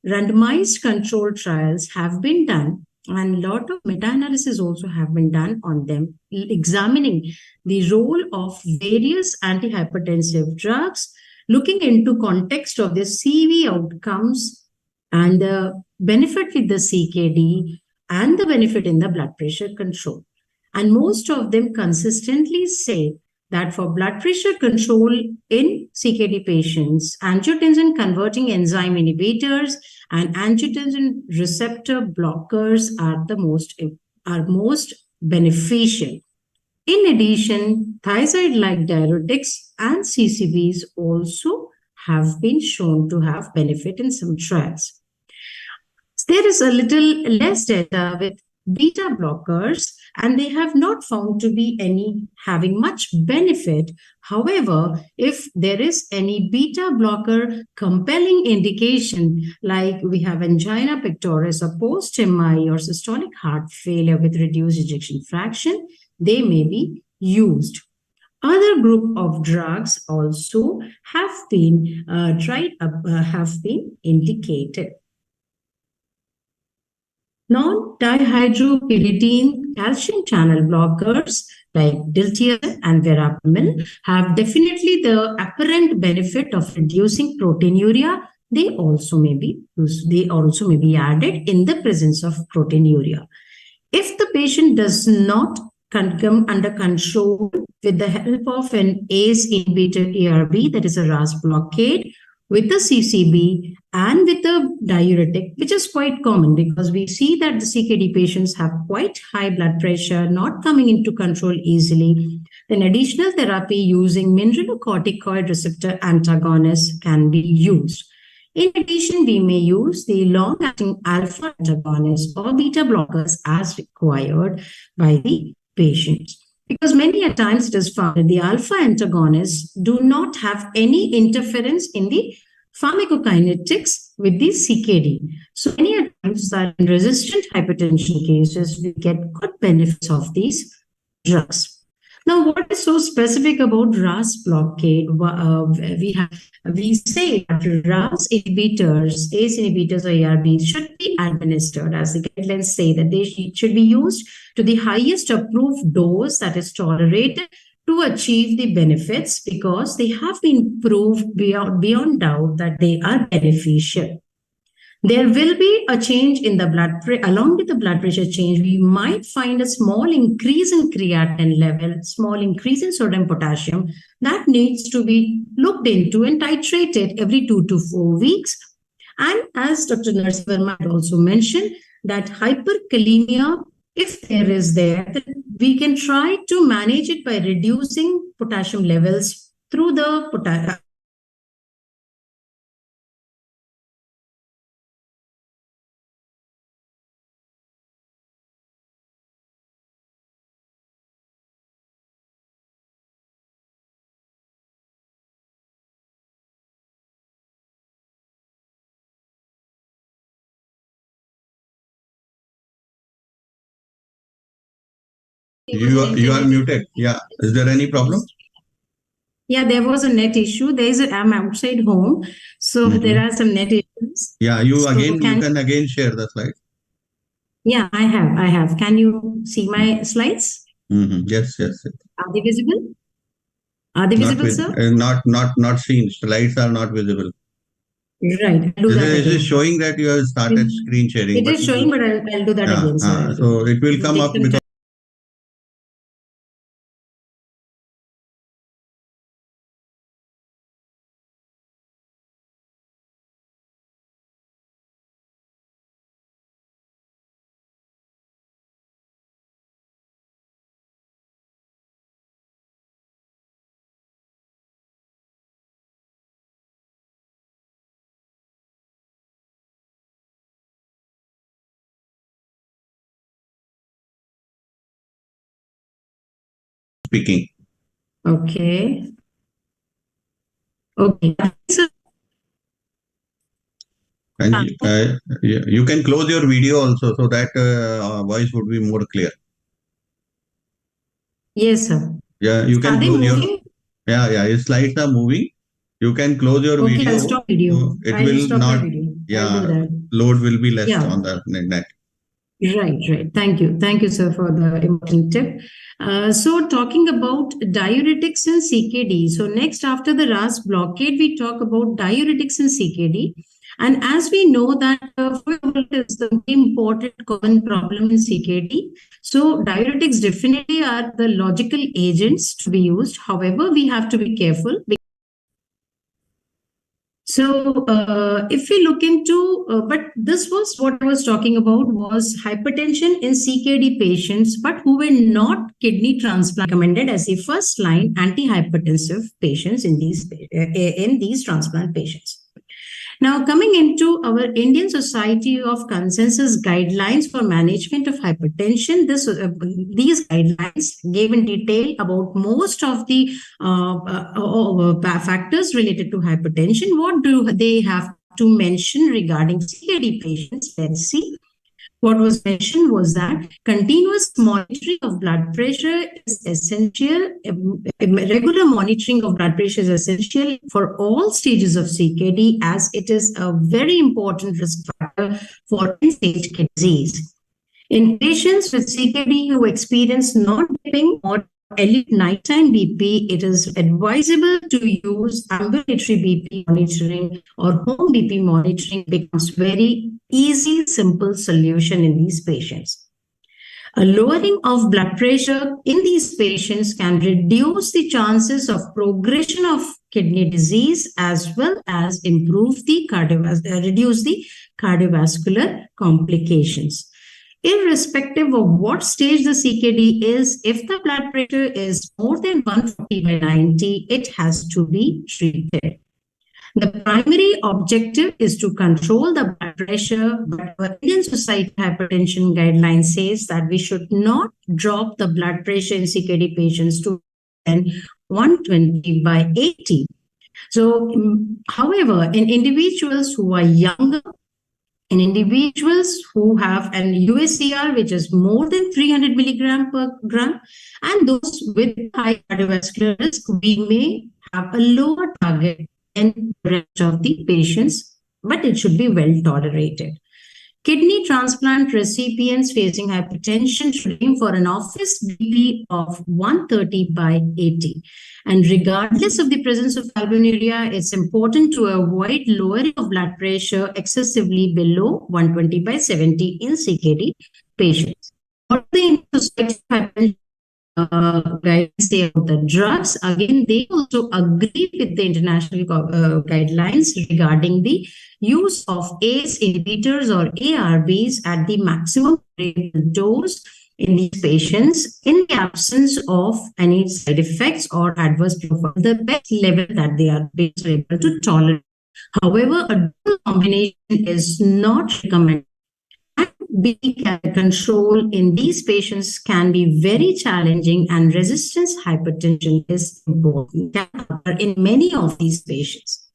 randomized controlled trials have been done and a lot of meta-analysis also have been done on them, examining the role of various antihypertensive drugs, looking into context of the CV outcomes and the benefit with the CKD and the benefit in the blood pressure control. And most of them consistently say that for blood pressure control in CKD patients, angiotensin converting enzyme inhibitors and angiotensin receptor blockers are most beneficial. In addition, thiazide-like diuretics and CCBs also have been shown to have benefit in some trials. There is a little less data with beta blockers, and they have not found to be any having much benefit. However, if there is any beta blocker compelling indication, like we have angina pectoris or post-MI or systolic heart failure with reduced ejection fraction, they may be used. Other group of drugs also have been have been indicated. Non-dihydropyridine calcium channel blockers like diltiazem and verapamil have definitely the apparent benefit of reducing proteinuria. They also may be added in the presence of proteinuria. If the patient does not come under control with the help of an ACE inhibitor ARB, that is a RAS blockade, with the CCB and with the diuretic, which is quite common because we see that the CKD patients have quite high blood pressure, not coming into control easily. Then additional therapy using mineralocorticoid receptor antagonists can be used. In addition, we may use the long-acting alpha antagonists or beta blockers as required by the patients. Because many a times it is found that the alpha antagonists do not have any interference in the pharmacokinetics with the CKD. So many a times that in resistant hypertension cases, we get good benefits of these drugs. Now, what is so specific about RAS blockade? We say that RAS inhibitors, ACE inhibitors or ARBs should be administered, as the guidelines say, that they should be used to the highest approved dose that is tolerated to achieve the benefits, because they have been proved beyond doubt that they are beneficial. There will be a change in the blood pressure. Along with the blood pressure change, we might find a small increase in creatinine level, small increase in sodium potassium that needs to be looked into and titrated every 2 to 4 weeks. And as Dr. Narasimhan also mentioned, that hyperkalemia, if there is there, then we can try to manage it by reducing potassium levels through the potassium. You are muted. Yeah. Is there any problem? Yeah, there was a net issue. I'm outside home, so there are some net issues. Yeah, you can again share the slide. Yeah, I have. Can you see my slides? Yes. Are they visible? Are they visible, sir? Not seen. Slides are not visible. Right. I'll do that Is again. it showing that you have started screen sharing? It is showing, but I'll do that again, sir. So it will come up because speaking. Okay. Okay. And you can close your video also, so that voice would be more clear. Yes, sir. Yeah, you can close your. Yeah. Your slides are moving. You can close your video. I'll stop video. So it will not. Video. Yeah, load will be less on the net. Right. Thank you, sir, for the important tip. So, talking about diuretics and CKD. So, next, after the RAS blockade, we talk about diuretics and CKD. And as we know that fluid is the important common problem in CKD. So, diuretics definitely are the logical agents to be used. However, we have to be careful. So, if we look into, but this was what I was talking about was hypertension in CKD patients, but who were not kidney transplant recommended as a first line antihypertensive patients in these transplant patients. Now, coming into our Indian Society of Consensus Guidelines for Management of Hypertension, these guidelines gave in detail about most of the factors related to hypertension. What do they have to mention regarding CKD patients? Let's see. What was mentioned was that continuous monitoring of blood pressure is essential. Regular monitoring of blood pressure is essential for all stages of CKD, as it is a very important risk factor for end-stage kidney disease. In patients with CKD who experience non-dipping or elite nighttime BP, it is advisable to use ambulatory BP monitoring or home BP monitoring becomes very easy, simple solution in these patients. A lowering of blood pressure in these patients can reduce the chances of progression of kidney disease as well as reduce the cardiovascular complications. Irrespective of what stage the CKD is, if the blood pressure is more than 140/90, it has to be treated. The primary objective is to control the blood pressure, but our Indian Society Hypertension Guideline says that we should not drop the blood pressure in CKD patients to 120/80. So, however, in individuals who are younger, in individuals who have an USCR which is more than 300 milligram per gram, and those with high cardiovascular risk, we may have a lower target than the rest of the patients, but it should be well tolerated. Kidney transplant recipients facing hypertension should aim for an office BP of 130/80. And regardless of the presence of albuminuria, it's important to avoid lowering of blood pressure excessively below 120/70 in CKD patients. What the hypertension guidelines say about the drugs, again, they also agree with the international guidelines regarding the use of ACE inhibitors or ARBs at the maximum dose in these patients in the absence of any side effects or adverse profile, the best level that they are able to tolerate. However, a dual combination is not recommended. BP control in these patients can be very challenging, and resistance hypertension is important can occur in many of these patients.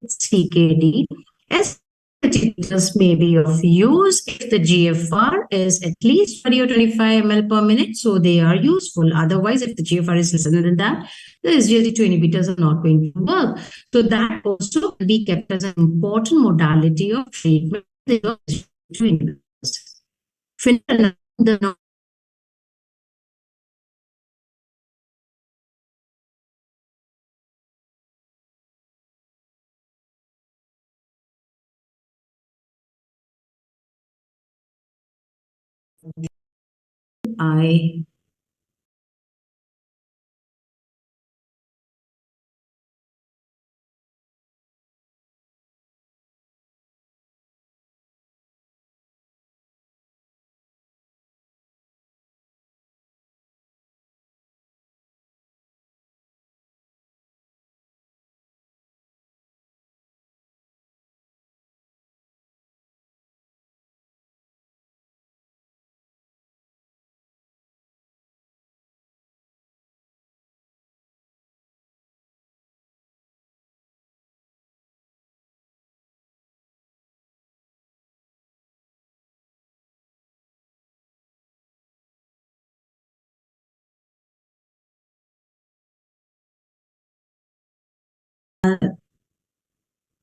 CKD, SGLT may be of use if the GFR is at least 20 or 25 ml per minute, so they are useful. Otherwise, if the GFR is less than that, the SGLT2 inhibitors are not going to work. So that also will be kept as an important modality of treatment. The I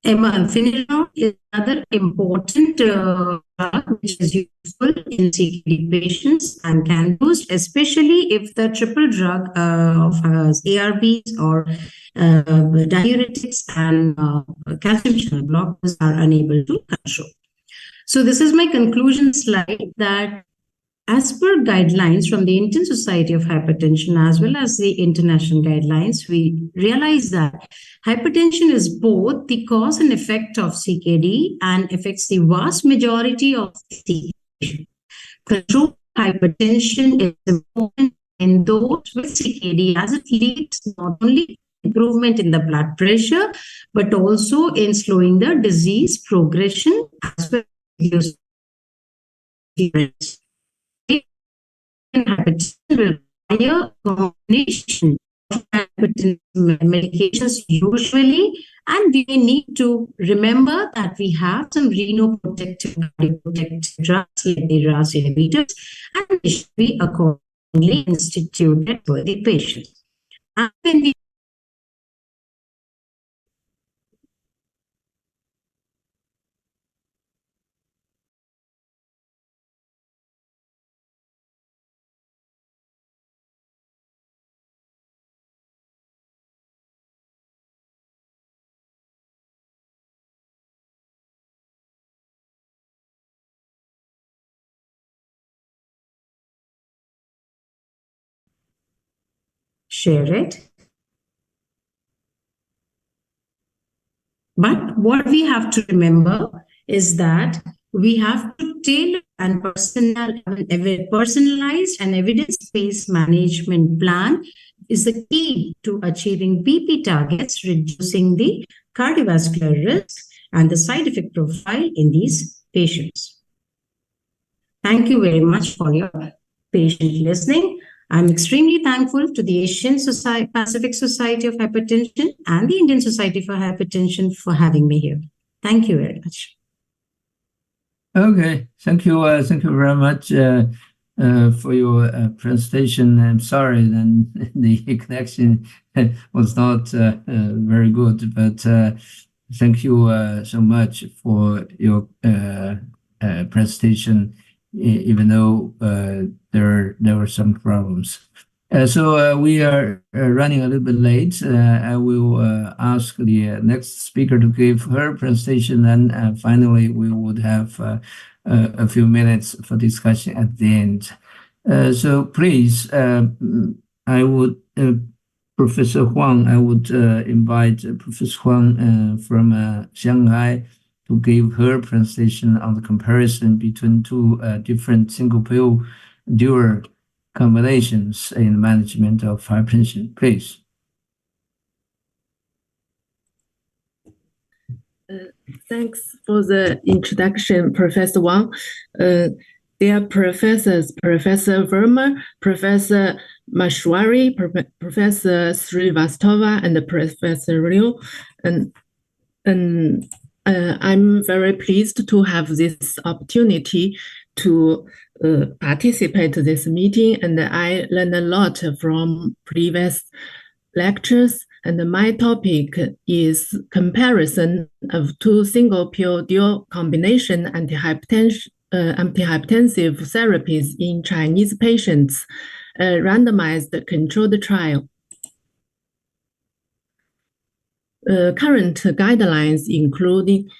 Emancinolone is another important drug which is useful in CKD patients and can be used, especially if the triple drug of ARBs or diuretics and calcium channel blockers are unable to control. So this is my conclusion slide, that as per guidelines from the Indian Society of Hypertension as well as the international guidelines, we realize that hypertension is both the cause and effect of CKD and affects the vast majority of CKD. Control hypertension is important in those with CKD, as it leads not only improvement in the blood pressure but also in slowing the disease progression as well as hypertension will require combination of medications usually, and we need to remember that we have some renoprotective drugs like the RAS inhibitors, and they should be accordingly instituted for the patient. And when we share it. But what we have to remember is that we have to tailor and personalized and evidence-based management plan is the key to achieving BP targets, reducing the cardiovascular risk and the side effect profile in these patients. Thank you very much for your patient listening. I'm extremely thankful to the Asian Pacific Society of Hypertension and the Indian Society for Hypertension for having me here. Thank you very much. Okay, thank you very much for your presentation. I'm sorry that the connection was not very good, but thank you so much for your presentation, even though there were some problems. So we are running a little bit late. I will ask the next speaker to give her presentation, and finally we would have a few minutes for discussion at the end. So please, I would, Professor Huang, I would invite Professor Huang from Shanghai to give her presentation on the comparison between two different single pill dual combinations in management of hypertension. Please. Thanks for the introduction, Professor Wang. Dear professors, Professor Verma, Professor Mashwari, Professor Srivastava, and Professor Liu, and I'm very pleased to have this opportunity to participate in this meeting, and I learned a lot from previous lectures. And my topic is comparison of two single pill dual combination antihypertensive therapies in Chinese patients, randomized controlled trial. Current guidelines including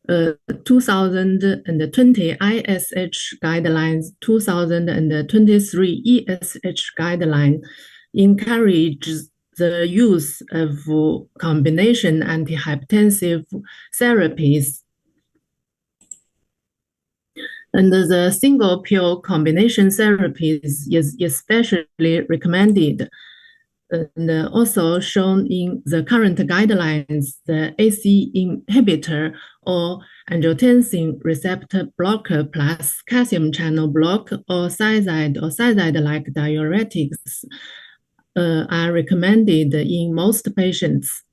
2020 ISH guidelines, 2023 ESH guideline encourages the use of combination antihypertensive therapies. And the single pill combination therapies is especially recommended. And also shown in the current guidelines, the AC inhibitor or angiotensin receptor blocker plus calcium channel block or thiazide-like diuretics are recommended in most patients.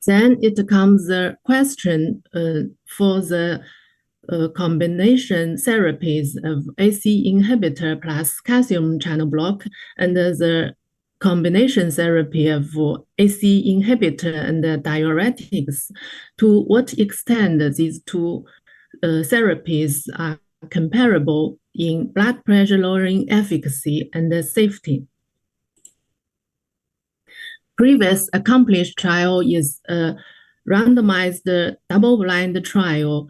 Then it comes the question for the combination therapies of AC inhibitor plus calcium channel block, and the combination therapy of AC inhibitor and diuretics. To what extent these two therapies are comparable in blood pressure lowering efficacy and safety. Previous accomplished trial is a randomized double-blind trial.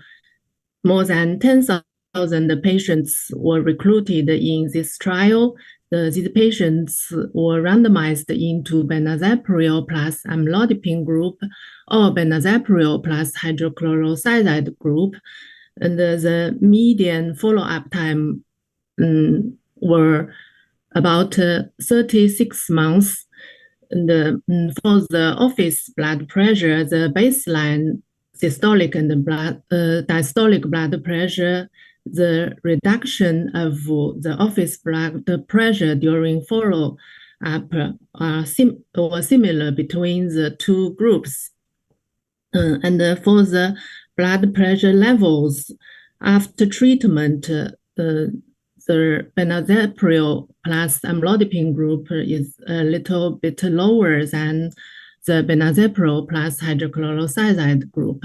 More than 10,000 patients were recruited in this trial. These patients were randomized into benazepril plus amlodipine group or benazepril plus hydrochlorothiazide group. And the median follow-up time were about 36 months. And for the office blood pressure, the baseline systolic and diastolic blood pressure, the reduction of the office blood pressure during follow-up were similar between the two groups. And for the blood pressure levels after treatment, the benazepril plus amlodipine group is a little bit lower than the benazepril plus hydrochlorothiazide group.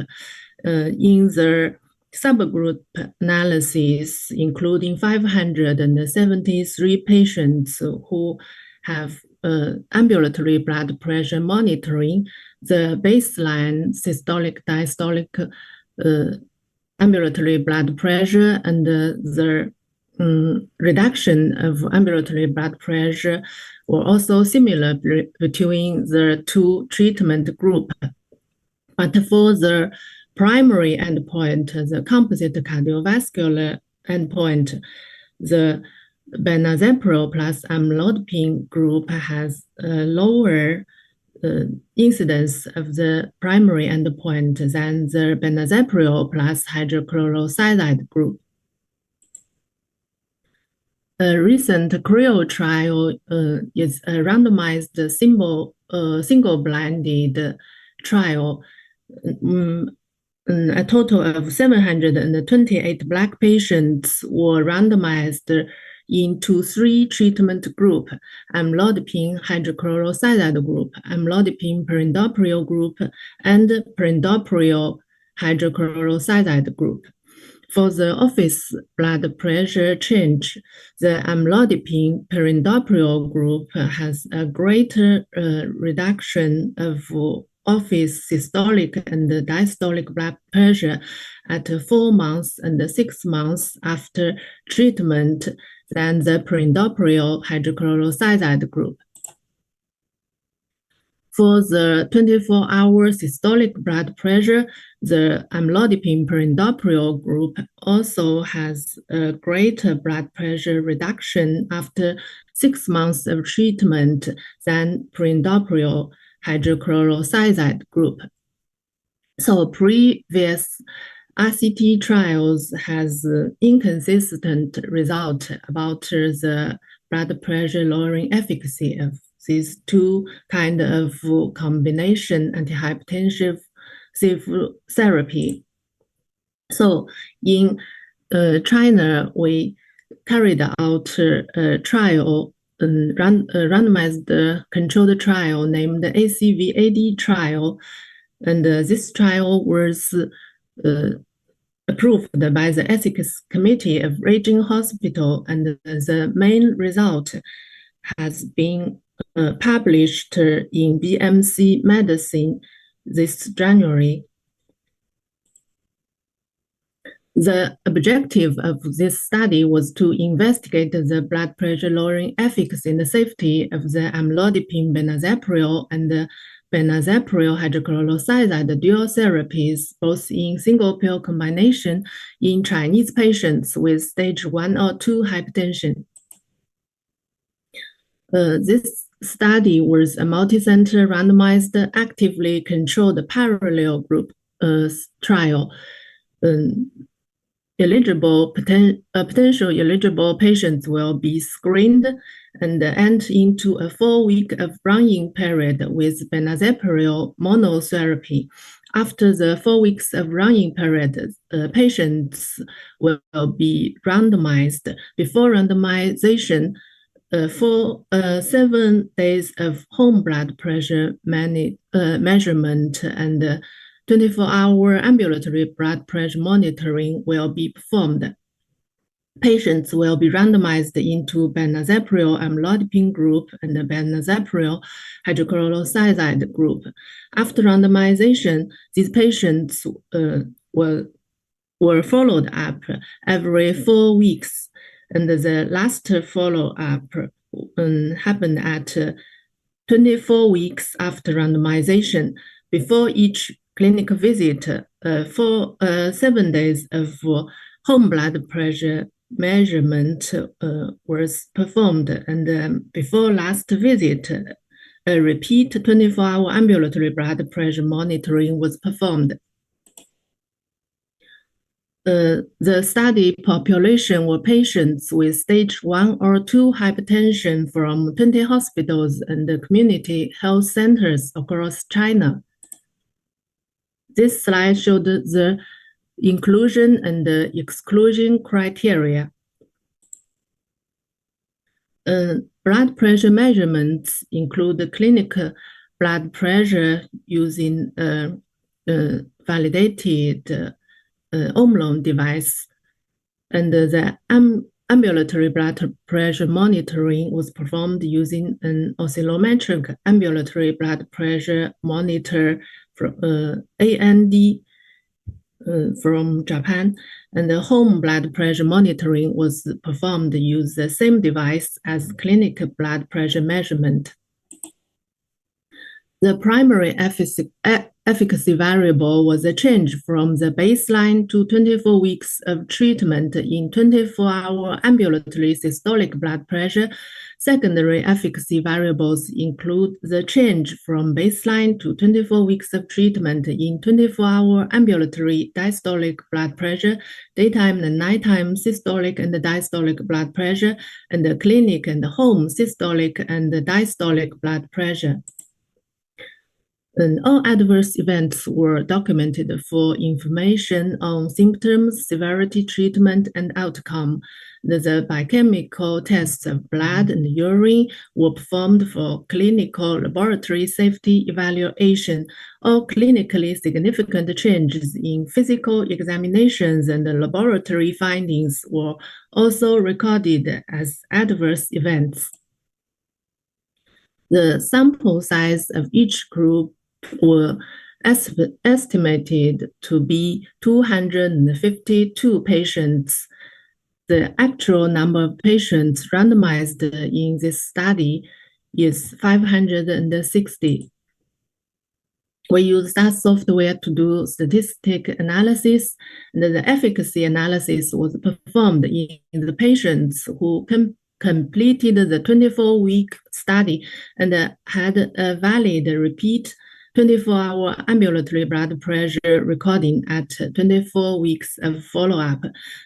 In the subgroup analysis, including 573 patients who have ambulatory blood pressure monitoring, the baseline systolic diastolic ambulatory blood pressure and the reduction of ambulatory blood pressure were also similar between the two treatment groups. But for the primary endpoint, the composite cardiovascular endpoint, the benazepril plus amlodipine group has a lower incidence of the primary endpoint than the benazepril plus hydrochlorothiazide group. A recent CREO trial is a randomized single-blinded trial. A total of 728 Black patients were randomized into 3 treatment groups: amlodipine hydrochlorothiazide group, amlodipine perindopril group, and perindopril hydrochlorothiazide group. For the office blood pressure change, the amlodipine perindopril group has a greater reduction of office systolic and diastolic blood pressure at 4 months and 6 months after treatment than the perindopril hydrochlorothiazide group. For the 24-hour systolic blood pressure, the amlodipine perindopril group also has a greater blood pressure reduction after 6 months of treatment than perindopril hydrochlorothiazide group. So previous RCT trials has inconsistent result about the blood pressure lowering efficacy of these two kind of combination antihypertensive therapy. So in China, we carried out a trial, randomized controlled trial named the ACVAD trial. And this trial was approved by the Ethics Committee of Beijing Hospital, and the main result has been published in BMC Medicine this January. The objective of this study was to investigate the blood pressure lowering efficacy and the safety of the amlodipine benazepril and the benazepril hydrochlorothiazide dual therapies, both in single pill combination in Chinese patients with stage 1 or 2 hypertension. This study was a multicenter randomized actively controlled parallel group trial. Potential eligible patients will be screened and enter into a 4-week of run-in period with benazepril monotherapy. After the 4 weeks of run-in period, patients will be randomized. Before randomization, for 7 days of home blood pressure measurement and 24-hour ambulatory blood pressure monitoring will be performed. Patients will be randomized into benazepril amlodipine group and the benazepril hydrochlorothiazide group. After randomization, these patients were followed up every 4 weeks, and the last follow-up happened at 24 weeks after randomization. Before each clinic visit, for 7 days of home blood pressure measurement was performed, and before last visit, a repeat 24-hour ambulatory blood pressure monitoring was performed. The study population were patients with stage 1 or 2 hypertension from 20 hospitals and community health centers across China. This slide showed the inclusion and the exclusion criteria. Blood pressure measurements include the clinical blood pressure using validated Omlon device, and the ambulatory blood pressure monitoring was performed using an oscillometric ambulatory blood pressure monitor from AND from Japan, and the home blood pressure monitoring was performed using the same device as clinical blood pressure measurement. The primary efficacy variable was a change from the baseline to 24 weeks of treatment in 24-hour ambulatory systolic blood pressure. Secondary efficacy variables include the change from baseline to 24 weeks of treatment in 24-hour ambulatory diastolic blood pressure, daytime and nighttime systolic and diastolic blood pressure, and the clinic and home systolic and diastolic blood pressure. And all adverse events were documented for information on symptoms, severity, treatment, and outcome. The biochemical tests of blood and urine were performed for clinical laboratory safety evaluation. All clinically significant changes in physical examinations and laboratory findings were also recorded as adverse events. The sample size of each group were estimated to be 252 patients. The actual number of patients randomized in this study is 560. We use that software to do statistic analysis, and the efficacy analysis was performed in the patients who completed the 24-week study and had a valid repeat 24-hour ambulatory blood pressure recording at 24 weeks of follow-up.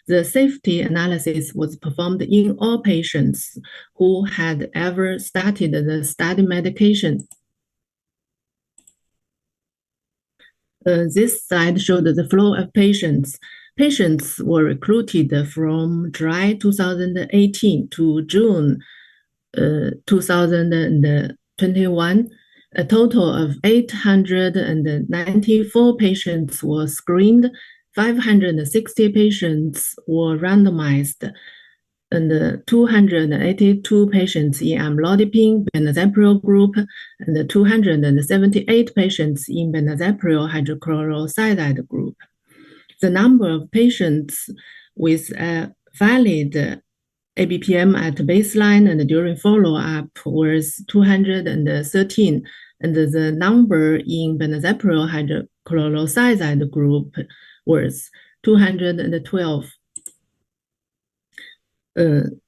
The safety analysis was performed in all patients who had ever started the study medication. This slide showed the flow of patients. Patients were recruited from July 2018 to June 2021. A total of 894 patients were screened, 560 patients were randomized, and 282 patients in amlodipine benazepril group, and 278 patients in benazepril hydrochlorothiazide group. The number of patients with a valid ABPM at baseline and during follow-up was 213, and the number in benazepril hydrochlorothiazide group was 212.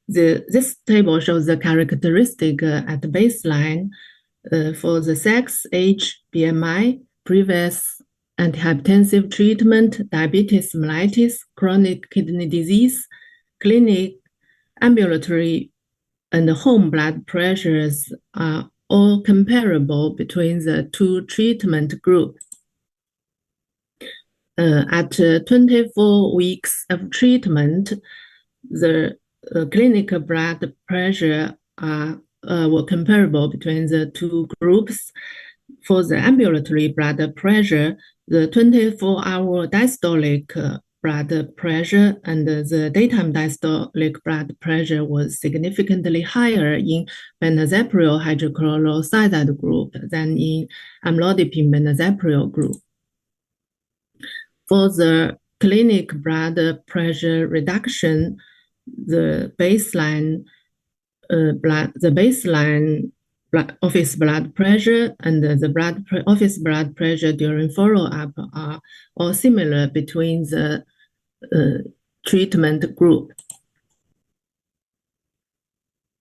This table shows the characteristic at baseline for the sex, age, BMI, previous antihypertensive treatment, diabetes mellitus, chronic kidney disease, clinic, ambulatory, and home blood pressures are all comparable between the two treatment groups. At 24 weeks of treatment, the clinical blood pressure were comparable between the two groups. For the ambulatory blood pressure, the 24-hour diastolic blood pressure and the daytime diastolic blood pressure was significantly higher in benazepril hydrochlorothiazide group than in amlodipine benazepril group. For the clinic blood pressure reduction, the baseline office blood pressure and the office blood pressure during follow-up are all similar between the treatment group.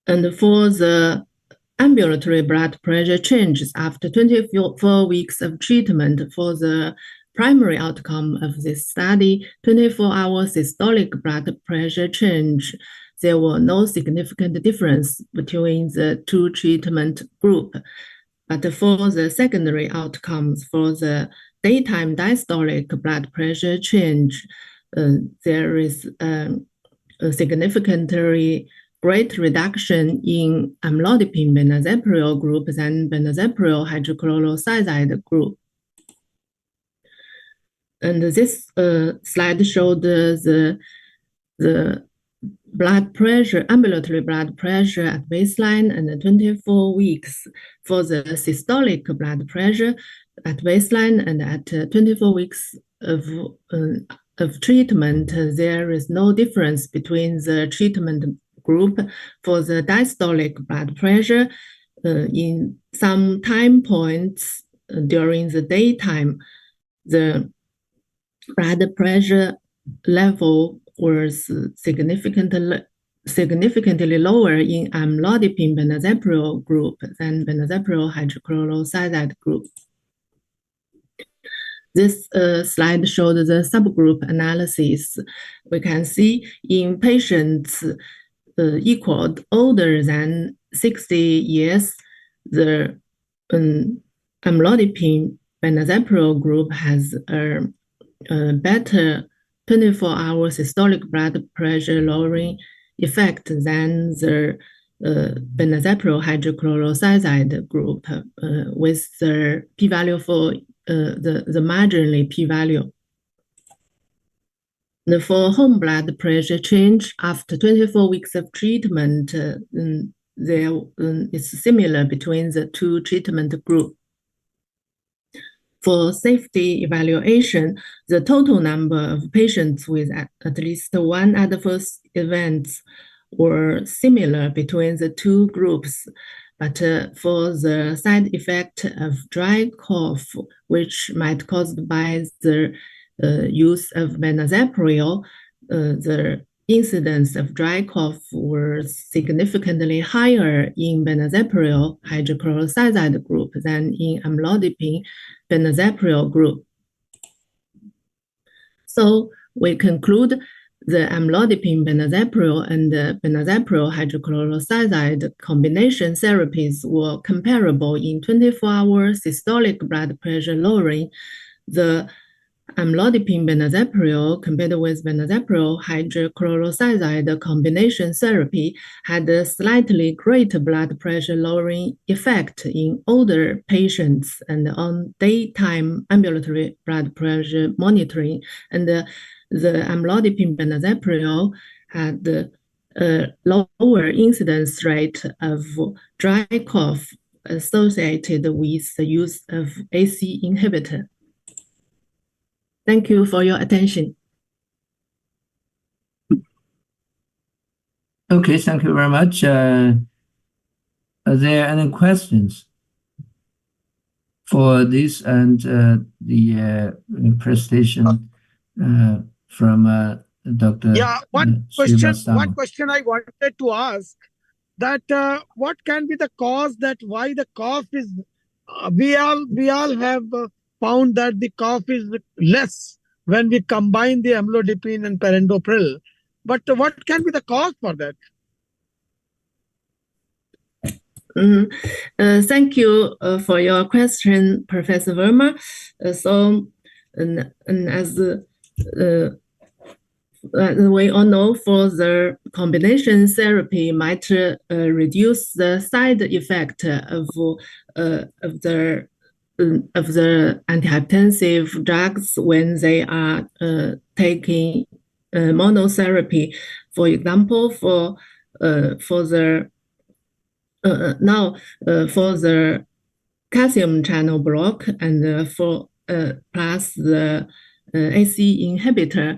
And for the ambulatory blood pressure changes after 24 weeks of treatment, for the primary outcome of this study, 24-hour systolic blood pressure change, there were no significant difference between the two treatment groups. But for the secondary outcomes, for the daytime diastolic blood pressure change, there is a significantly great reduction in amlodipine benazepril group than benazepril hydrochlorothiazide group. And this slide showed the blood pressure, ambulatory blood pressure at baseline and 24 weeks. For the systolic blood pressure at baseline and at 24 weeks of treatment, there is no difference between the treatment group. For the diastolic blood pressure, in some time points during the daytime, the blood pressure level was significantly lower in amlodipine benazepril group than benazepril hydrochlorothiazide group. This slide showed the subgroup analysis. We can see in patients equal older than 60 years, the amlodipine benazepril group has a better 24-hour systolic blood pressure lowering effect than the benazepril hydrochlorothiazide group with the p-value for the marginally p-value. For home blood pressure change after 24 weeks of treatment, there is similar between the two treatment groups. For safety evaluation, the total number of patients with at least one adverse event were similar between the two groups. But for the side effect of dry cough, which might caused by the use of benazepril, the incidence of dry cough was significantly higher in benazepril hydrochlorothiazide group than in amlodipine benazepril group. So we conclude the amlodipine benazepril and the benazepril hydrochlorothiazide combination therapies were comparable in 24-hour systolic blood pressure lowering. The amlodipine benazepril compared with benazepril hydrochlorothiazide combination therapy had a slightly greater blood pressure lowering effect in older patients and on daytime ambulatory blood pressure monitoring. And the amlodipine benazepril had a lower incidence rate of dry cough associated with the use of AC inhibitor. Thank you for your attention. Okay, thank you very much. Are there any questions for this and the presentation from Dr. Yeah, one question I wanted to ask, that what can be the cause that why the cough is, we all have found that the cough is less when we combine the amlodipine and perindopril. But what can be the cause for that? Thank you for your question, Professor Verma. we all know for the combination therapy might reduce the side effect of the antihypertensive drugs when they are taking monotherapy. For example, for the calcium channel block and for plus the AC inhibitor.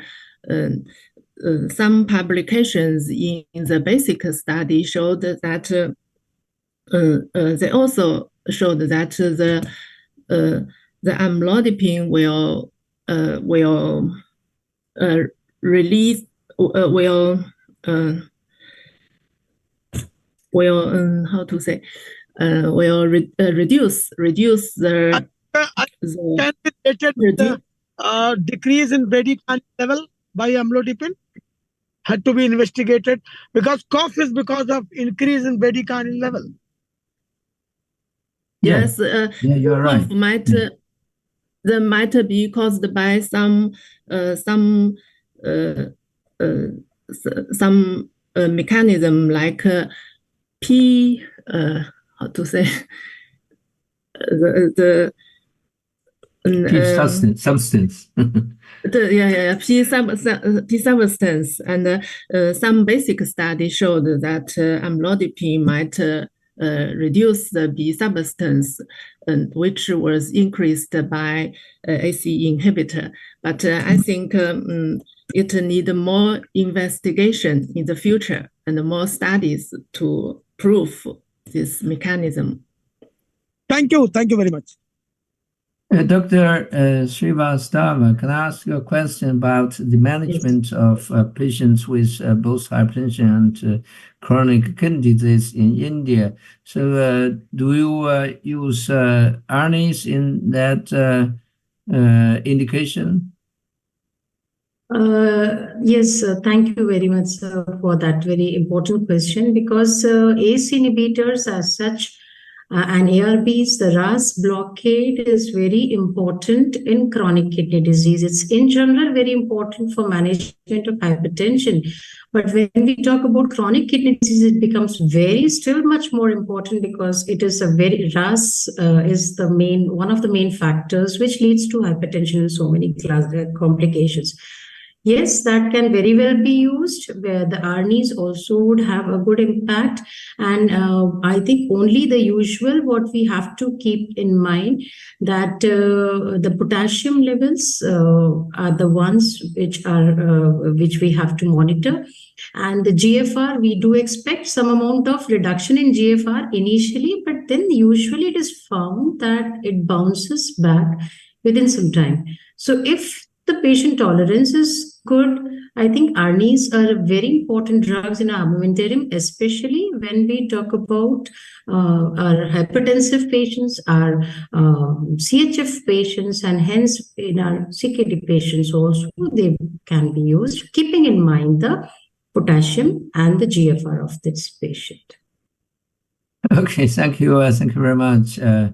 Some publications in the basic study showed that they also showed that the amlodipine will release how to say will reduce the can be related with the decrease in bradykinin level by amlodipine? Had to be investigated because cough is because of increase in bradykinin level. Yes, you are right. Might be caused by some mechanism like how to say the substance. P substance, and some basic study showed that amlodipine might reduce the B substance, which was increased by AC inhibitor. But I think it needs more investigation in the future and more studies to prove this mechanism. Thank you very much. Dr. Srivastava, can I ask you a question about the management of patients with both hypertension and chronic kidney disease in India? So do you use ARNIs in that indication? Yes, thank you very much for that very important question, because ACE inhibitors as such and ARBs, the RAS blockade is very important in chronic kidney disease. It's in general very important for management of hypertension. But when we talk about chronic kidney disease, it becomes still much more important, because it is RAS is one of the main factors which leads to hypertension and so many complications. Yes, that can very well be used, where the ARNIs also would have a good impact. And I think only the usual, what we have to keep in mind, that the potassium levels are the ones which we have to monitor. And the GFR, we do expect some amount of reduction in GFR initially, but then usually it is found that it bounces back within some time. So if the patient tolerance is good, I think ARNIs are very important drugs in our armamentarium, especially when we talk about our hypertensive patients, our CHF patients, and hence in our CKD patients also, they can be used, keeping in mind the potassium and the GFR of this patient. Okay, thank you very much. So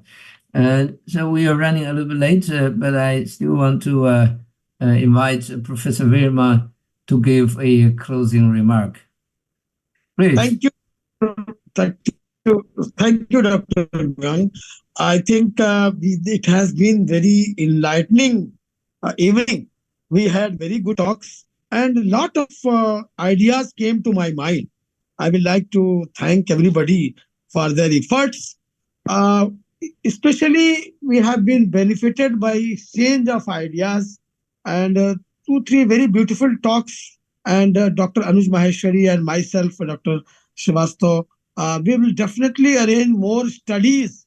we are running a little bit late, but I still want to invite Professor Verma to give a closing remark. Please. Thank you, Dr. Yang. I think it has been very enlightening evening. We had very good talks, and a lot of ideas came to my mind. I would like to thank everybody for their efforts. Especially, we have been benefited by exchange of ideas, and 2-3 very beautiful talks, and Dr. Anuj Maheshwari and myself, Dr. Srivastava, we will definitely arrange more studies.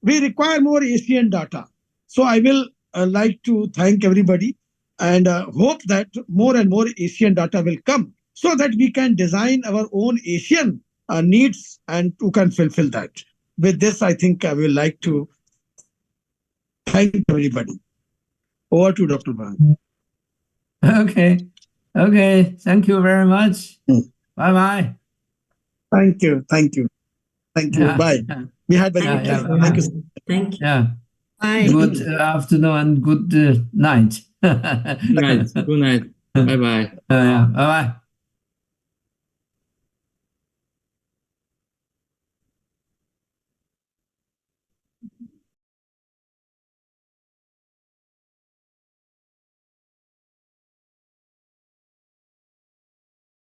We require more Asian data. So I will like to thank everybody, and hope that more and more Asian data will come, so that we can design our own Asian needs and who can fulfill that. With this, I think I will like to thank everybody. Over to Dr. Bhan. Okay. Thank you very much. Bye-bye. Thank you. Yeah. Bye. We had very Thank good you. Thank you. Thank you. Yeah. Bye. Good afternoon and good night. Good night. Bye bye. Yeah. Bye bye.